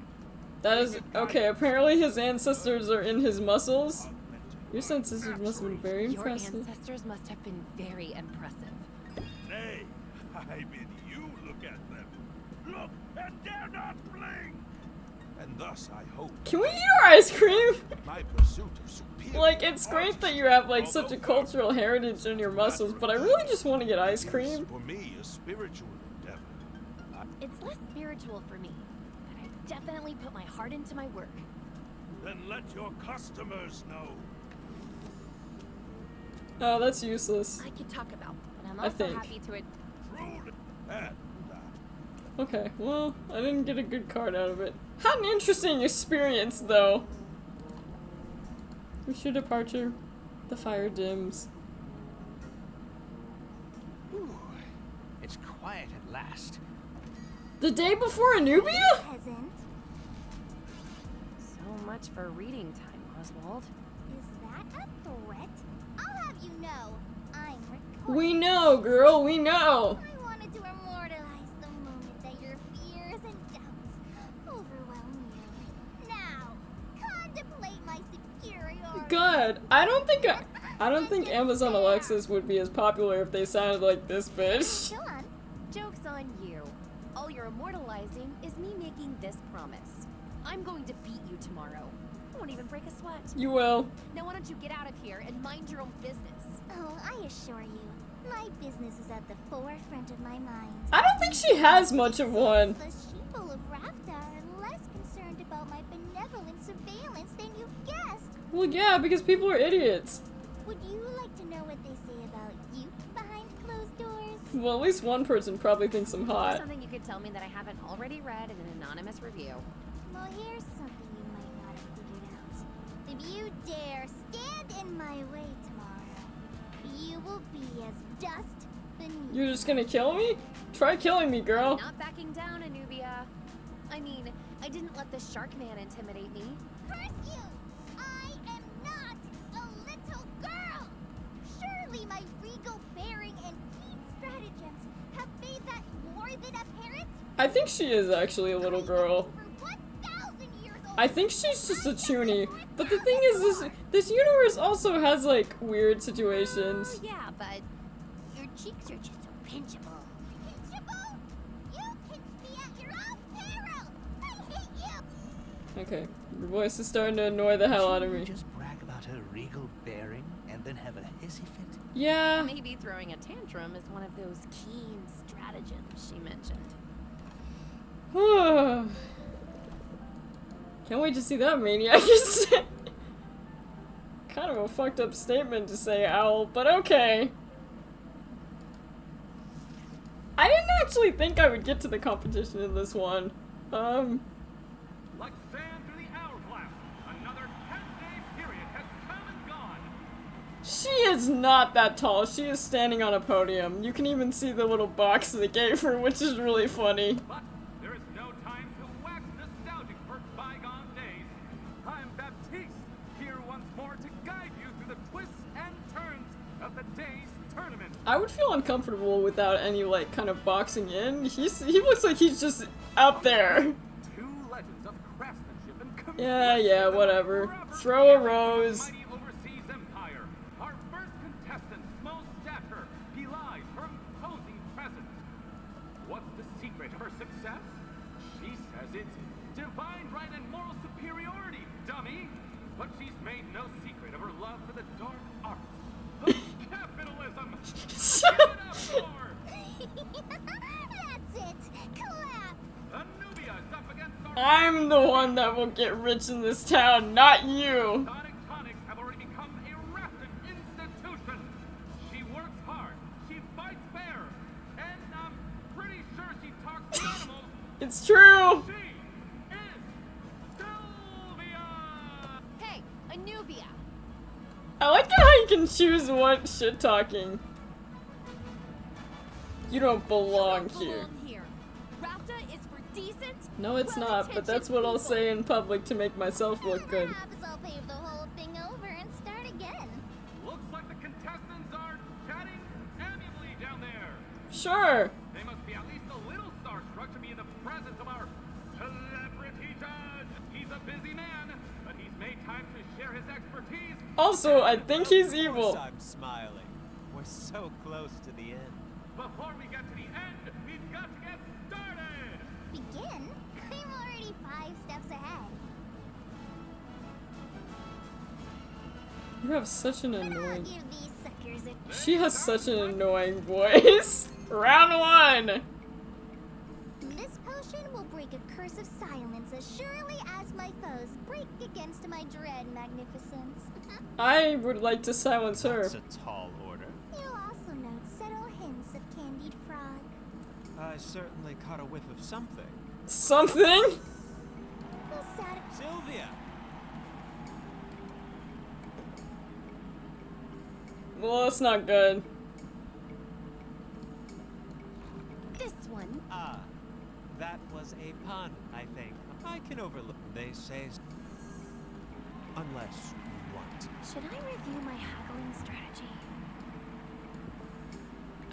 That is okay. Apparently, his ancestors are in his muscles. Augmenting Your my ancestors must have been natural very Your impressive. ancestors must have been very impressive. Nay, I bid you look at them. Look and dare not blink. And thus I hope Can we eat our ice cream? my pursuit of superior Like, it's great that you have like such a although cultural heritage in your muscles, but I really just want to get ice is cream. for me a spiritual endeavor. It's less spiritual for me, but I definitely put my heart into my work. Then let your customers know. Oh, that's useless. I could talk about, but I'm I also think. happy to. Truly. And Okay, well, I didn't get a good card out of it. Had an interesting experience, though. We should departure. The fire dims. Ooh, it's quiet at last. The day before Anubia? Peasant, So much for reading time, Oswald. is that a threat? I'll have you know, I'm recording. We know, girl, we know. I wanted to immortalize the moment that your fears and doubts overwhelm you. Now, contemplate my superiority. Good. I don't think Amazon Alexas would be as popular if they sounded like this bitch. Go on. Joke's on you. All you're immortalizing is me making this promise. I'm going to beat you tomorrow. I won't even break a sweat. You will. Now why don't you get out of here and mind your own business? Oh, I assure you, my business is at the forefront of my mind. I don't think she has much of one. The sheeple of Rafta are less concerned about my benevolent surveillance than you guessed. Well, yeah, because people are idiots. Would you like to know what they say about you behind closed doors? Well, at least one person probably thinks I'm Or hot. something you could tell me that I haven't already read in an anonymous review. Well, here's something you might not have figured out. If you dare stand in my way tomorrow, you will be as dust beneath. You're just gonna kill me? Try killing me, girl. Not backing down, Anubia. I mean, I didn't let the shark man intimidate me. Curse you! I am not a little girl! Surely my regal bearing and keen stratagems have made that more than apparent? I think she is actually a little girl. Over 1,000 years old. I think she's just a chuny. But the thing is, this universe also has, like, weird situations. Yeah, but Your cheeks are just so pinchable. Pinchable? You pinch me at your own peril! I hate you! Okay, your voice is starting to annoy the hell out of me. Just brag about her regal bearing and then have a hissy fit. Yeah. maybe throwing a tantrum is one of those keen stratagems she mentioned. Can't wait to see that maniac. Kind of a fucked up statement to say, owl, but okay. I didn't actually think I would get to the competition in this one. Like sand through the hourglass, another 10-day period has come and gone. She is not that tall. She is standing on a podium. You can even see the little box they gave her, which is really funny. But there is no time to wax nostalgic for bygone days. I'm Baptiste, here once more to guide you through the twists and turns of the day's tournament. I would feel uncomfortable without any, like, kind of boxing in. He looks like he's just out there. Two legends of craftsmanship and Yeah, whatever. Throw a rose. mighty overseas empire. Our first contestant, small stature, belies her imposing presence. What's the secret of her success? She says it's divine right and moral superiority, dummy. But she's made no secret of her love for the dark arts of capitalism. Give it up for That's it! Clap! Anubia is up against our I'm the one that will get rich in this town, not you. Sonic tonics have already become a rampant institution. She works hard, she fights fair, and I'm pretty sure she talks to animals. It's true. She is Sylvia! Hey, Anubia! I like how you can choose what shit talking. You don't belong here. Rafta is for decent. No, it's not, but that's what I'll say in public to make myself look good. Perhaps I'll pave the whole thing over and start again. Looks like the contestants are chatting amiably down there. Sure. They must be at least a little starstruck to be in the presence of our celebrity judge. He's a busy man, but he's made time to share his expertise. Also, I think he's Of evil. course I'm smiling. We're so close to the end. Before we get to the end, we've got to get started. Begin? I'm already 5 steps ahead. You have such an But I'll annoying... give these suckers a She has such an annoying voice. Round 1. This potion will break a curse of silence as surely as my foes break against my dread magnificence. I would like to silence her. That's a tall order. You'll also note subtle hints of candied frog. I certainly caught a whiff of something. Something? Will Sylvia! Well, that's not good. This one. Ah, that was a pun, I think. I can overlook. They say. Unless what? Should I review my haggling strategy?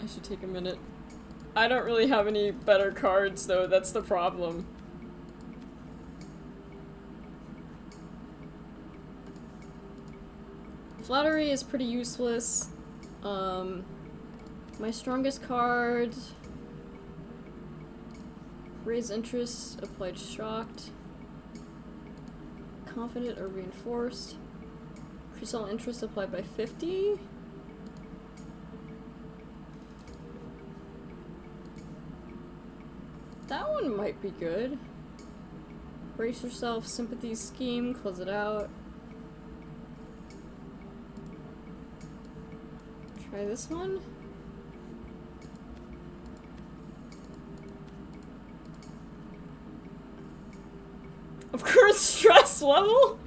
I should take a minute. I don't really have any better cards, though. That's the problem. Flattery is pretty useless. My strongest card... Raise interest, applied shocked. Confident or reinforced. Increase all interest applied by 50. That one might be good. Brace yourself, sympathy scheme, close it out. Try this one. more stress level?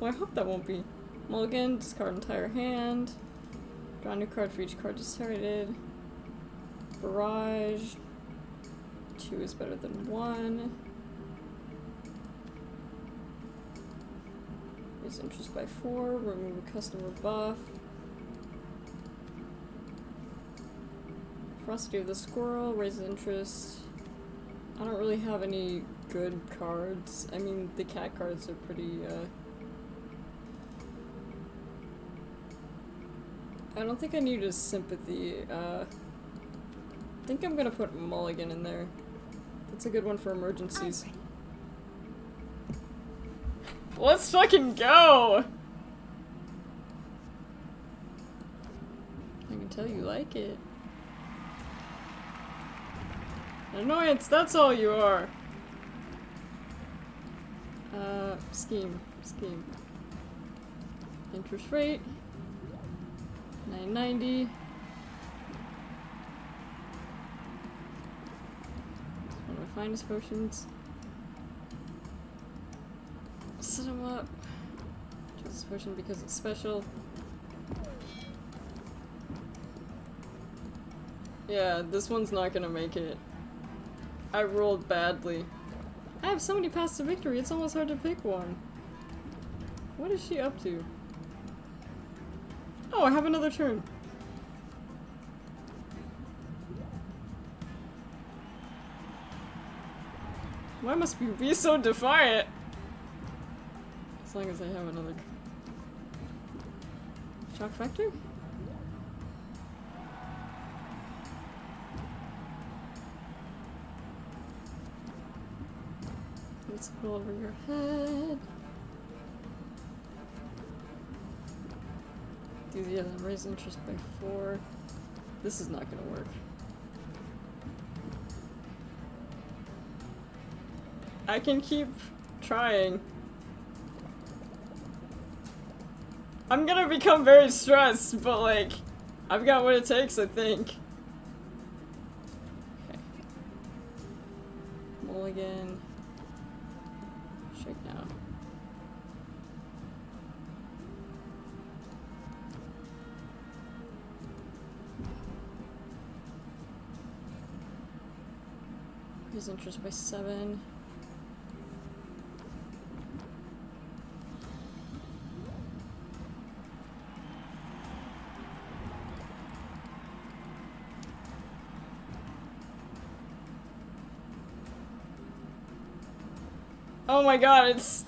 Well, I hope that won't be. Mulligan, discard entire hand. Draw a new card for each card discarded. Barrage. 2 is better than 1. Raise interest by 4. Remove a customer buff. Ferocity of the Squirrel. Raise interest. I don't really have any good cards. I mean, the cat cards are pretty, I don't think I need a sympathy. I think I'm gonna put Mulligan in there. That's a good one for emergencies. Let's fucking go! I can tell you like it. Annoyance, that's all you are! Scheme. Interest rate. 990. One of my finest potions. Set him up. Choose this potion because it's special. Yeah, this one's not gonna make it. I rolled badly. I have so many paths to victory, it's almost hard to pick one. What is she up to? Oh, I have another turn. Why must we be so defiant? As long as I have another shock factor? Let's go over your head. Enthusiasm, raise interest by 4. This is not gonna work. I can keep trying. I'm gonna become very stressed, but like, I've got what it takes, I think. Okay. Mulligan. Shake now. Raise interest by 7. Oh my god, it's...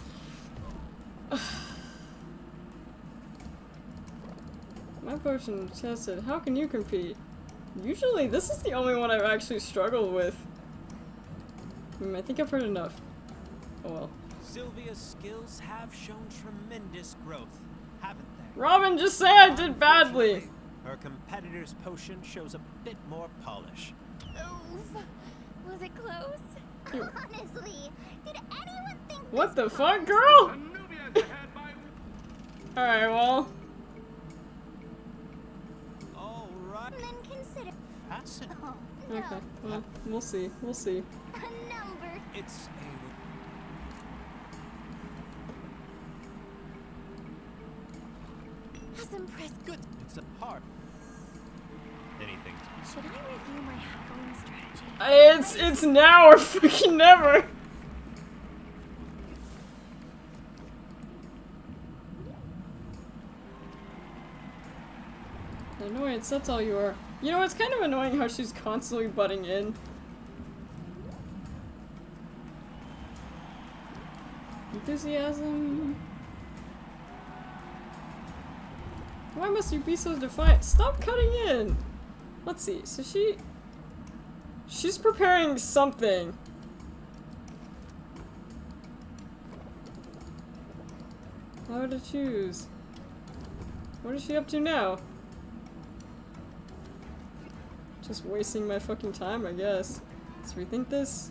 My potion tested. How can you compete? Usually this is the only one I've actually struggled with. I think I've heard enough. Oh well. Sylvia's skills have shown tremendous growth, haven't they? Robin, just say I did badly! Her competitor's potion shows a bit more polish. Oof. Was it close? Honestly, did anyone think What the this fuck, girl? Anubia's ahead by... Alright, well. All right. then consider? Fascinating. Oh, no. Okay, well, we'll see. We'll see. A number. It's That's impressive. good. It's a part. Anything. Should I review my heckling strategy? It's now or fucking never! Annoyance, that's all you are. You know, it's kind of annoying how she's constantly butting in. Enthusiasm. Why must you be so defiant? Stop cutting in! Let's see, so she's preparing something. How to choose? What is she up to now? Just wasting my fucking time, I guess. Let's rethink this.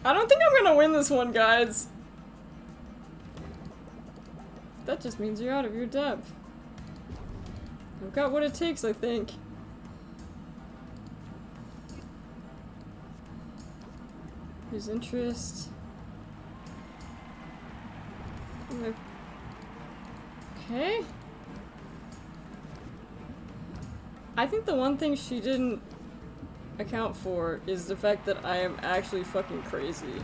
I don't think I'm gonna win this one, guys. That That just means you're out of your depth. I've got what it takes, I think. His interest. Okay. I think the one thing she didn't account for is the fact that I am actually fucking crazy.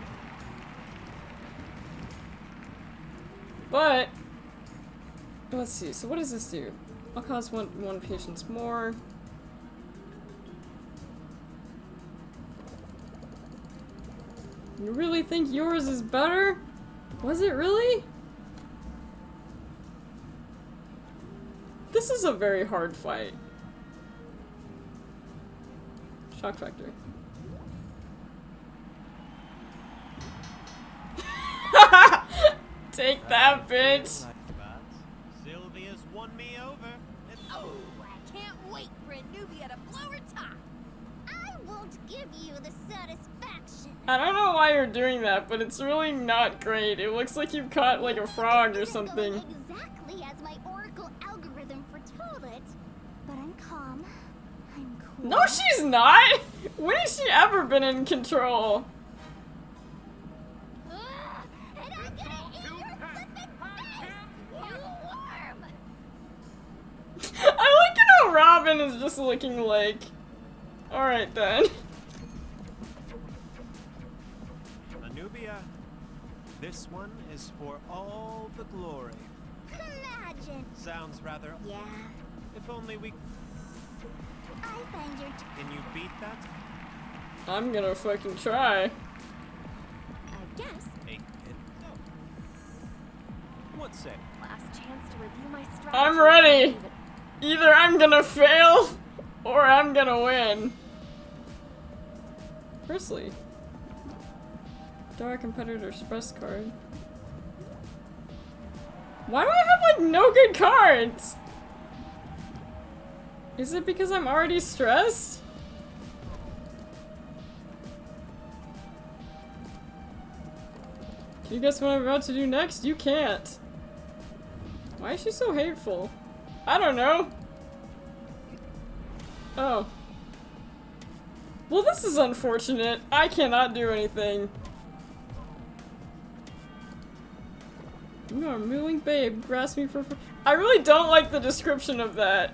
But let's see, so what does this do? I'll cost one patience more. You really think yours is better? Was it really? This is a very hard fight. Shock factor. Take that, bitch! Sylvia's won me over. Oh, I can't wait for Anubia to blow her top. I won't give you the satisfaction. I don't know why you're doing that, but it's really not great. It looks like you've caught like a frog or something. Exactly as my oracle algorithm foretold it, but I'm calm. I'm cool. No, she's not! When has she ever been in control? And I'm gonna eat your flippin' face, you worm! I like how Robin is just looking like... Alright then. Anubia, this one is for all the glory. Imagine. Sounds rather... Yeah, If only we... I find your Can you beat that? I'm gonna fucking try. I guess. Hey, kid. So, what say? Last chance to review my strategy. I'm ready! Either I'm gonna fail, or I'm gonna win. Firstly, Dark Competitor Express card. Why do I have like no good cards? Is it because I'm already stressed? Can you guess what I'm about to do next? You can't. Why is she so hateful? I don't know. Oh. Well, this is unfortunate. I cannot do anything. You are a mooing babe. Grasp me for. I really don't like the description of that.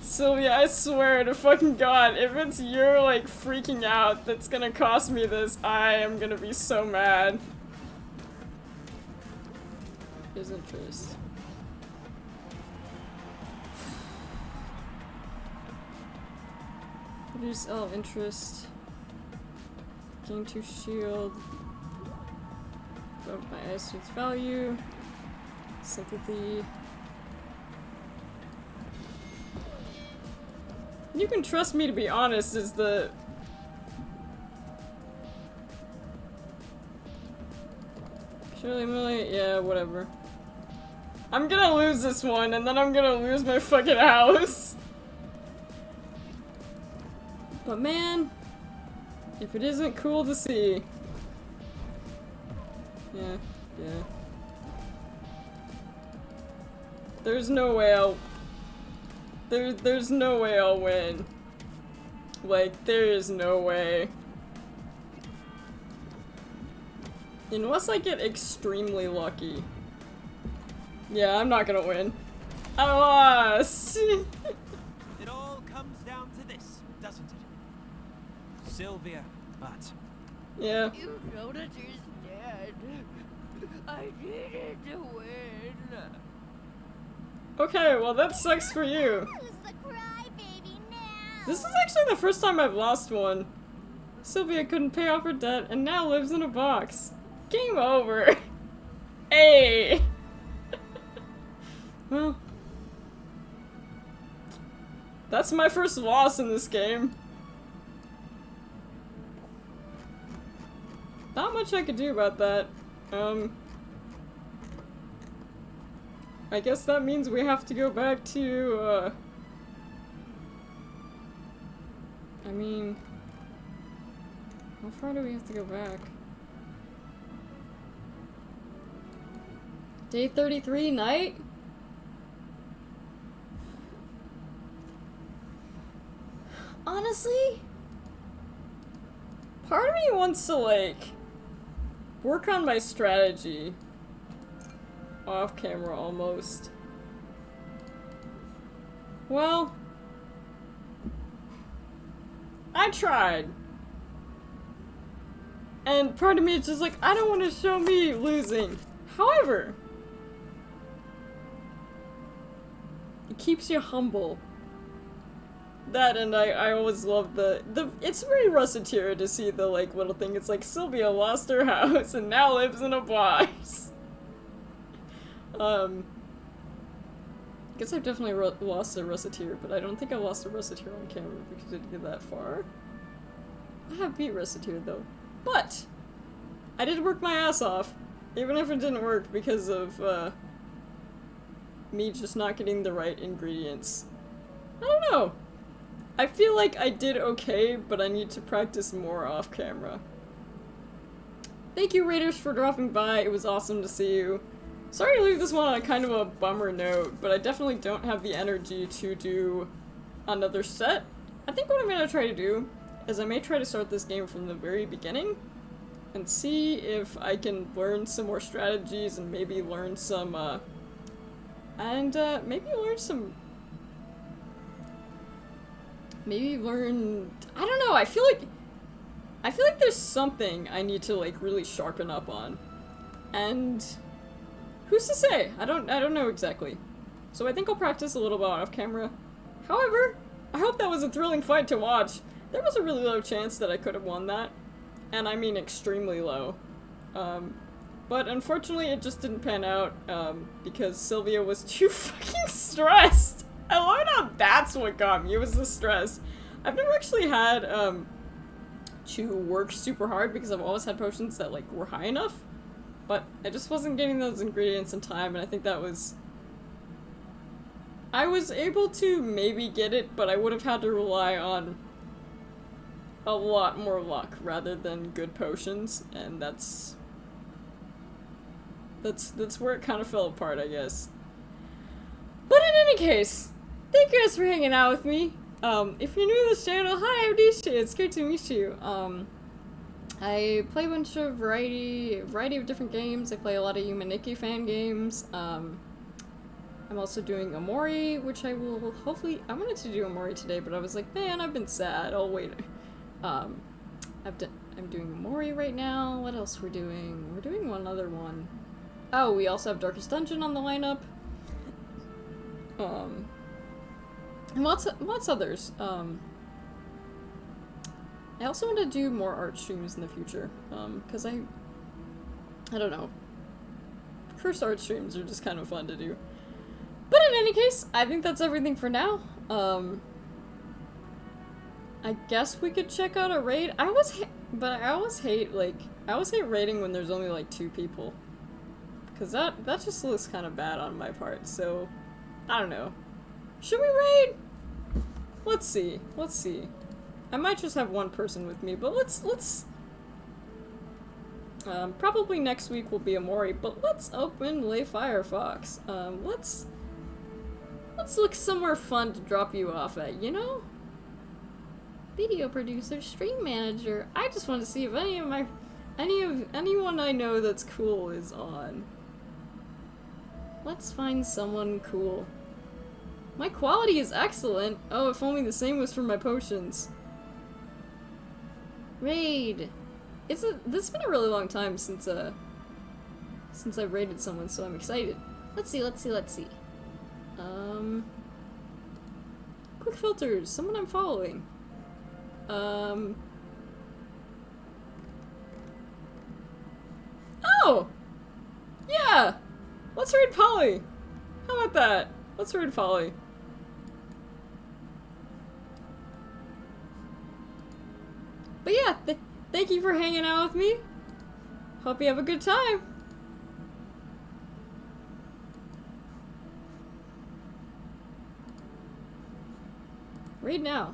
Sylvia, I swear to fucking God, if it's your, like, freaking out that's gonna cost me this, I am gonna be so mad. His interest. Reduce L interest. Gain 2 shield. Go up my ice strength value. Sympathy. You can trust me to be honest is the... Surely Millie, yeah, whatever. I'm gonna lose this one and then I'm gonna lose my fucking house. But man, if it isn't cool to see. Yeah. There's no way I'll... There's no way I'll win. Like, there is no way. Unless I get extremely lucky. Yeah, I'm not gonna win. I lost! It all comes down to this, doesn't it? Sylvia, but... Yeah. You know that he's dead. I needed to win. Okay, well that sucks for you. Who's the crybaby now? This is actually the first time I've lost one. Sylvia couldn't pay off her debt and now lives in a box. Game over. Hey. Well, that's my first loss in this game. Not much I could do about that. I guess that means we have to go back to, I mean, how far do we have to go back? Day 33 night? Honestly, part of me wants to, like, work on my strategy. Off camera, almost. Well, I tried. And part of me is just like, I don't want to show me losing. However, it keeps you humble. That, and I always love it's very Russettier to see the, like, little thing. It's like, Sylvia lost her house and now lives in a box. Guess I've definitely lost a Russettier, but I don't think I lost a Russettier on camera because I didn't get that far. I have beat Russettier though. But! I did work my ass off, even if it didn't work because of, me just not getting the right ingredients. I don't know. I feel like I did okay, but I need to practice more off camera. Thank you, Raiders, for dropping by. It was awesome to see you. Sorry to leave this one on a kind of a bummer note, but I definitely don't have the energy to do another set. I think what I'm gonna try to do is I may try to start this game from the very beginning and see if I can learn some more strategies and maybe learn some, I don't know, I feel like there's something I need to, like, really sharpen up on. And who's to say? I don't know exactly. So I think I'll practice a little bit off camera. However, I hope that was a thrilling fight to watch. There was a really low chance that I could have won that. And I mean extremely low. But unfortunately it just didn't pan out, because Sylvia was too fucking stressed. I love how that's what got me, it was the stress. I've never actually had, to work super hard because I've always had potions that, like, were high enough. But I just wasn't getting those ingredients in time, and I think that was... I was able to maybe get it, but I would have had to rely on a lot more luck rather than good potions, and that's where it kind of fell apart, I guess. But in any case, thank you guys for hanging out with me. If you're new to this channel, hi, I'm Nisha. It's great to meet you. I play a bunch of variety of different games. I play a lot of Yumaniki fan games. I'm also doing Omori, which I will hopefully... I wanted to do Omori today, but I was like, man, I've been sad. I'll wait. I'm doing Omori right now. What else we're doing? We're doing one other one. Oh, we also have Darkest Dungeon on the lineup. And lots others. I also want to do more art streams in the future, because I don't know. Cursed art streams are just kind of fun to do. But in any case, I think that's everything for now. I guess we could check out a raid. I always hate raiding when there's only like 2 people. Because that just looks kind of bad on my part, so I don't know. Should we raid? Let's see. I might just have one person with me, but let's probably next week will be Omori, but let's open Lay Firefox. Let's look somewhere fun to drop you off at, you know? Video producer, stream manager. I just want to see if anyone I know that's cool is on. Let's find someone cool. My quality is excellent. Oh, if only the same was for my potions. Raid. This has been a really long time since I've raided someone, so I'm excited. Let's see. Quick filters. Someone I'm following. Oh! Yeah! Let's raid Polly! How about that? Let's raid Polly. But yeah, thank you for hanging out with me. Hope you have a good time. Raid now.